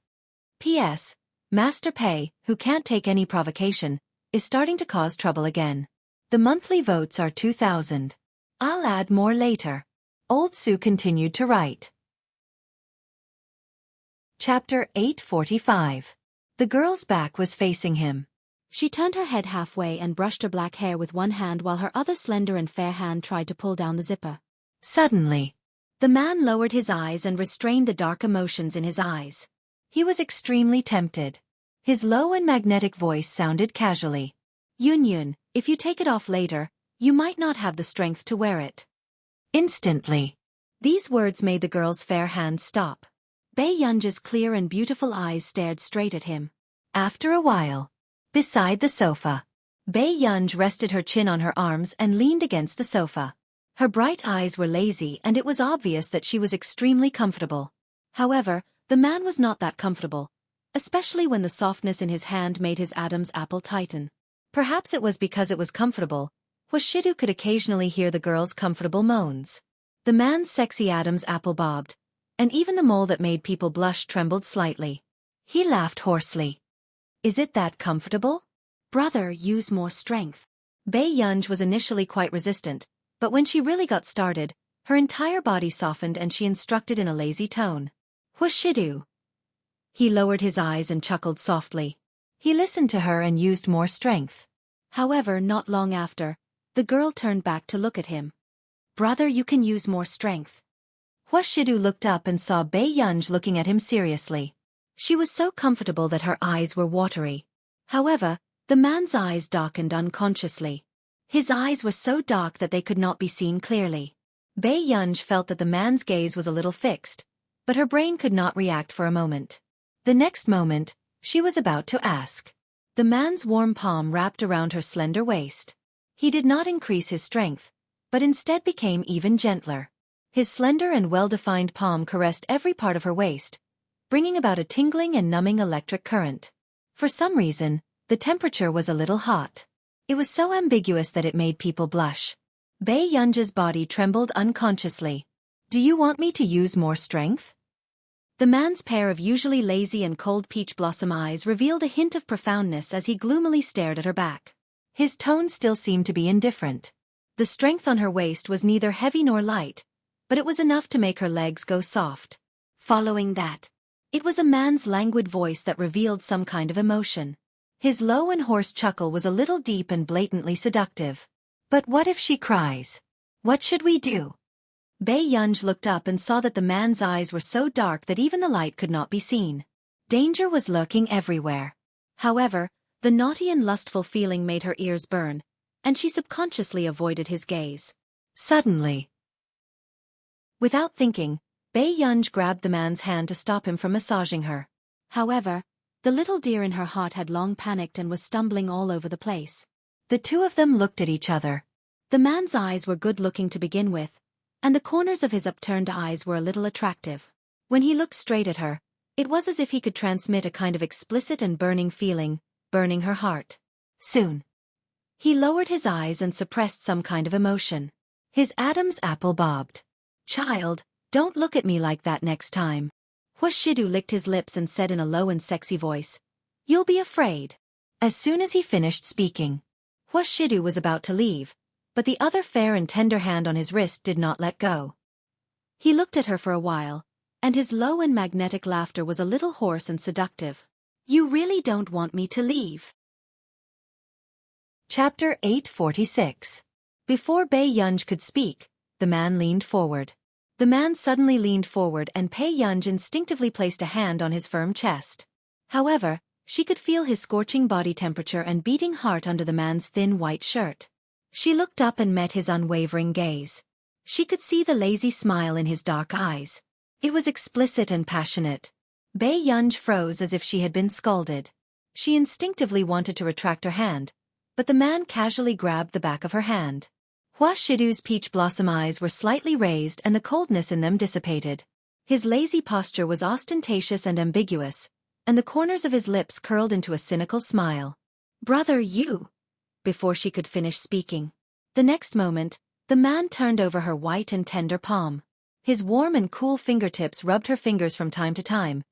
P.S. Master Pei, who can't take any provocation, is starting to cause trouble again. The monthly votes are 2,000. I'll add more later." Old Su continued to write. Chapter 845. The girl's back was facing him. She turned her head halfway and brushed her black hair with one hand while her other slender and fair hand tried to pull down the zipper. Suddenly, the man lowered his eyes and restrained the dark emotions in his eyes. He was extremely tempted. His low and magnetic voice sounded casually. "Yun, if you take it off later, you might not have the strength to wear it." Instantly, these words made the girl's fair hand stop. Bei Yunj's clear and beautiful eyes stared straight at him. After a while, beside the sofa, Bei Yunj rested her chin on her arms and leaned against the sofa. Her bright eyes were lazy and it was obvious that she was extremely comfortable. However, the man was not that comfortable, especially when the softness in his hand made his Adam's apple tighten. Perhaps it was because it was comfortable, Shidu could occasionally hear the girl's comfortable moans. The man's sexy Adam's apple bobbed, and even the mole that made people blush trembled slightly. He laughed hoarsely. "Is it that comfortable? Brother, use more strength." Bei Yunj was initially quite resistant, but when she really got started, her entire body softened and she instructed in a lazy tone. "Shidu." He lowered his eyes and chuckled softly. He listened to her and used more strength. However, not long after, the girl turned back to look at him. "Brother, you can use more strength." Shidu looked up and saw Bei Yunj looking at him seriously. She was so comfortable that her eyes were watery. However, the man's eyes darkened unconsciously. His eyes were so dark that they could not be seen clearly. Bei Yunj felt that the man's gaze was a little fixed, but her brain could not react for a moment. The next moment, she was about to ask. The man's warm palm wrapped around her slender waist. He did not increase his strength, but instead became even gentler. His slender and well-defined palm caressed every part of her waist, bringing about a tingling and numbing electric current. For some reason, the temperature was a little hot. It was so ambiguous that it made people blush. Bei Yunji's body trembled unconsciously. Do you want me to use more strength? The man's pair of usually lazy and cold peach blossom eyes revealed a hint of profoundness as he gloomily stared at her back. His tone still seemed to be indifferent. The strength on her waist was neither heavy nor light, but it was enough to make her legs go soft. Following that, it was a man's languid voice that revealed some kind of emotion. His low and hoarse chuckle was a little deep and blatantly seductive. But what if she cries? What should we do? Bei Yunji looked up and saw that the man's eyes were so dark that even the light could not be seen. Danger was lurking everywhere. However, the naughty and lustful feeling made her ears burn, and she subconsciously avoided his gaze. Suddenly, without thinking, Bei Yunji grabbed the man's hand to stop him from massaging her. However, the little deer in her heart had long panicked and was stumbling all over the place. The two of them looked at each other. The man's eyes were good-looking to begin with, and the corners of his upturned eyes were a little attractive. When he looked straight at her, it was as if he could transmit a kind of explicit and burning feeling, burning her heart. Soon, he lowered his eyes and suppressed some kind of emotion. His Adam's apple bobbed. Child, don't look at me like that next time. Wuxia licked his lips and said in a low and sexy voice, You'll be afraid. As soon as he finished speaking, Wuxia was about to leave, but the other fair and tender hand on his wrist did not let go. He looked at her for a while, and his low and magnetic laughter was a little hoarse and seductive. You really don't want me to leave? Chapter 846. Before Bei Yunji could speak, the man leaned forward. The man suddenly leaned forward and Bei Yunji instinctively placed a hand on his firm chest. However, she could feel his scorching body temperature and beating heart under the man's thin white shirt. She looked up and met his unwavering gaze. She could see the lazy smile in his dark eyes. It was explicit and passionate. Bei Yunji froze as if she had been scalded. She instinctively wanted to retract her hand, but the man casually grabbed the back of her hand. Wuxia's peach blossom eyes were slightly raised and the coldness in them dissipated. His lazy posture was ostentatious and ambiguous, and the corners of his lips curled into a cynical smile. Brother, you! Before she could finish speaking. The next moment, the man turned over her white and tender palm. His warm and cool fingertips rubbed her fingers from time to time,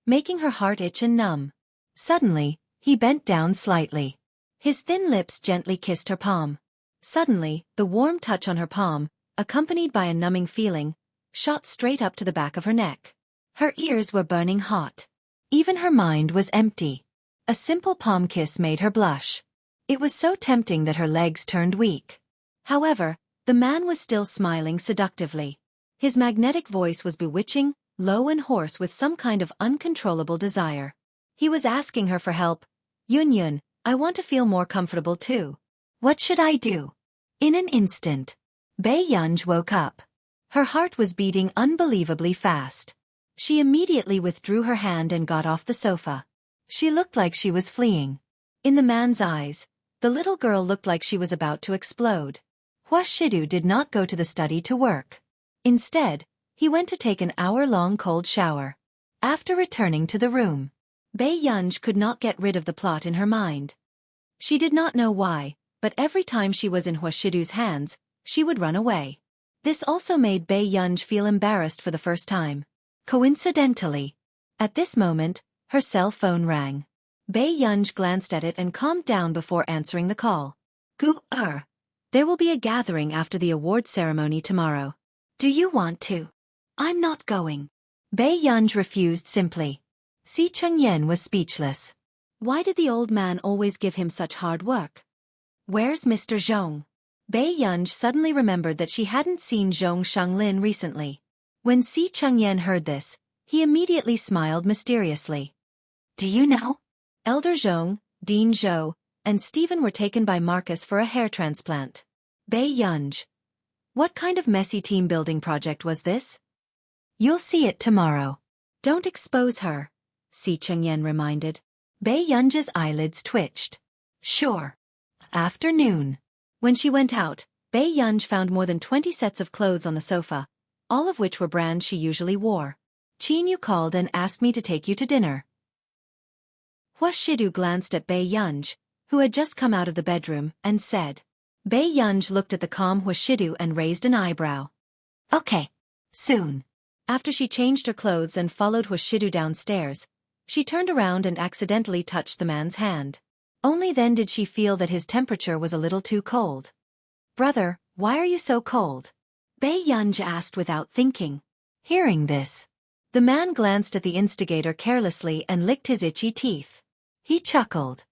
making her heart itch and numb. Suddenly, he bent down slightly. His thin lips gently kissed her palm. Suddenly, the warm touch on her palm, accompanied by a numbing feeling, shot straight up to the back of her neck. Her ears were burning hot. Even her mind was empty. A simple palm kiss made her blush. It was so tempting that her legs turned weak. However, the man was still smiling seductively. His magnetic voice was bewitching, low and hoarse with some kind of uncontrollable desire. He was asking her for help. Yun, I want to feel more comfortable too. What should I do? In an instant, Bei Yunji woke up. Her heart was beating unbelievably fast. She immediately withdrew her hand and got off the sofa. She looked like she was fleeing. In the man's eyes, the little girl looked like she was about to explode. Wuxia did not go to the study to work. Instead, he went to take an hour-long cold shower. After returning to the room, Bei Yunji could not get rid of the plot in her mind. She did not know why, but every time she was in Wuxia's hands, she would run away. This also made Bei Yunji feel embarrassed for the first time. Coincidentally, at this moment, her cell phone rang. Bei Yunji glanced at it and calmed down before answering the call. There will be a gathering after the award ceremony tomorrow. Do you want to? I'm not going. Bei Yunji refused simply. Si Chengyan was speechless. Why did the old man always give him such hard work? Where's Mr. Zhong? Bei Yunji suddenly remembered that she hadn't seen Zhong Shanglin recently. When Si Chengyan heard this, he immediately smiled mysteriously. Do you know? Elder Zhong, Dean Zhou, and Stephen were taken by Marcus for a hair transplant. Bei Yunji. What kind of messy team-building project was this? You'll see it tomorrow. Don't expose her, Si Chengyan reminded. Bei Yunji's eyelids twitched. Sure. Afternoon. When she went out, Bei Yunji found more than 20 sets of clothes on the sofa, all of which were brands she usually wore. Qin Yu called and asked me to take you to dinner. Wuxia glanced at Bei Yunji, who had just come out of the bedroom, and said, Bei Yunj looked at the calm Huashidu and raised an eyebrow. Okay. Soon. After she changed her clothes and followed Huashidu downstairs, she turned around and accidentally touched the man's hand. Only then did she feel that his temperature was a little too cold. Brother, why are you so cold? Bei Yunj asked without thinking. Hearing this, the man glanced at the instigator carelessly and licked his itchy teeth. He chuckled.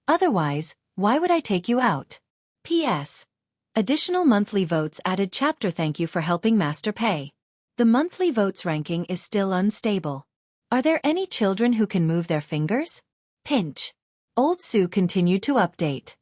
Otherwise, why would I take you out? P.S. Additional monthly votes added chapter. Thank you for helping Master Pei. The monthly votes ranking is still unstable. Are there any children who can move their fingers? Pinch. Old Sue continued to update.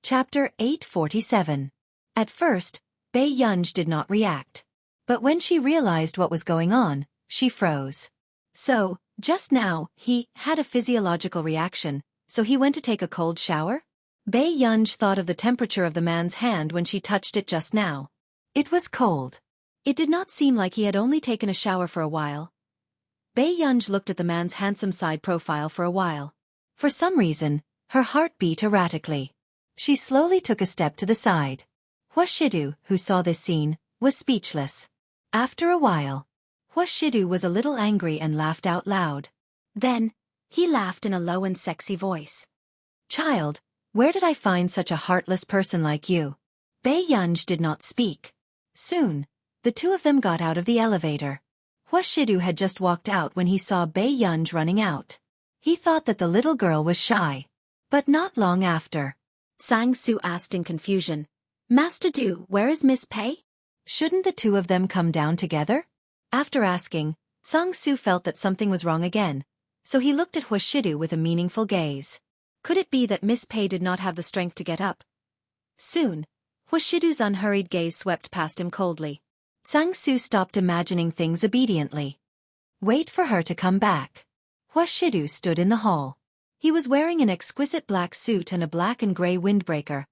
Chapter 847. At first, Bei Yunj did not react. But when she realized what was going on, she froze. So, just now, he had a physiological reaction, so he went to take a cold shower? Bei Yunj thought of the temperature of the man's hand when she touched it just now. It was cold. It did not seem like he had only taken a shower for a while. Bei Yunj looked at the man's handsome side profile for a while. For some reason, her heart beat erratically. She slowly took a step to the side. Huashidu, who saw this scene, was speechless. After a while, Huashidu was a little angry and laughed out loud. Then, he laughed in a low and sexy voice. Child, where did I find such a heartless person like you? Bei Yunj did not speak. Soon, the two of them got out of the elevator. Huashidu had just walked out when he saw Bei Yunj running out. He thought that the little girl was shy. But not long after, Sang Su asked in confusion, Master Du, where is Miss Pei? Shouldn't the two of them come down together? After asking, Sang Su felt that something was wrong again, so he looked at Huashidu with a meaningful gaze. Could it be that Miss Pei did not have the strength to get up? Soon, Huashidu's unhurried gaze swept past him coldly. Sang Su stopped imagining things obediently. Wait for her to come back. Huashidu stood in the hall. He was wearing an exquisite black suit and a black and gray windbreaker,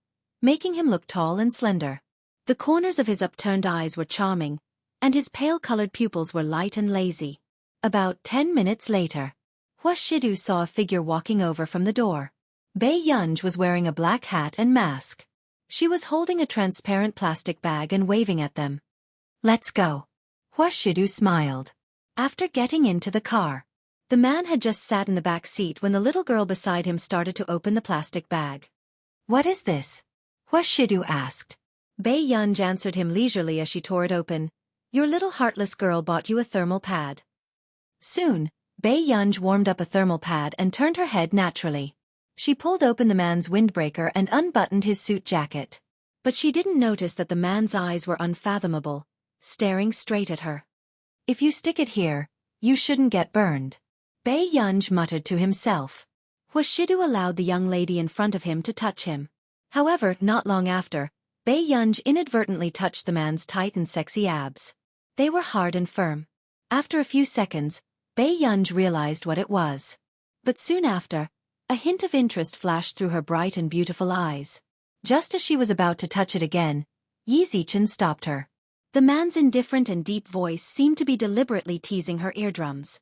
making him look tall and slender. The corners of his upturned eyes were charming, and his pale-colored pupils were light and lazy. About 10 minutes later, Huashidu saw a figure walking over from the door. Bei Yunj was wearing a black hat and mask. She was holding a transparent plastic bag and waving at them. Let's go. Huashidu smiled. After getting into the car, the man had just sat in the back seat when the little girl beside him started to open the plastic bag. What is this? Huashidu asked. Bei Yunj answered him leisurely as she tore it open. Your little heartless girl bought you a thermal pad. Soon, Bei Yunj warmed up a thermal pad and turned her head naturally. She pulled open the man's windbreaker and unbuttoned his suit jacket. But she didn't notice that the man's eyes were unfathomable, staring straight at her. If you stick it here, you shouldn't get burned. Bei Yunj muttered to himself. Huashidu allowed the young lady in front of him to touch him. However, not long after, Bei Yunj inadvertently touched the man's tight and sexy abs. They were hard and firm. After a few seconds, Bei Yunj realized what it was. But soon after, a hint of interest flashed through her bright and beautiful eyes. Just as she was about to touch it again, Yi Zichen stopped her. The man's indifferent and deep voice seemed to be deliberately teasing her eardrums.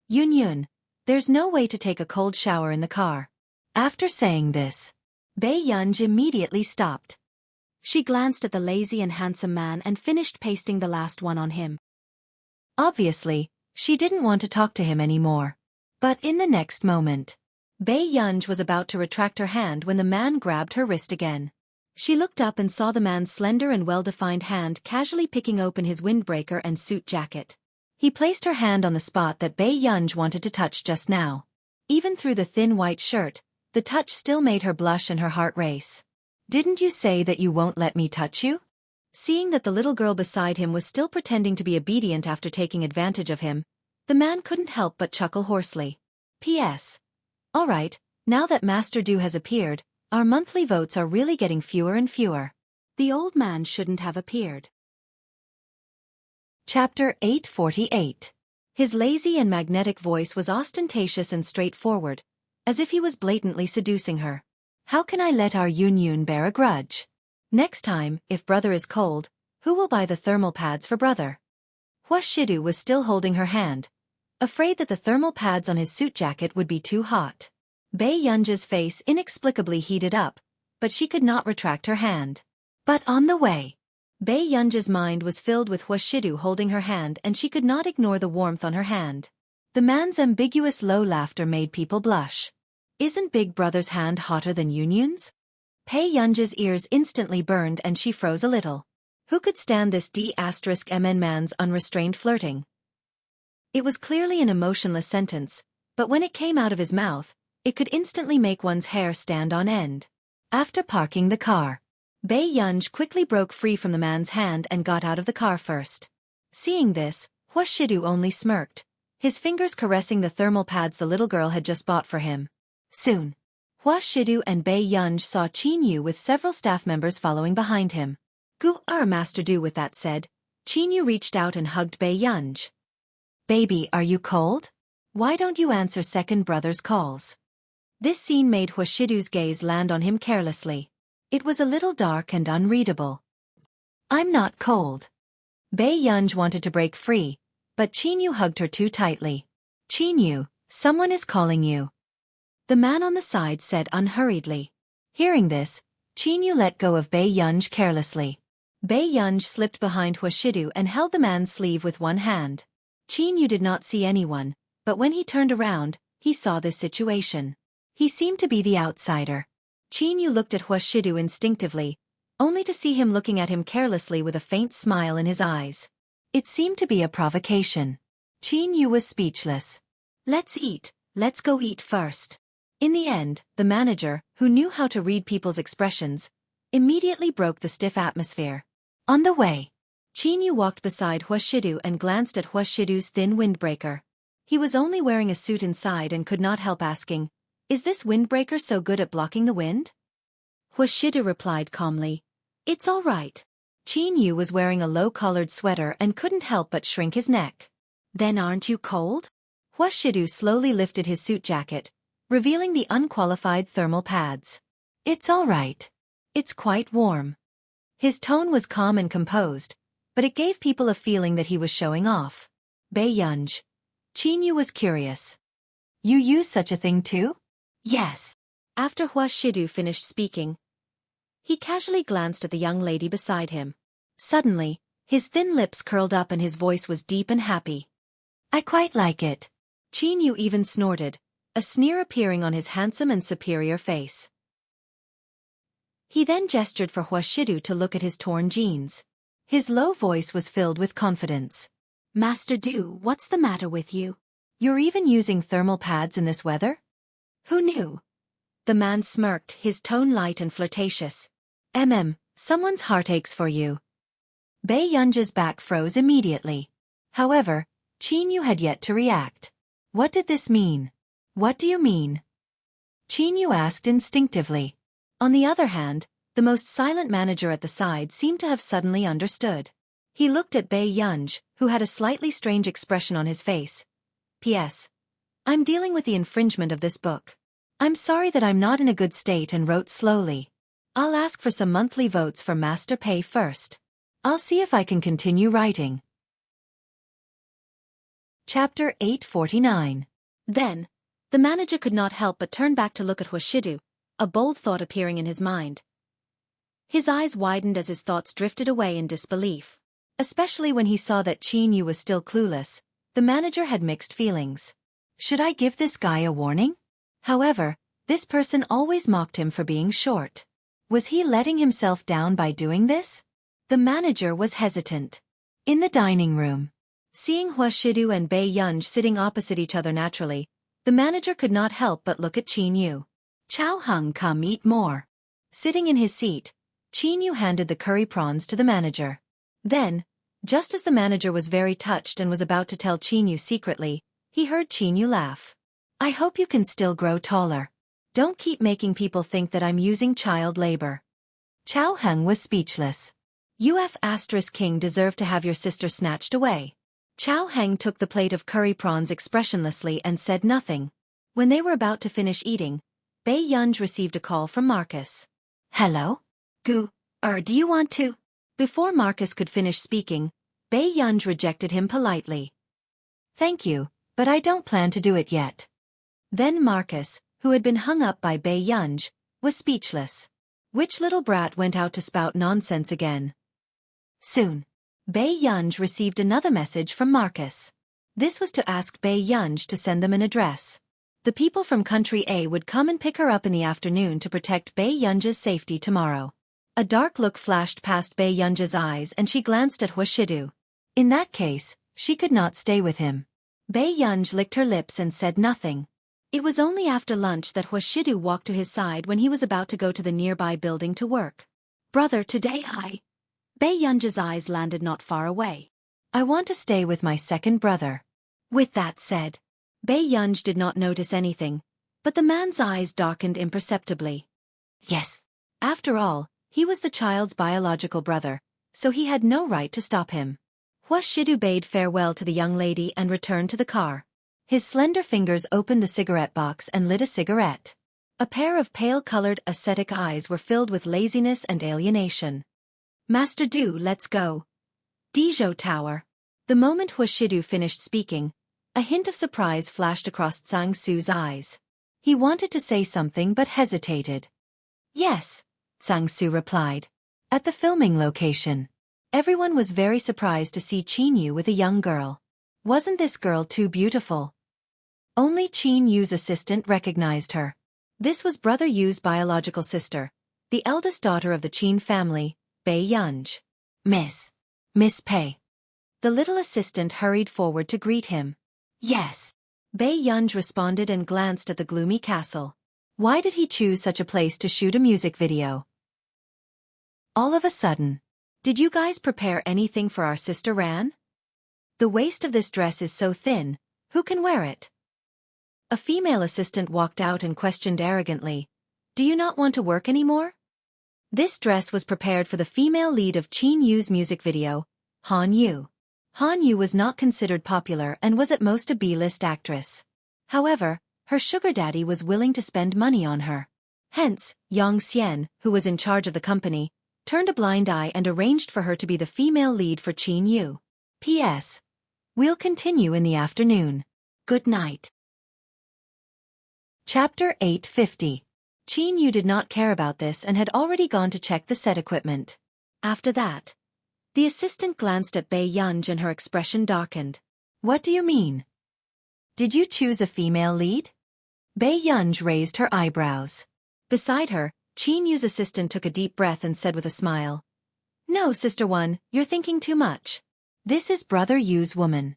Yun Yun, there's no way to take a cold shower in the car. After saying this, Bei Yunj immediately stopped. She glanced at the lazy and handsome man and finished pasting the last one on him. Obviously, she didn't want to talk to him anymore. But in the next moment, Bei Yunj was about to retract her hand when the man grabbed her wrist again. She looked up and saw the man's slender and well-defined hand casually picking open his windbreaker and suit jacket. He placed her hand on the spot that Bei Yunj wanted to touch just now. Even through the thin white shirt, the touch still made her blush and her heart race. Didn't you say that you won't let me touch you? Seeing that the little girl beside him was still pretending to be obedient after taking advantage of him, the man couldn't help but chuckle hoarsely. P.S. All right, now that Master Du has appeared, our monthly votes are really getting fewer and fewer. The old man shouldn't have appeared. Chapter 848. His lazy and magnetic voice was ostentatious and straightforward, as if he was blatantly seducing her. How can I let our Yun Yun bear a grudge? Next time, if brother is cold, who will buy the thermal pads for brother? Huashidu was still holding her hand, afraid that the thermal pads on his suit jacket would be too hot. Bei Yunj's face inexplicably heated up, but she could not retract her hand. But on the way, Bei Yunji's mind was filled with Huashidu holding her hand, and she could not ignore the warmth on her hand. The man's ambiguous low laughter made people blush. Isn't Big Brother's hand hotter than Yunyun's? Bei Yunji's ears instantly burned and she froze a little. Who could stand this D*MN man's unrestrained flirting? It was clearly an emotionless sentence, but when it came out of his mouth, it could instantly make one's hair stand on end. After parking the car, Bei Yunji quickly broke free from the man's hand and got out of the car first. Seeing this, Huashidu only smirked, his fingers caressing the thermal pads the little girl had just bought for him. Soon, Huashidu and Bei Yunji saw Qin Yu with several staff members following behind him. Master Du. With that said, Qin Yu reached out and hugged Bei Yunji. Baby, are you cold? Why don't you answer second brother's calls? This scene made Huashidu's gaze land on him carelessly. It was a little dark and unreadable. I'm not cold. Bei Yunji wanted to break free, but Qin Yu hugged her too tightly. Qin Yu, someone is calling you. The man on the side said unhurriedly. Hearing this, Qin Yu let go of Bei Yunji carelessly. Bei Yunji slipped behind Huashidu and held the man's sleeve with one hand. Qin Yu did not see anyone, but when he turned around, he saw this situation. He seemed to be the outsider. Qin Yu looked at Huashidu instinctively, only to see him looking at him carelessly with a faint smile in his eyes. It seemed to be a provocation. Qin Yu was speechless. Let's eat, let's go eat first. In the end, the manager, who knew how to read people's expressions, immediately broke the stiff atmosphere. On the way, Qin Yu walked beside Huashidu and glanced at Huashidu's thin windbreaker. He was only wearing a suit inside and could not help asking, is this windbreaker so good at blocking the wind? Huashidu replied calmly, it's all right. Qin Yu was wearing a low-collared sweater and couldn't help but shrink his neck. Then aren't you cold? Huashidu slowly lifted his suit jacket, revealing the unqualified thermal pads. It's all right. It's quite warm. His tone was calm and composed, but it gave people a feeling that he was showing off. Bei Yunji. Qin Yu was curious. You use such a thing too? Yes. After Huashidu finished speaking, he casually glanced at the young lady beside him. Suddenly, his thin lips curled up and his voice was deep and happy. I quite like it. Qin Yu even snorted, a sneer appearing on his handsome and superior face. He then gestured for Huashidu to look at his torn jeans. His low voice was filled with confidence. Master Du, what's the matter with you? You're even using thermal pads in this weather? Who knew? The man smirked, his tone light and flirtatious. Someone's heart aches for you. Bei Yunji's back froze immediately. However, Qin Yu had yet to react. What did this mean? What do you mean? Qin Yu asked instinctively. On the other hand, the most silent manager at the side seemed to have suddenly understood. He looked at Bei Yunji, who had a slightly strange expression on his face. P.S. I'm dealing with the infringement of this book. I'm sorry that I'm not in a good state and wrote slowly. I'll ask for some monthly votes for Master Pei first. I'll see if I can continue writing. Chapter 849. Then, the manager could not help but turn back to look at Huashidu, a bold thought appearing in his mind. His eyes widened as his thoughts drifted away in disbelief. Especially when he saw that Qin Yu was still clueless, the manager had mixed feelings. Should I give this guy a warning? However, this person always mocked him for being short. Was he letting himself down by doing this? The manager was hesitant. In the dining room, seeing Huashidu and Bei Yunji sitting opposite each other naturally, the manager could not help but look at Qin Yu. Chow Hung, come eat more. Sitting in his seat, Qin Yu handed the curry prawns to the manager. Then, just as the manager was very touched and was about to tell Qin Yu secretly, he heard Qin Yu laugh. I hope you can still grow taller. Don't keep making people think that I'm using child labor. Chow Hung was speechless. King deserved to have your sister snatched away. Chow Hung took the plate of curry prawns expressionlessly and said nothing. When they were about to finish eating, Bei Yunji received a call from Marcus. Hello? Do you want to? Before Marcus could finish speaking, Bei Yunji rejected him politely. Thank you, but I don't plan to do it yet. Then Marcus, who had been hung up by Bei Yunji, was speechless. Which little brat went out to spout nonsense again? Soon, Bei Yunj received another message from Marcus. This was to ask Bei Yunj to send them an address. The people from Country A would come and pick her up in the afternoon to protect Bei Yunj's safety tomorrow. A dark look flashed past Bei Yunj's eyes and she glanced at Wuxia. In that case, she could not stay with him. Bei Yunj licked her lips and said nothing. It was only after lunch that Wuxia walked to his side when he was about to go to the nearby building to work. Brother, today Bei Yunj's eyes landed not far away. I want to stay with my second brother. With that said, Bei Yunj did not notice anything, but the man's eyes darkened imperceptibly. Yes. After all, he was the child's biological brother, so he had no right to stop him. Wuxia bade farewell to the young lady and returned to the car. His slender fingers opened the cigarette box and lit a cigarette. A pair of pale-colored ascetic eyes were filled with laziness and alienation. Master Du, let's go. Dizhou Tower. The moment Wuxia finished speaking, a hint of surprise flashed across Zhang Su's eyes. He wanted to say something but hesitated. Yes, Zhang Su replied. At the filming location. Everyone was very surprised to see Qin Yu with a young girl. Wasn't this girl too beautiful? Only Qin Yu's assistant recognized her. This was Brother Yu's biological sister, the eldest daughter of the Qin family, Bei Yunj. Miss Pei. The little assistant hurried forward to greet him. Yes. Bei Yunj responded and glanced at the gloomy castle. Why did he choose such a place to shoot a music video? All of a sudden. Did you guys prepare anything for our sister Ran? The waist of this dress is so thin, who can wear it? A female assistant walked out and questioned arrogantly. Do you not want to work anymore? This dress was prepared for the female lead of Qin Yu's music video, Han Yu. Han Yu was not considered popular and was at most a B-list actress. However, her sugar daddy was willing to spend money on her. Hence, Yang Xian, who was in charge of the company, turned a blind eye and arranged for her to be the female lead for Qin Yu. P.S. We'll continue in the afternoon. Good night. Chapter 850. Qin Yu did not care about this and had already gone to check the set equipment. After that, the assistant glanced at Bei Yunj and her expression darkened. What do you mean? Did you choose a female lead? Bei Yunj raised her eyebrows. Beside her, Qin Yu's assistant took a deep breath and said with a smile. No, Sister One, you're thinking too much. This is Brother Yu's woman.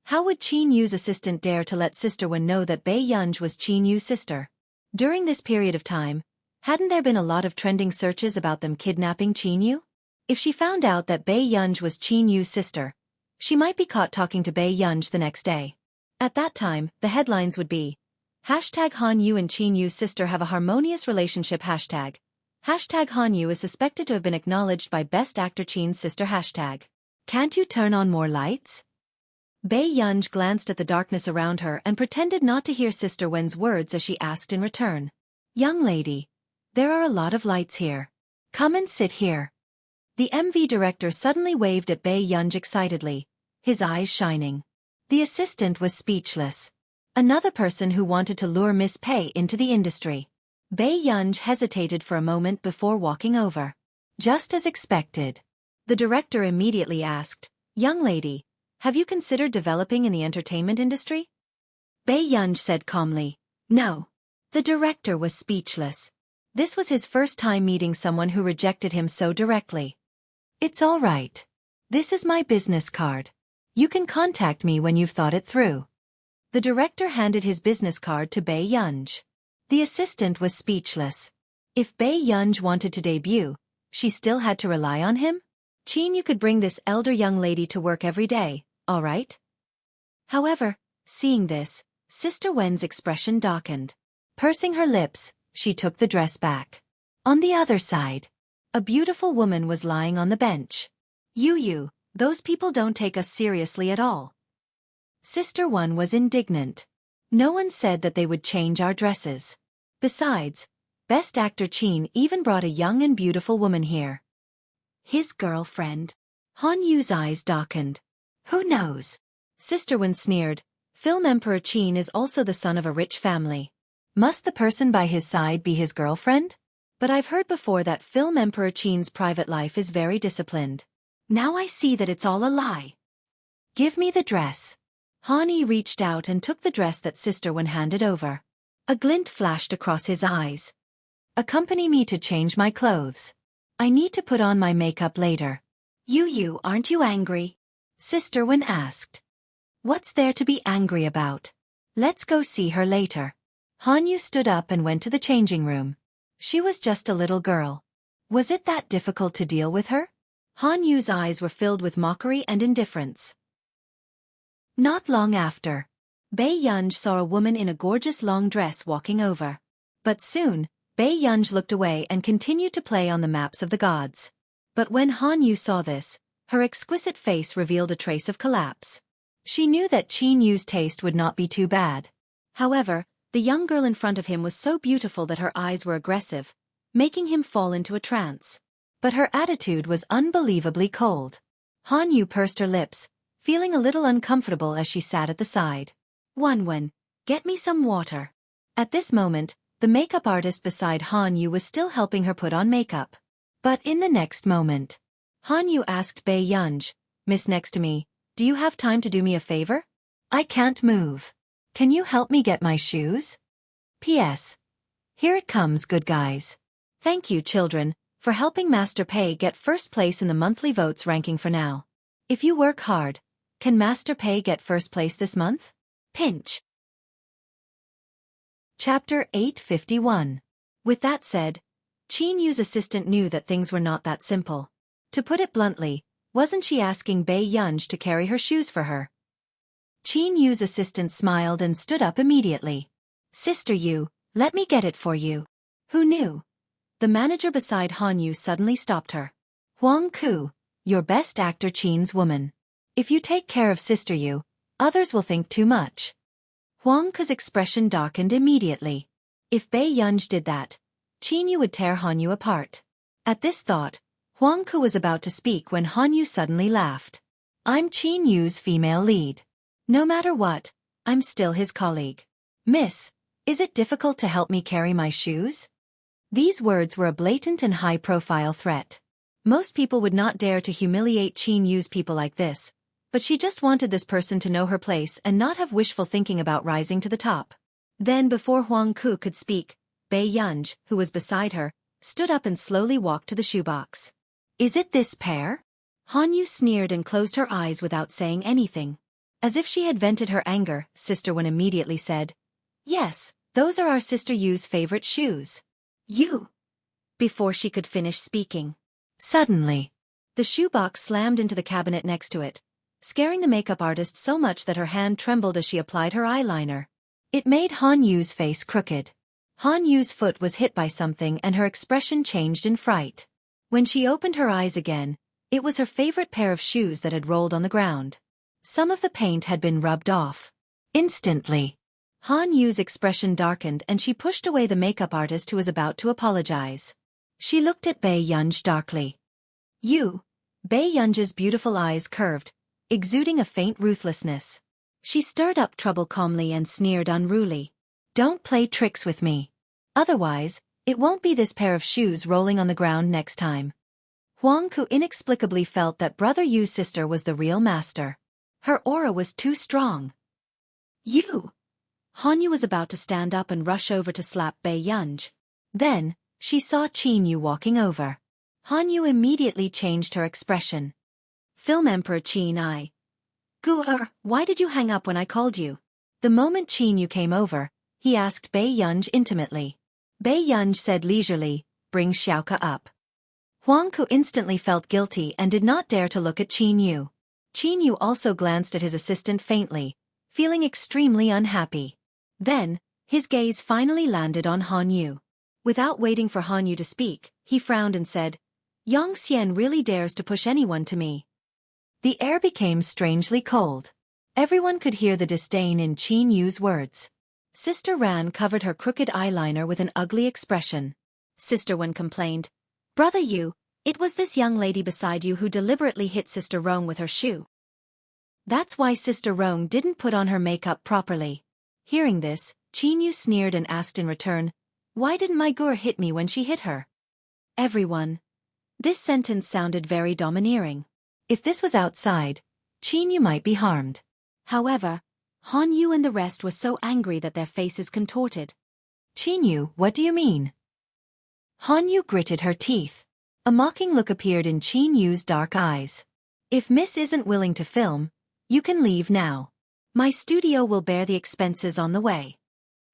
How would Qin Yu's assistant dare to let Sister One know that Bei Yunj was Qin Yu's sister? During this period of time, hadn't there been a lot of trending searches about them kidnapping Qin Yu? If she found out that Bei Yunj was Qin Yu's sister, she might be caught talking to Bei Yunj the next day. At that time, the headlines would be, #Han Yu and Qin Yu's sister have a harmonious relationship #. #Han Yu is suspected to have been acknowledged by Best Actor Qin's sister #. Can't you turn on more lights? Bei Yunj glanced at the darkness around her and pretended not to hear Sister Wen's words as she asked in return. Young lady, there are a lot of lights here. Come and sit here. The MV director suddenly waved at Bei Yunj excitedly, his eyes shining. The assistant was speechless. Another person who wanted to lure Miss Pei into the industry. Bei Yunj hesitated for a moment before walking over. Just as expected. The director immediately asked, Young lady, have you considered developing in the entertainment industry? Bei Yunj said calmly, No. The director was speechless. This was his first time meeting someone who rejected him so directly. It's all right. This is my business card. You can contact me when you've thought it through. The director handed his business card to Bei Yunj. The assistant was speechless. If Bei Yunj wanted to debut, she still had to rely on him? Qin Yu could bring this elder young lady to work every day, all right? However, seeing this, Sister Wen's expression darkened. Pursing her lips, she took the dress back. On the other side, a beautiful woman was lying on the bench. Yu, those people don't take us seriously at all. Sister One was indignant. No one said that they would change our dresses. Besides, Best Actor Qin even brought a young and beautiful woman here. His girlfriend. Han Yu's eyes darkened. Who knows? Sister Wen sneered. Film Emperor Qin is also the son of a rich family. Must the person by his side be his girlfriend? But I've heard before that Film Emperor Qin's private life is very disciplined. Now I see that it's all a lie. Give me the dress. Han Yi reached out and took the dress that Sister Wen handed over. A glint flashed across his eyes. Accompany me to change my clothes. I need to put on my makeup later. You, aren't you angry? Sister Wen asked. What's there to be angry about? Let's go see her later. Han Yu stood up and went to the changing room. She was just a little girl. Was it that difficult to deal with her? Han Yu's eyes were filled with mockery and indifference. Not long after, Bei Yunj saw a woman in a gorgeous long dress walking over. But soon, Bei Yunj looked away and continued to play on the maps of the gods. But when Han Yu saw this, her exquisite face revealed a trace of collapse. She knew that Qin Yu's taste would not be too bad. However, the young girl in front of him was so beautiful that her eyes were aggressive, making him fall into a trance. But her attitude was unbelievably cold. Han Yu pursed her lips, feeling a little uncomfortable as she sat at the side. Wen, get me some water. At this moment, the makeup artist beside Han Yu was still helping her put on makeup. But in the next moment, Han Yu asked Bei Yunj, Miss next to me, do you have time to do me a favor? I can't move. Can you help me get my shoes? P.S. Here it comes, good guys. Thank you, children, for helping Master Pei get first place in the monthly votes ranking for now. If you work hard, can Master Pei get first place this month? Pinch. Chapter 851. With that said, Qin Yu's assistant knew that things were not that simple. To put it bluntly, wasn't she asking Bei Yunj to carry her shoes for her? Qin Yu's assistant smiled and stood up immediately. Sister Yu, let me get it for you. Who knew? The manager beside Han Yu suddenly stopped her. Huang Ku, your best actor Qin's woman. If you take care of Sister Yu, others will think too much. Huang Ku's expression darkened immediately. If Bei Yunj did that, Qin Yu would tear Han Yu apart. At this thought, Huang Ku was about to speak when Han Yu suddenly laughed. I'm Qin Yu's female lead. No matter what, I'm still his colleague. Miss, is it difficult to help me carry my shoes? These words were a blatant and high-profile threat. Most people would not dare to humiliate Qin Yu's people like this, but she just wanted this person to know her place and not have wishful thinking about rising to the top. Then before Huang Ku could speak, Bei Yunj, who was beside her, stood up and slowly walked to the shoebox. Is it this pair? Han Yu sneered and closed her eyes without saying anything. As if she had vented her anger, Sister Wen immediately said, Yes, those are our Sister Yu's favorite shoes. You! Before she could finish speaking. Suddenly, the shoebox slammed into the cabinet next to it, scaring the makeup artist so much that her hand trembled as she applied her eyeliner. It made Han Yu's face crooked. Han Yu's foot was hit by something and her expression changed in fright. When she opened her eyes again, it was her favorite pair of shoes that had rolled on the ground. Some of the paint had been rubbed off. Instantly, Han Yu's expression darkened and she pushed away the makeup artist who was about to apologize. She looked at Bei Yunj darkly. You! Bei Yunj's beautiful eyes curved, exuding a faint ruthlessness. She stirred up trouble calmly and sneered unruly. Don't play tricks with me. Otherwise, it won't be this pair of shoes rolling on the ground next time. Huang Ku inexplicably felt that Brother Yu's sister was the real master. Her aura was too strong. You! Han Yu was about to stand up and rush over to slap Bei Yunj. Then, she saw Qin Yu walking over. Han Yu immediately changed her expression. Film Emperor Qin why did you hang up when I called you? The moment Qin Yu came over, he asked Bei Yunj intimately. Bei Yunj said leisurely, bring Xiaoka up. Huang Ku instantly felt guilty and did not dare to look at Qin Yu. Qin Yu also glanced at his assistant faintly, feeling extremely unhappy. Then, his gaze finally landed on Han Yu. Without waiting for Han Yu to speak, he frowned and said, Yang Xian really dares to push anyone to me. The air became strangely cold. Everyone could hear the disdain in Qin Yu's words. Sister Ran covered her crooked eyeliner with an ugly expression. Sister Wen complained, Brother Yu, it was this young lady beside you who deliberately hit Sister Rong with her shoe. That's why Sister Rong didn't put on her makeup properly. Hearing this, Qin Yu sneered and asked in return, Why didn't my Gur hit me when she hit her? Everyone. This sentence sounded very domineering. If this was outside, Qin Yu might be harmed. However, Han Yu and the rest were so angry that their faces contorted. Qin Yu, what do you mean? Han Yu gritted her teeth. A mocking look appeared in Qin Yu's dark eyes. If Miss isn't willing to film, you can leave now. My studio will bear the expenses on the way.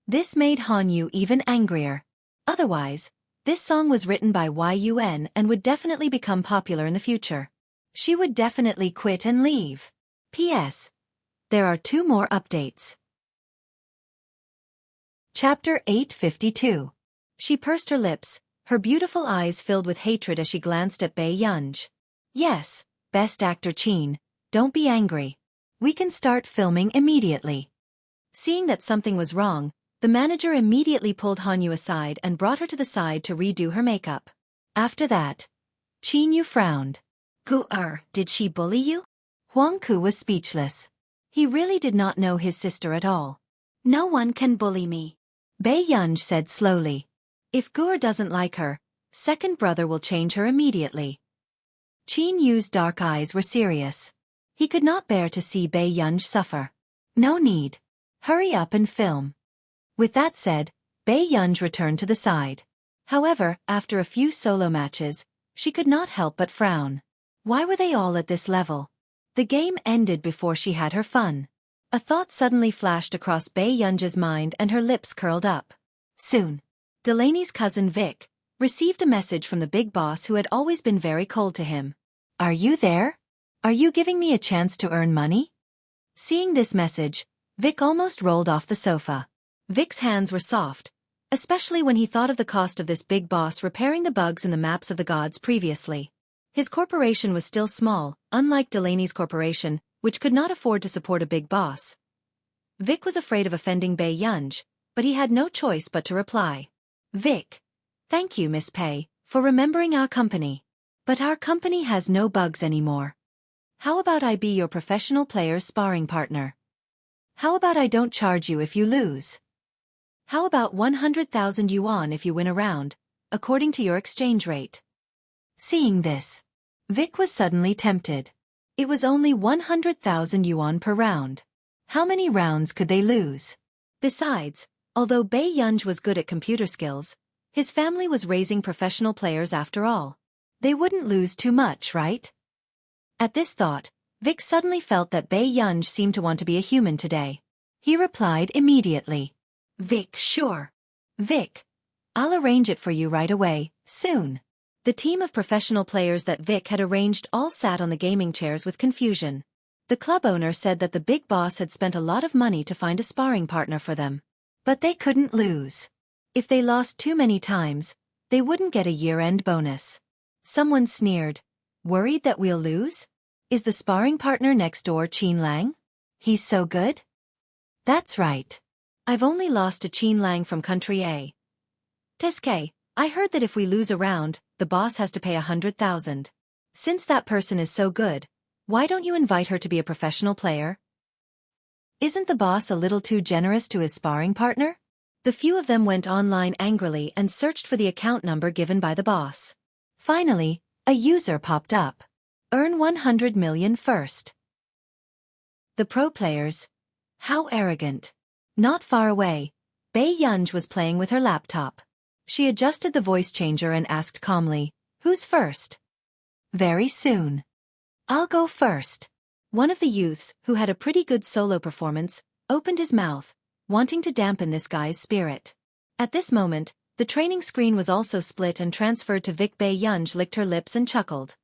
This made Han Yu even angrier. Otherwise, this song was written by Yun and would definitely become popular in the future. She would definitely quit and leave. P.S. There are 2 more updates. Chapter 852. She pursed her lips, her beautiful eyes filled with hatred as she glanced at Bai Yunj. Yes, best actor Qin, don't be angry. We can start filming immediately. Seeing that something was wrong, the manager immediately pulled Han Yu aside and brought her to the side to redo her makeup. After that, Qin Yu frowned. Did she bully you? Huang Ku was speechless. He really did not know his sister at all. No one can bully me, Bai Yunj said slowly. If Gur doesn't like her, second brother will change her immediately. Qin Yu's dark eyes were serious. He could not bear to see Bai Yunj suffer. No need. Hurry up and film. With that said, Bai Yunj returned to the side. However, after a few solo matches, she could not help but frown. Why were they all at this level? The game ended before she had her fun. A thought suddenly flashed across Bai Yunj's mind and her lips curled up. Soon, Delaney's cousin Vic received a message from the big boss who had always been very cold to him. Are you there? Are you giving me a chance to earn money? Seeing this message, Vic almost rolled off the sofa. Vic's hands were soft, especially when he thought of the cost of this big boss repairing the bugs in the maps of the gods previously. His corporation was still small, unlike Delaney's corporation, which could not afford to support a big boss. Vic was afraid of offending Bai Yunj, but he had no choice but to reply. Vic. Thank you, Miss Pei, for remembering our company. But our company has no bugs anymore. How about I be your professional player's sparring partner? How about I don't charge you if you lose? How about 100,000 yuan if you win a round, according to your exchange rate? Seeing this, Vic was suddenly tempted. It was only 100,000 yuan per round. How many rounds could they lose? Besides, although Bai Yunj was good at computer skills, his family was raising professional players after all. They wouldn't lose too much, right? At this thought, Vic suddenly felt that Bai Yunj seemed to want to be a human today. He replied immediately. Vic, sure. Vic, I'll arrange it for you right away, soon. The team of professional players that Vic had arranged all sat on the gaming chairs with confusion. The club owner said that the big boss had spent a lot of money to find a sparring partner for them. But they couldn't lose. If they lost too many times, they wouldn't get a year-end bonus. Someone sneered. Worried that we'll lose? Is the sparring partner next door Qin Lang? He's so good? That's right. I've only lost to Qin Lang from country A. Teske, I heard that if we lose a round, the boss has to pay 100,000. Since that person is so good, why don't you invite her to be a professional player? Isn't the boss a little too generous to his sparring partner? The few of them went online angrily and searched for the account number given by the boss. Finally, a user popped up. Earn 100 million first. The pro players. How arrogant. Not far away, Bai Yunj was playing with her laptop. She adjusted the voice changer and asked calmly, Who's first? Very soon. I'll go first. One of the youths, who had a pretty good solo performance, opened his mouth, wanting to dampen this guy's spirit. At this moment, the training screen was also split and transferred to Vic. Bai Yunj licked her lips and chuckled.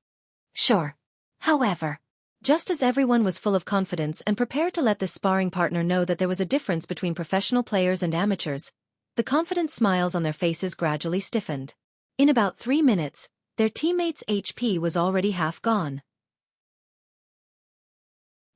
Sure. However, just as everyone was full of confidence and prepared to let the sparring partner know that there was a difference between professional players and amateurs, the confident smiles on their faces gradually stiffened. In about 3 minutes, their teammates' HP was already half gone.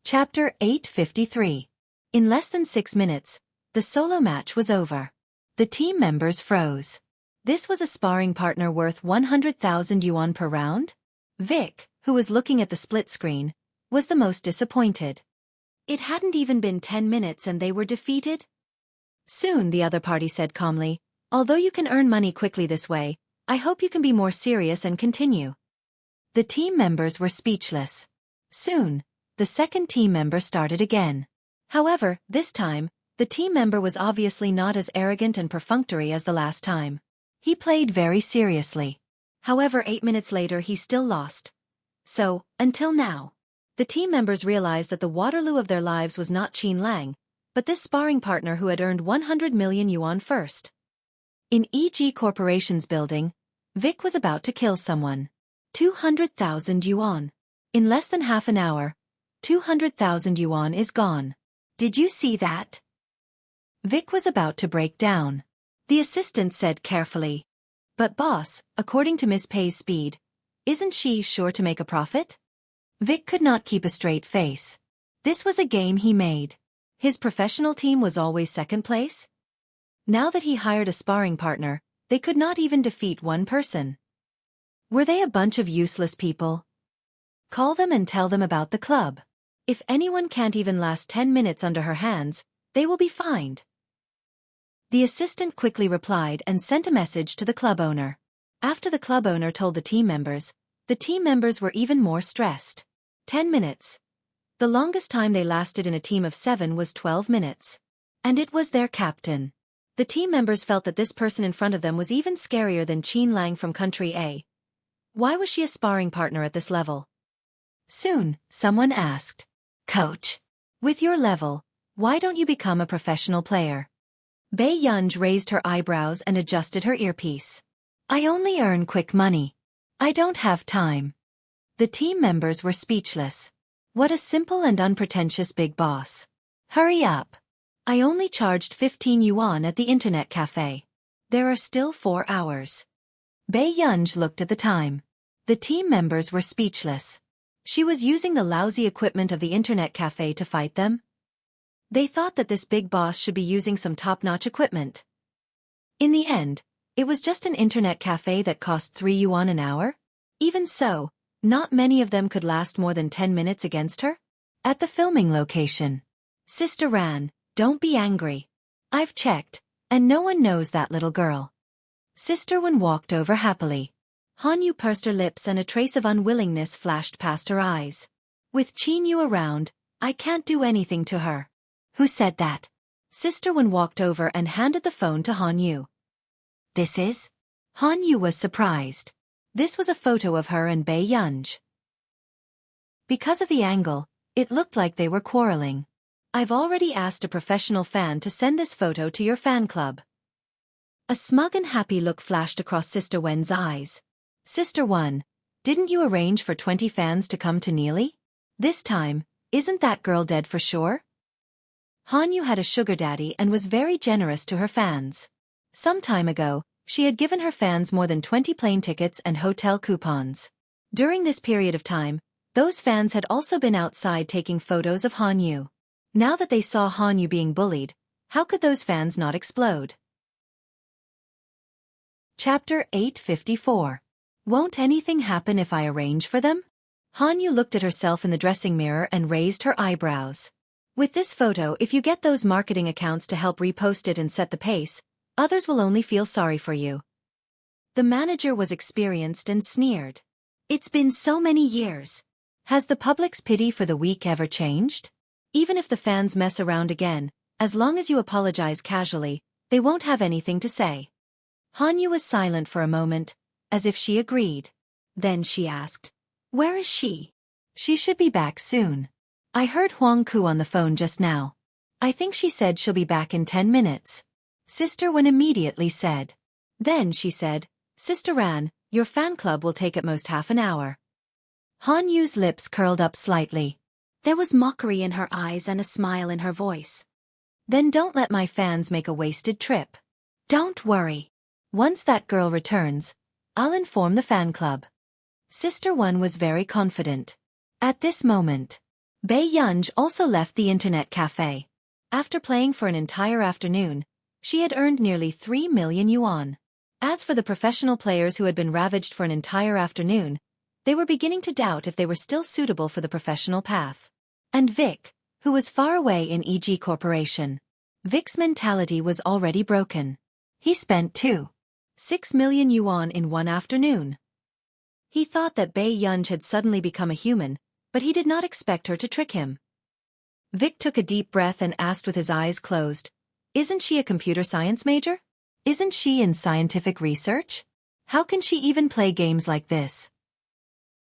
Chapter 853. In less than 6 minutes, the solo match was over. The team members froze. This was a sparring partner worth 100,000 yuan per round? Vic, who was looking at the split screen, was the most disappointed. It hadn't even been 10 minutes and they were defeated? Soon, the other party said calmly, Although you can earn money quickly this way, I hope you can be more serious and continue. The team members were speechless. Soon, the second team member started again. However, this time, the team member was obviously not as arrogant and perfunctory as the last time. He played very seriously. However, 8 minutes later he still lost. So, until now, the team members realized that the Waterloo of their lives was not Qin Lang, but this sparring partner who had earned 100 million yuan first. In E.G. Corporation's building, Vic was about to kill someone. 200,000 yuan. In less than half an hour, 200,000 yuan is gone. Did you see that? Vic was about to break down. The assistant said carefully. But boss, according to Miss Pei's speed, isn't she sure to make a profit? Vic could not keep a straight face. This was a game he made. His professional team was always second place. Now that he hired a sparring partner, they could not even defeat one person. Were they a bunch of useless people? Call them and tell them about the club. If anyone can't even last 10 minutes under her hands, they will be fined. The assistant quickly replied and sent a message to the club owner. After the club owner told the team members were even more stressed. 10 minutes. The longest time they lasted in a team of 7 was 12 minutes. And it was their captain. The team members felt that this person in front of them was even scarier than Qin Lang from Country A. Why was she a sparring partner at this level? Soon, someone asked, "Coach, with your level, why don't you become a professional player?" Bei Yunj raised her eyebrows and adjusted her earpiece. "I only earn quick money. I don't have time." The team members were speechless. What a simple and unpretentious big boss. Hurry up. I only charged 15 yuan at the internet cafe. There are still 4 hours. Bei Yunj looked at the time. The team members were speechless. She was using the lousy equipment of the internet cafe to fight them? They thought that this big boss should be using some top-notch equipment. In the end, it was just an internet cafe that cost 3 yuan an hour? Even so, not many of them could last more than 10 minutes against her? At the filming location. Sister Ran, don't be angry. I've checked, and no one knows that little girl. Sister Wen walked over happily. Han Yu pursed her lips and a trace of unwillingness flashed past her eyes. With Qin Yu around, I can't do anything to her. Who said that? Sister Wen walked over and handed the phone to Han Yu. This is? Han Yu was surprised. This was a photo of her and Bei Yunj. Because of the angle, it looked like they were quarreling. I've already asked a professional fan to send this photo to your fan club. A smug and happy look flashed across Sister Wen's eyes. Sister Wen, didn't you arrange for 20 fans to come to Neely? This time, isn't that girl dead for sure? Han Yu had a sugar daddy and was very generous to her fans. Some time ago, she had given her fans more than 20 plane tickets and hotel coupons. During this period of time, those fans had also been outside taking photos of Han Yu. Now that they saw Han Yu being bullied, how could those fans not explode? Chapter 854. Won't anything happen if I arrange for them? Han Yu looked at herself in the dressing mirror and raised her eyebrows. With this photo, if you get those marketing accounts to help repost it and set the pace, others will only feel sorry for you. The manager was experienced and sneered. It's been so many years. Has the public's pity for the weak ever changed? Even if the fans mess around again, as long as you apologize casually, they won't have anything to say. Han Yu was silent for a moment, as if she agreed. Then she asked, "Where is she?" "She should be back soon. I heard Huang Ku on the phone just now. I think she said she'll be back in 10 minutes. Sister Wen immediately said. Then she said, "Sister Ran, your fan club will take at most half an hour." Han Yu's lips curled up slightly. There was mockery in her eyes and a smile in her voice. "Then don't let my fans make a wasted trip. Don't worry. Once that girl returns, I'll inform the fan club." Sister Wen was very confident. At this moment, Bei Yunj also left the internet cafe. After playing for an entire afternoon, she had earned nearly 3 million yuan. As for the professional players who had been ravaged for an entire afternoon, they were beginning to doubt if they were still suitable for the professional path. And Vic, who was far away in E.G. Corporation. Vic's mentality was already broken. He spent 6 million yuan in one afternoon. He thought that Bei Yunj had suddenly become a human, but he did not expect her to trick him. Vic took a deep breath and asked with his eyes closed, "Isn't she a computer science major? Isn't she in scientific research? How can she even play games like this?"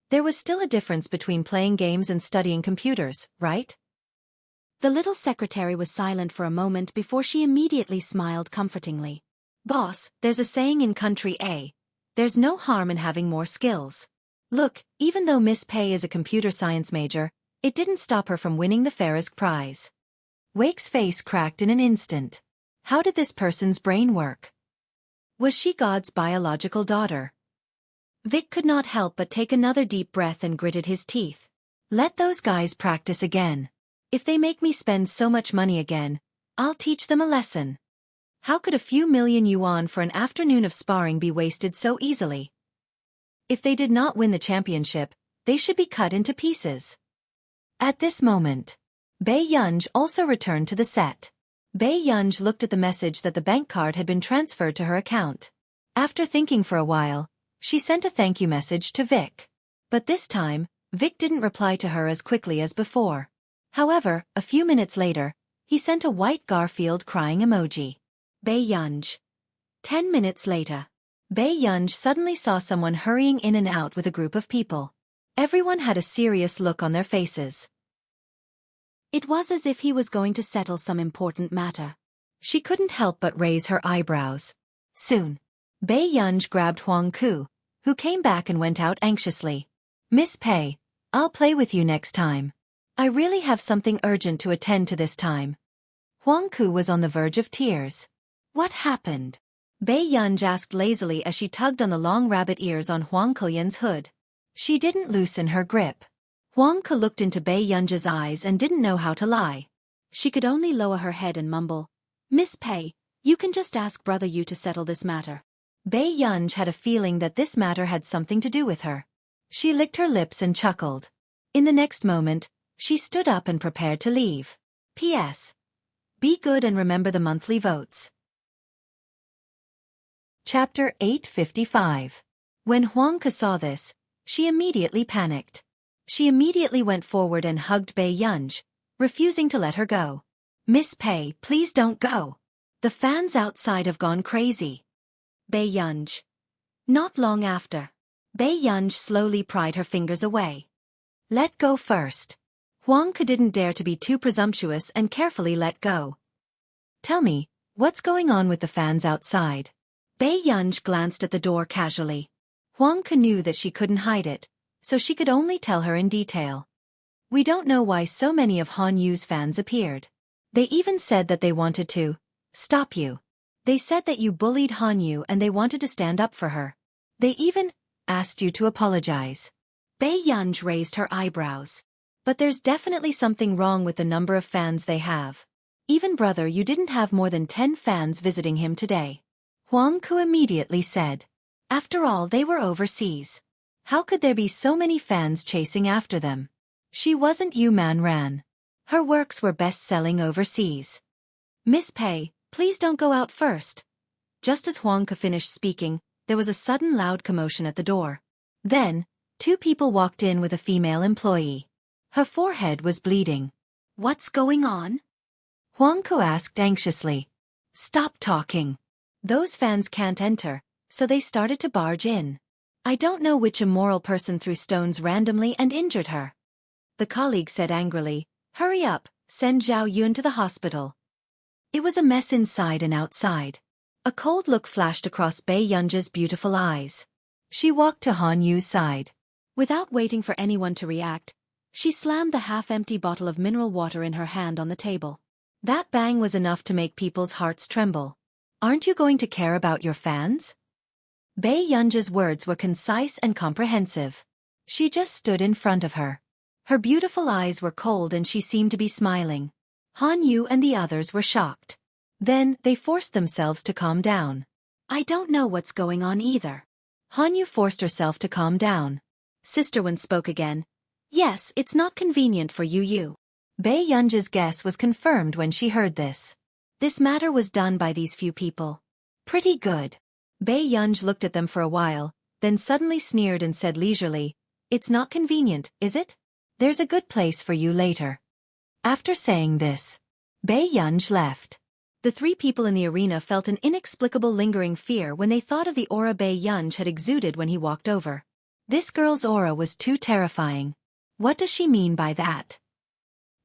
There was still a difference between playing games and studying computers, right? The little secretary was silent for a moment before she immediately smiled comfortingly. "Boss, there's a saying in country A. There's no harm in having more skills. Look, even though Miss Pei is a computer science major, it didn't stop her from winning the Farisk Prize." Wake's face cracked in an instant. How did this person's brain work? Was she God's biological daughter? Vic could not help but take another deep breath and gritted his teeth. Let those guys practice again. If they make me spend so much money again, I'll teach them a lesson. How could a few million yuan for an afternoon of sparring be wasted so easily? If they did not win the championship, they should be cut into pieces. At this moment, Bei Yunj also returned to the set. Bei Yunj looked at the message that the bank card had been transferred to her account. After thinking for a while, she sent a thank you message to Vic. But this time, Vic didn't reply to her as quickly as before. However, a few minutes later, he sent a white Garfield crying emoji. Bei Yunj. 10 minutes later, Bei Yunj suddenly saw someone hurrying in and out with a group of people. Everyone had a serious look on their faces. It was as if he was going to settle some important matter. She couldn't help but raise her eyebrows. Soon, Bei Yunj grabbed Huang Ku, who came back and went out anxiously. "Miss Pei, I'll play with you next time. I really have something urgent to attend to this time." Huang Ku was on the verge of tears. "What happened?" Bei Yunj asked lazily as she tugged on the long rabbit ears on Huang Kuyan's hood. She didn't loosen her grip. Huang Ku looked into Bei Yunj's eyes and didn't know how to lie. She could only lower her head and mumble, "Miss Pei, you can just ask Brother Yu to settle this matter." Bei Yunj had a feeling that this matter had something to do with her. She licked her lips and chuckled. In the next moment, she stood up and prepared to leave. P.S. Be good and remember the monthly votes. Chapter 855. When Huang Ke saw this, she immediately panicked. She immediately went forward and hugged Bei Yunj, refusing to let her go. "Miss Pei, please don't go. The fans outside have gone crazy." Bei Yunj. Not long after, Bei Yunj slowly pried her fingers away. "Let go first." Huang Ke didn't dare to be too presumptuous and carefully let go. "Tell me, what's going on with the fans outside?" Bei Yunj glanced at the door casually. Huang Ke knew that she couldn't hide it, so she could only tell her in detail. "We don't know why so many of Han Yu's fans appeared. They even said that they wanted to stop you. They said that you bullied Han Yu and they wanted to stand up for her. They even asked you to apologize." Bei Yunj raised her eyebrows. "But there's definitely something wrong with the number of fans they have. Even Brother Yu didn't have more than 10 fans visiting him today." Huang Ku immediately said. After all, they were overseas. How could there be so many fans chasing after them? She wasn't Yu Man Ran. Her works were best-selling overseas. "Miss Pei, please don't go out first." Just as Huang Ke finished speaking, there was a sudden loud commotion at the door. Then, 2 people walked in with a female employee. Her forehead was bleeding. "What's going on?" Huang Ke asked anxiously. "Stop talking. Those fans can't enter, so they started to barge in. I don't know which immoral person threw stones randomly and injured her." The colleague said angrily, "Hurry up, send Zhao Yun to the hospital." It was a mess inside and outside. A cold look flashed across Bei Yunj's beautiful eyes. She walked to Han Yu's side. Without waiting for anyone to react, she slammed the half-empty bottle of mineral water in her hand on the table. That bang was enough to make people's hearts tremble. "Aren't you going to care about your fans?" Bei Yunj's words were concise and comprehensive. She just stood in front of her. Her beautiful eyes were cold and she seemed to be smiling. Han Yu and the others were shocked. Then, they forced themselves to calm down. "I don't know what's going on either." Han Yu forced herself to calm down. Sister Wen spoke again. "Yes, it's not convenient for Yu. Bei Yunj's guess was confirmed when she heard this. This matter was done by these few people. Pretty good. Bei Yunj looked at them for a while, then suddenly sneered and said leisurely, "It's not convenient, is it? There's a good place for you later." After saying this, Bei Yunj left. The three people in the arena felt an inexplicable lingering fear when they thought of the aura Bei Yunj had exuded when he walked over. This girl's aura was too terrifying. What does she mean by that?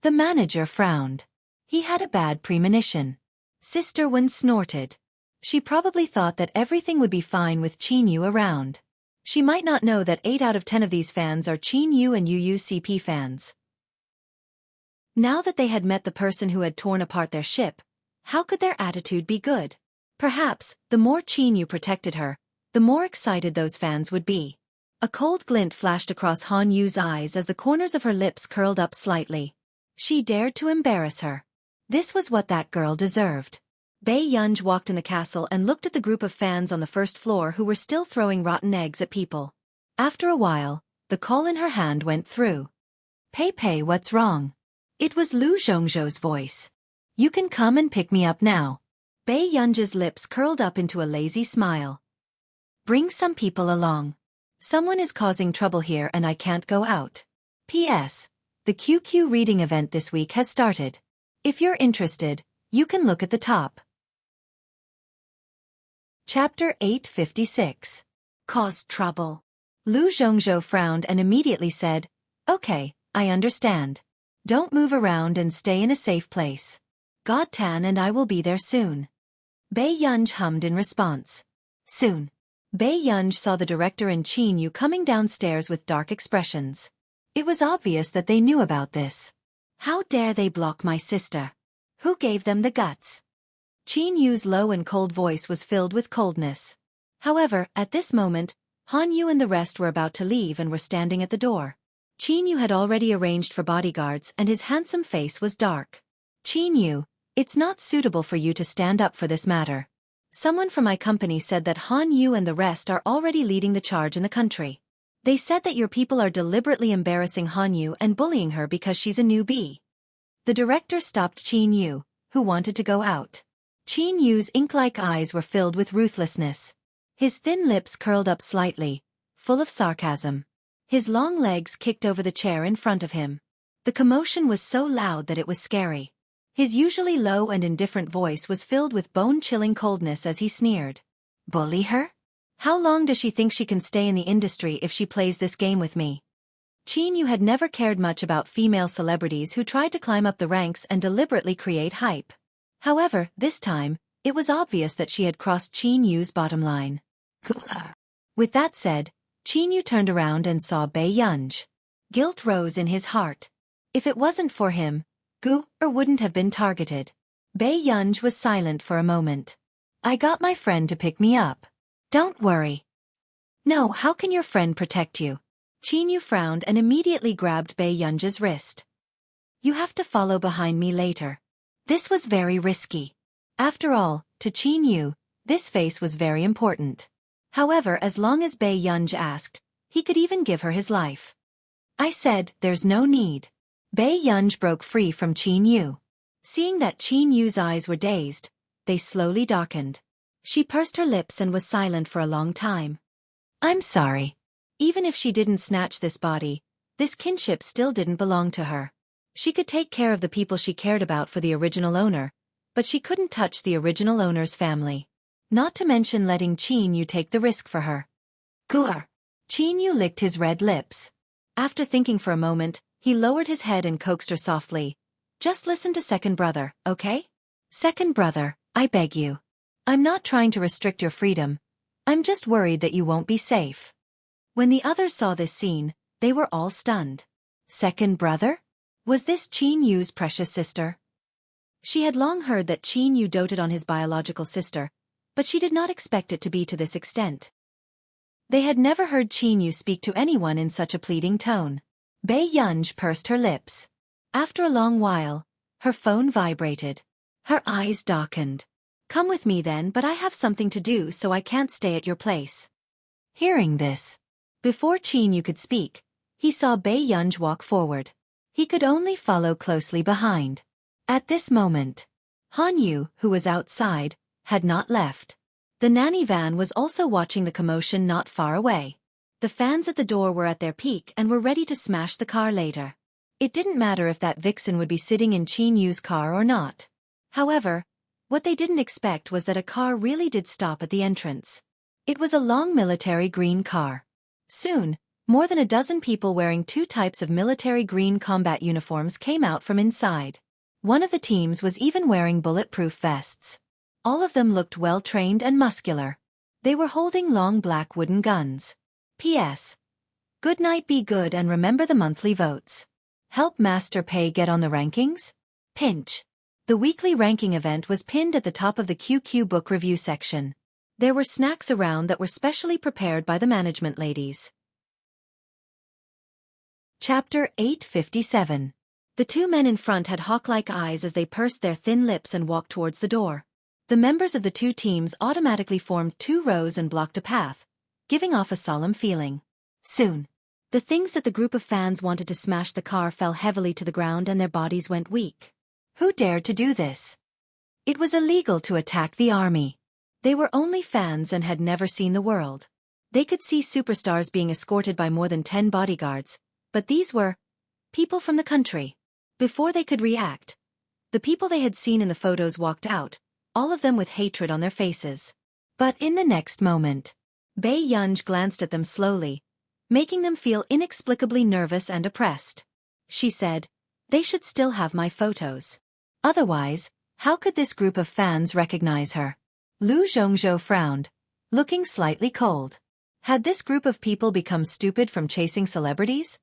The manager frowned. He had a bad premonition. Sister Wen snorted. She probably thought that everything would be fine with Qin Yu around. She might not know that 8 out of 10 of these fans are Qin Yu and UUCP fans. Now that they had met the person who had torn apart their ship, how could their attitude be good? Perhaps, the more Qin Yu protected her, the more excited those fans would be. A cold glint flashed across Han Yu's eyes as the corners of her lips curled up slightly. She dared to embarrass her. This was what that girl deserved. Bei Yunj walked in the castle and looked at the group of fans on the first floor who were still throwing rotten eggs at people. After a while, the call in her hand went through. "Pei Pei, what's wrong?" It was Lu Zhongzhou's voice. "You can come and pick me up now." Bei Yunj's lips curled up into a lazy smile. "Bring some people along. Someone is causing trouble here and I can't go out. P.S. The QQ reading event this week has started. If you're interested, you can look at the top." Chapter 856. Cause trouble. Lu Zhongzhou frowned and immediately said, "Okay, I understand. Don't move around and stay in a safe place. God Tan and I will be there soon." Bei Yunj hummed in response. Soon. Bei Yunj saw the director and Qin Yu coming downstairs with dark expressions. It was obvious that they knew about this. How dare they block my sister? Who gave them the guts? Qin Yu's low and cold voice was filled with coldness. However, at this moment, Han Yu and the rest were about to leave and were standing at the door. Qin Yu had already arranged for bodyguards and his handsome face was dark. "Qin Yu, it's not suitable for you to stand up for this matter. Someone from my company said that Han Yu and the rest are already leading the charge in the country. They said that your people are deliberately embarrassing Han Yu and bullying her because she's a newbie." The director stopped Qin Yu, who wanted to go out. Qin Yu's ink-like eyes were filled with ruthlessness. His thin lips curled up slightly, full of sarcasm. His long legs kicked over the chair in front of him. The commotion was so loud that it was scary. His usually low and indifferent voice was filled with bone-chilling coldness as he sneered. "Bully her? How long does she think she can stay in the industry if she plays this game with me?" Qin Yu had never cared much about female celebrities who tried to climb up the ranks and deliberately create hype. However, this time, it was obvious that she had crossed Qin Yu's bottom line. With that said, Qin Yu turned around and saw Bei Yunj. Guilt rose in his heart. If it wasn't for him, Gu wouldn't have been targeted. Bei Yunj was silent for a moment. "I got my friend to pick me up. Don't worry." "No, how can your friend protect you?" Qin Yu frowned and immediately grabbed Bei Yunj's wrist. "You have to follow behind me later." This was very risky. After all, to Qin Yu, this face was very important. However, as long as Bei Yunj asked, he could even give her his life. "I said, there's no need." Bei Yunj broke free from Qin Yu. Seeing that Qin Yu's eyes were dazed, they slowly darkened. She pursed her lips and was silent for a long time. "I'm sorry." Even if she didn't snatch this body, this kinship still didn't belong to her. She could take care of the people she cared about for the original owner, but she couldn't touch the original owner's family. Not to mention letting Qin Yu take the risk for her. Gur. Qin Yu licked his red lips. After thinking for a moment, he lowered his head and coaxed her softly. "Just listen to second brother, okay? Second brother, I beg you. I'm not trying to restrict your freedom. I'm just worried that you won't be safe." When the others saw this scene, they were all stunned. Second brother? Was this Qin Yu's precious sister? She had long heard that Qin Yu doted on his biological sister, but she did not expect it to be to this extent. They had never heard Qin Yu speak to anyone in such a pleading tone. Bei Yunj pursed her lips. After a long while, her phone vibrated. Her eyes darkened. "Come with me then, but I have something to do so I can't stay at your place." Hearing this, before Qin Yu could speak, he saw Bei Yunj walk forward. He could only follow closely behind. At this moment, Han Yu, who was outside, had not left. The nanny van was also watching the commotion not far away. The fans at the door were at their peak and were ready to smash the car later. It didn't matter if that vixen would be sitting in Qin Yu's car or not. However, what they didn't expect was that a car really did stop at the entrance. It was a long military green car. Soon, more than a dozen people wearing 2 types of military green combat uniforms came out from inside. One of the teams was even wearing bulletproof vests. All of them looked well-trained and muscular. They were holding long black wooden guns. P.S. Good night, be good, and remember the monthly votes. Help Master Pei get on the rankings? Pinch. The weekly ranking event was pinned at the top of the QQ book review section. There were snacks around that were specially prepared by the management ladies. Chapter 857. The 2 men in front had hawk-like eyes as they pursed their thin lips and walked towards the door. The members of the 2 teams automatically formed 2 rows and blocked a path, giving off a solemn feeling. Soon, the things that the group of fans wanted to smash the car fell heavily to the ground and their bodies went weak. Who dared to do this? It was illegal to attack the army. They were only fans and had never seen the world. They could see superstars being escorted by more than 10 bodyguards, but these were people from the country. Before they could react, the people they had seen in the photos walked out, all of them with hatred on their faces. But in the next moment, Bei Yunj glanced at them slowly, making them feel inexplicably nervous and oppressed. She said, "They should still have my photos. Otherwise, how could this group of fans recognize her?" Lu Zhongzhou frowned, looking slightly cold. Had this group of people become stupid from chasing celebrities?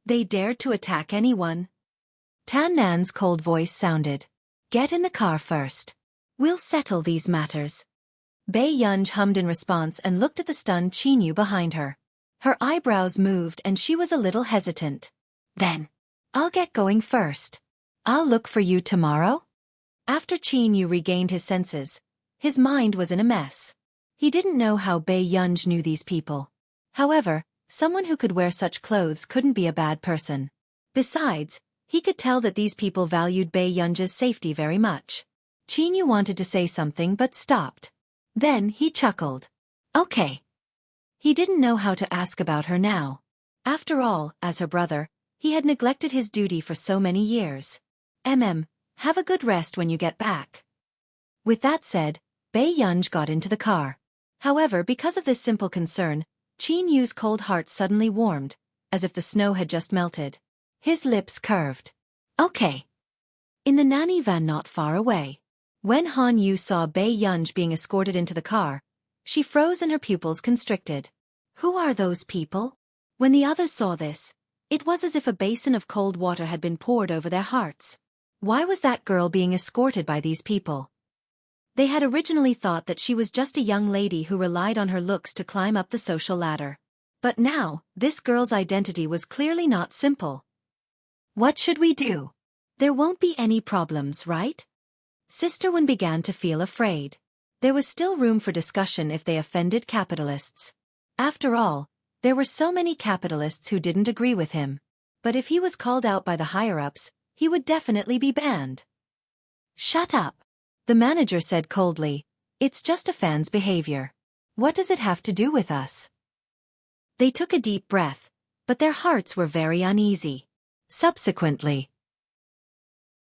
They dared to attack anyone. Tan Nan's cold voice sounded. "Get in the car first. We'll settle these matters." Bei Yunj hummed in response and looked at the stunned Qin Yu behind her. Her eyebrows moved and she was a little hesitant. "Then, I'll get going first. I'll look for you tomorrow?" After Qin Yu regained his senses, his mind was in a mess. He didn't know how Bei Yunj knew these people. However, someone who could wear such clothes couldn't be a bad person. Besides, he could tell that these people valued Bei Yunj's safety very much. Qin Yu wanted to say something but stopped. Then he chuckled. "Okay." He didn't know how to ask about her now. After all, as her brother, he had neglected his duty for so many years. Have a good rest when you get back." With that said, Bei Yunj got into the car. However, because of this simple concern, Qin Yu's cold heart suddenly warmed, as if the snow had just melted. His lips curved. "Okay." In the nanny van not far away. When Han Yu saw Bei Yunj being escorted into the car, she froze and her pupils constricted. Who are those people? When the others saw this, it was as if a basin of cold water had been poured over their hearts. Why was that girl being escorted by these people? They had originally thought that she was just a young lady who relied on her looks to climb up the social ladder. But now, this girl's identity was clearly not simple. "What should we do? There won't be any problems, right?" Sister Wen began to feel afraid. There was still room for discussion if they offended capitalists. After all, there were so many capitalists who didn't agree with him. But if he was called out by the higher-ups, he would definitely be banned. "Shut up," the manager said coldly. "It's just a fan's behavior. What does it have to do with us?" They took a deep breath, but their hearts were very uneasy. Subsequently,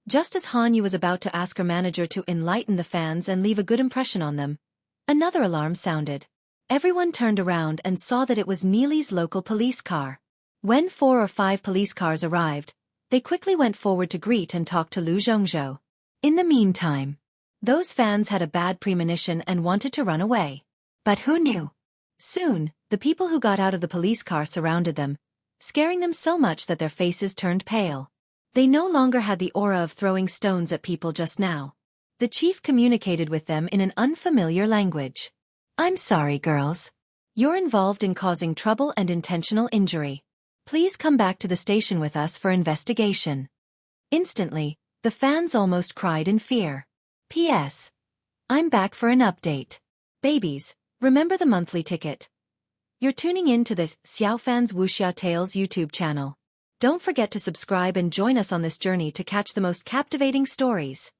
just as Han Yu was about to ask her manager to enlighten the fans and leave a good impression on them, another alarm sounded. Everyone turned around and saw that it was Neely's local police car. When 4 or 5 police cars arrived, they quickly went forward to greet and talk to Lu Zhongzhou. In the meantime, those fans had a bad premonition and wanted to run away. But who knew? Soon, the people who got out of the police car surrounded them, scaring them so much that their faces turned pale. They no longer had the aura of throwing stones at people just now. The chief communicated with them in an unfamiliar language. "I'm sorry, girls. You're involved in causing trouble and intentional injury. Please come back to the station with us for investigation." Instantly, the fans almost cried in fear. "P.S. I'm back for an update. Babies, remember the monthly ticket. You're tuning in to the Xiaofan's Wuxia Tales YouTube channel. Don't forget to subscribe and join us on this journey to catch the most captivating stories.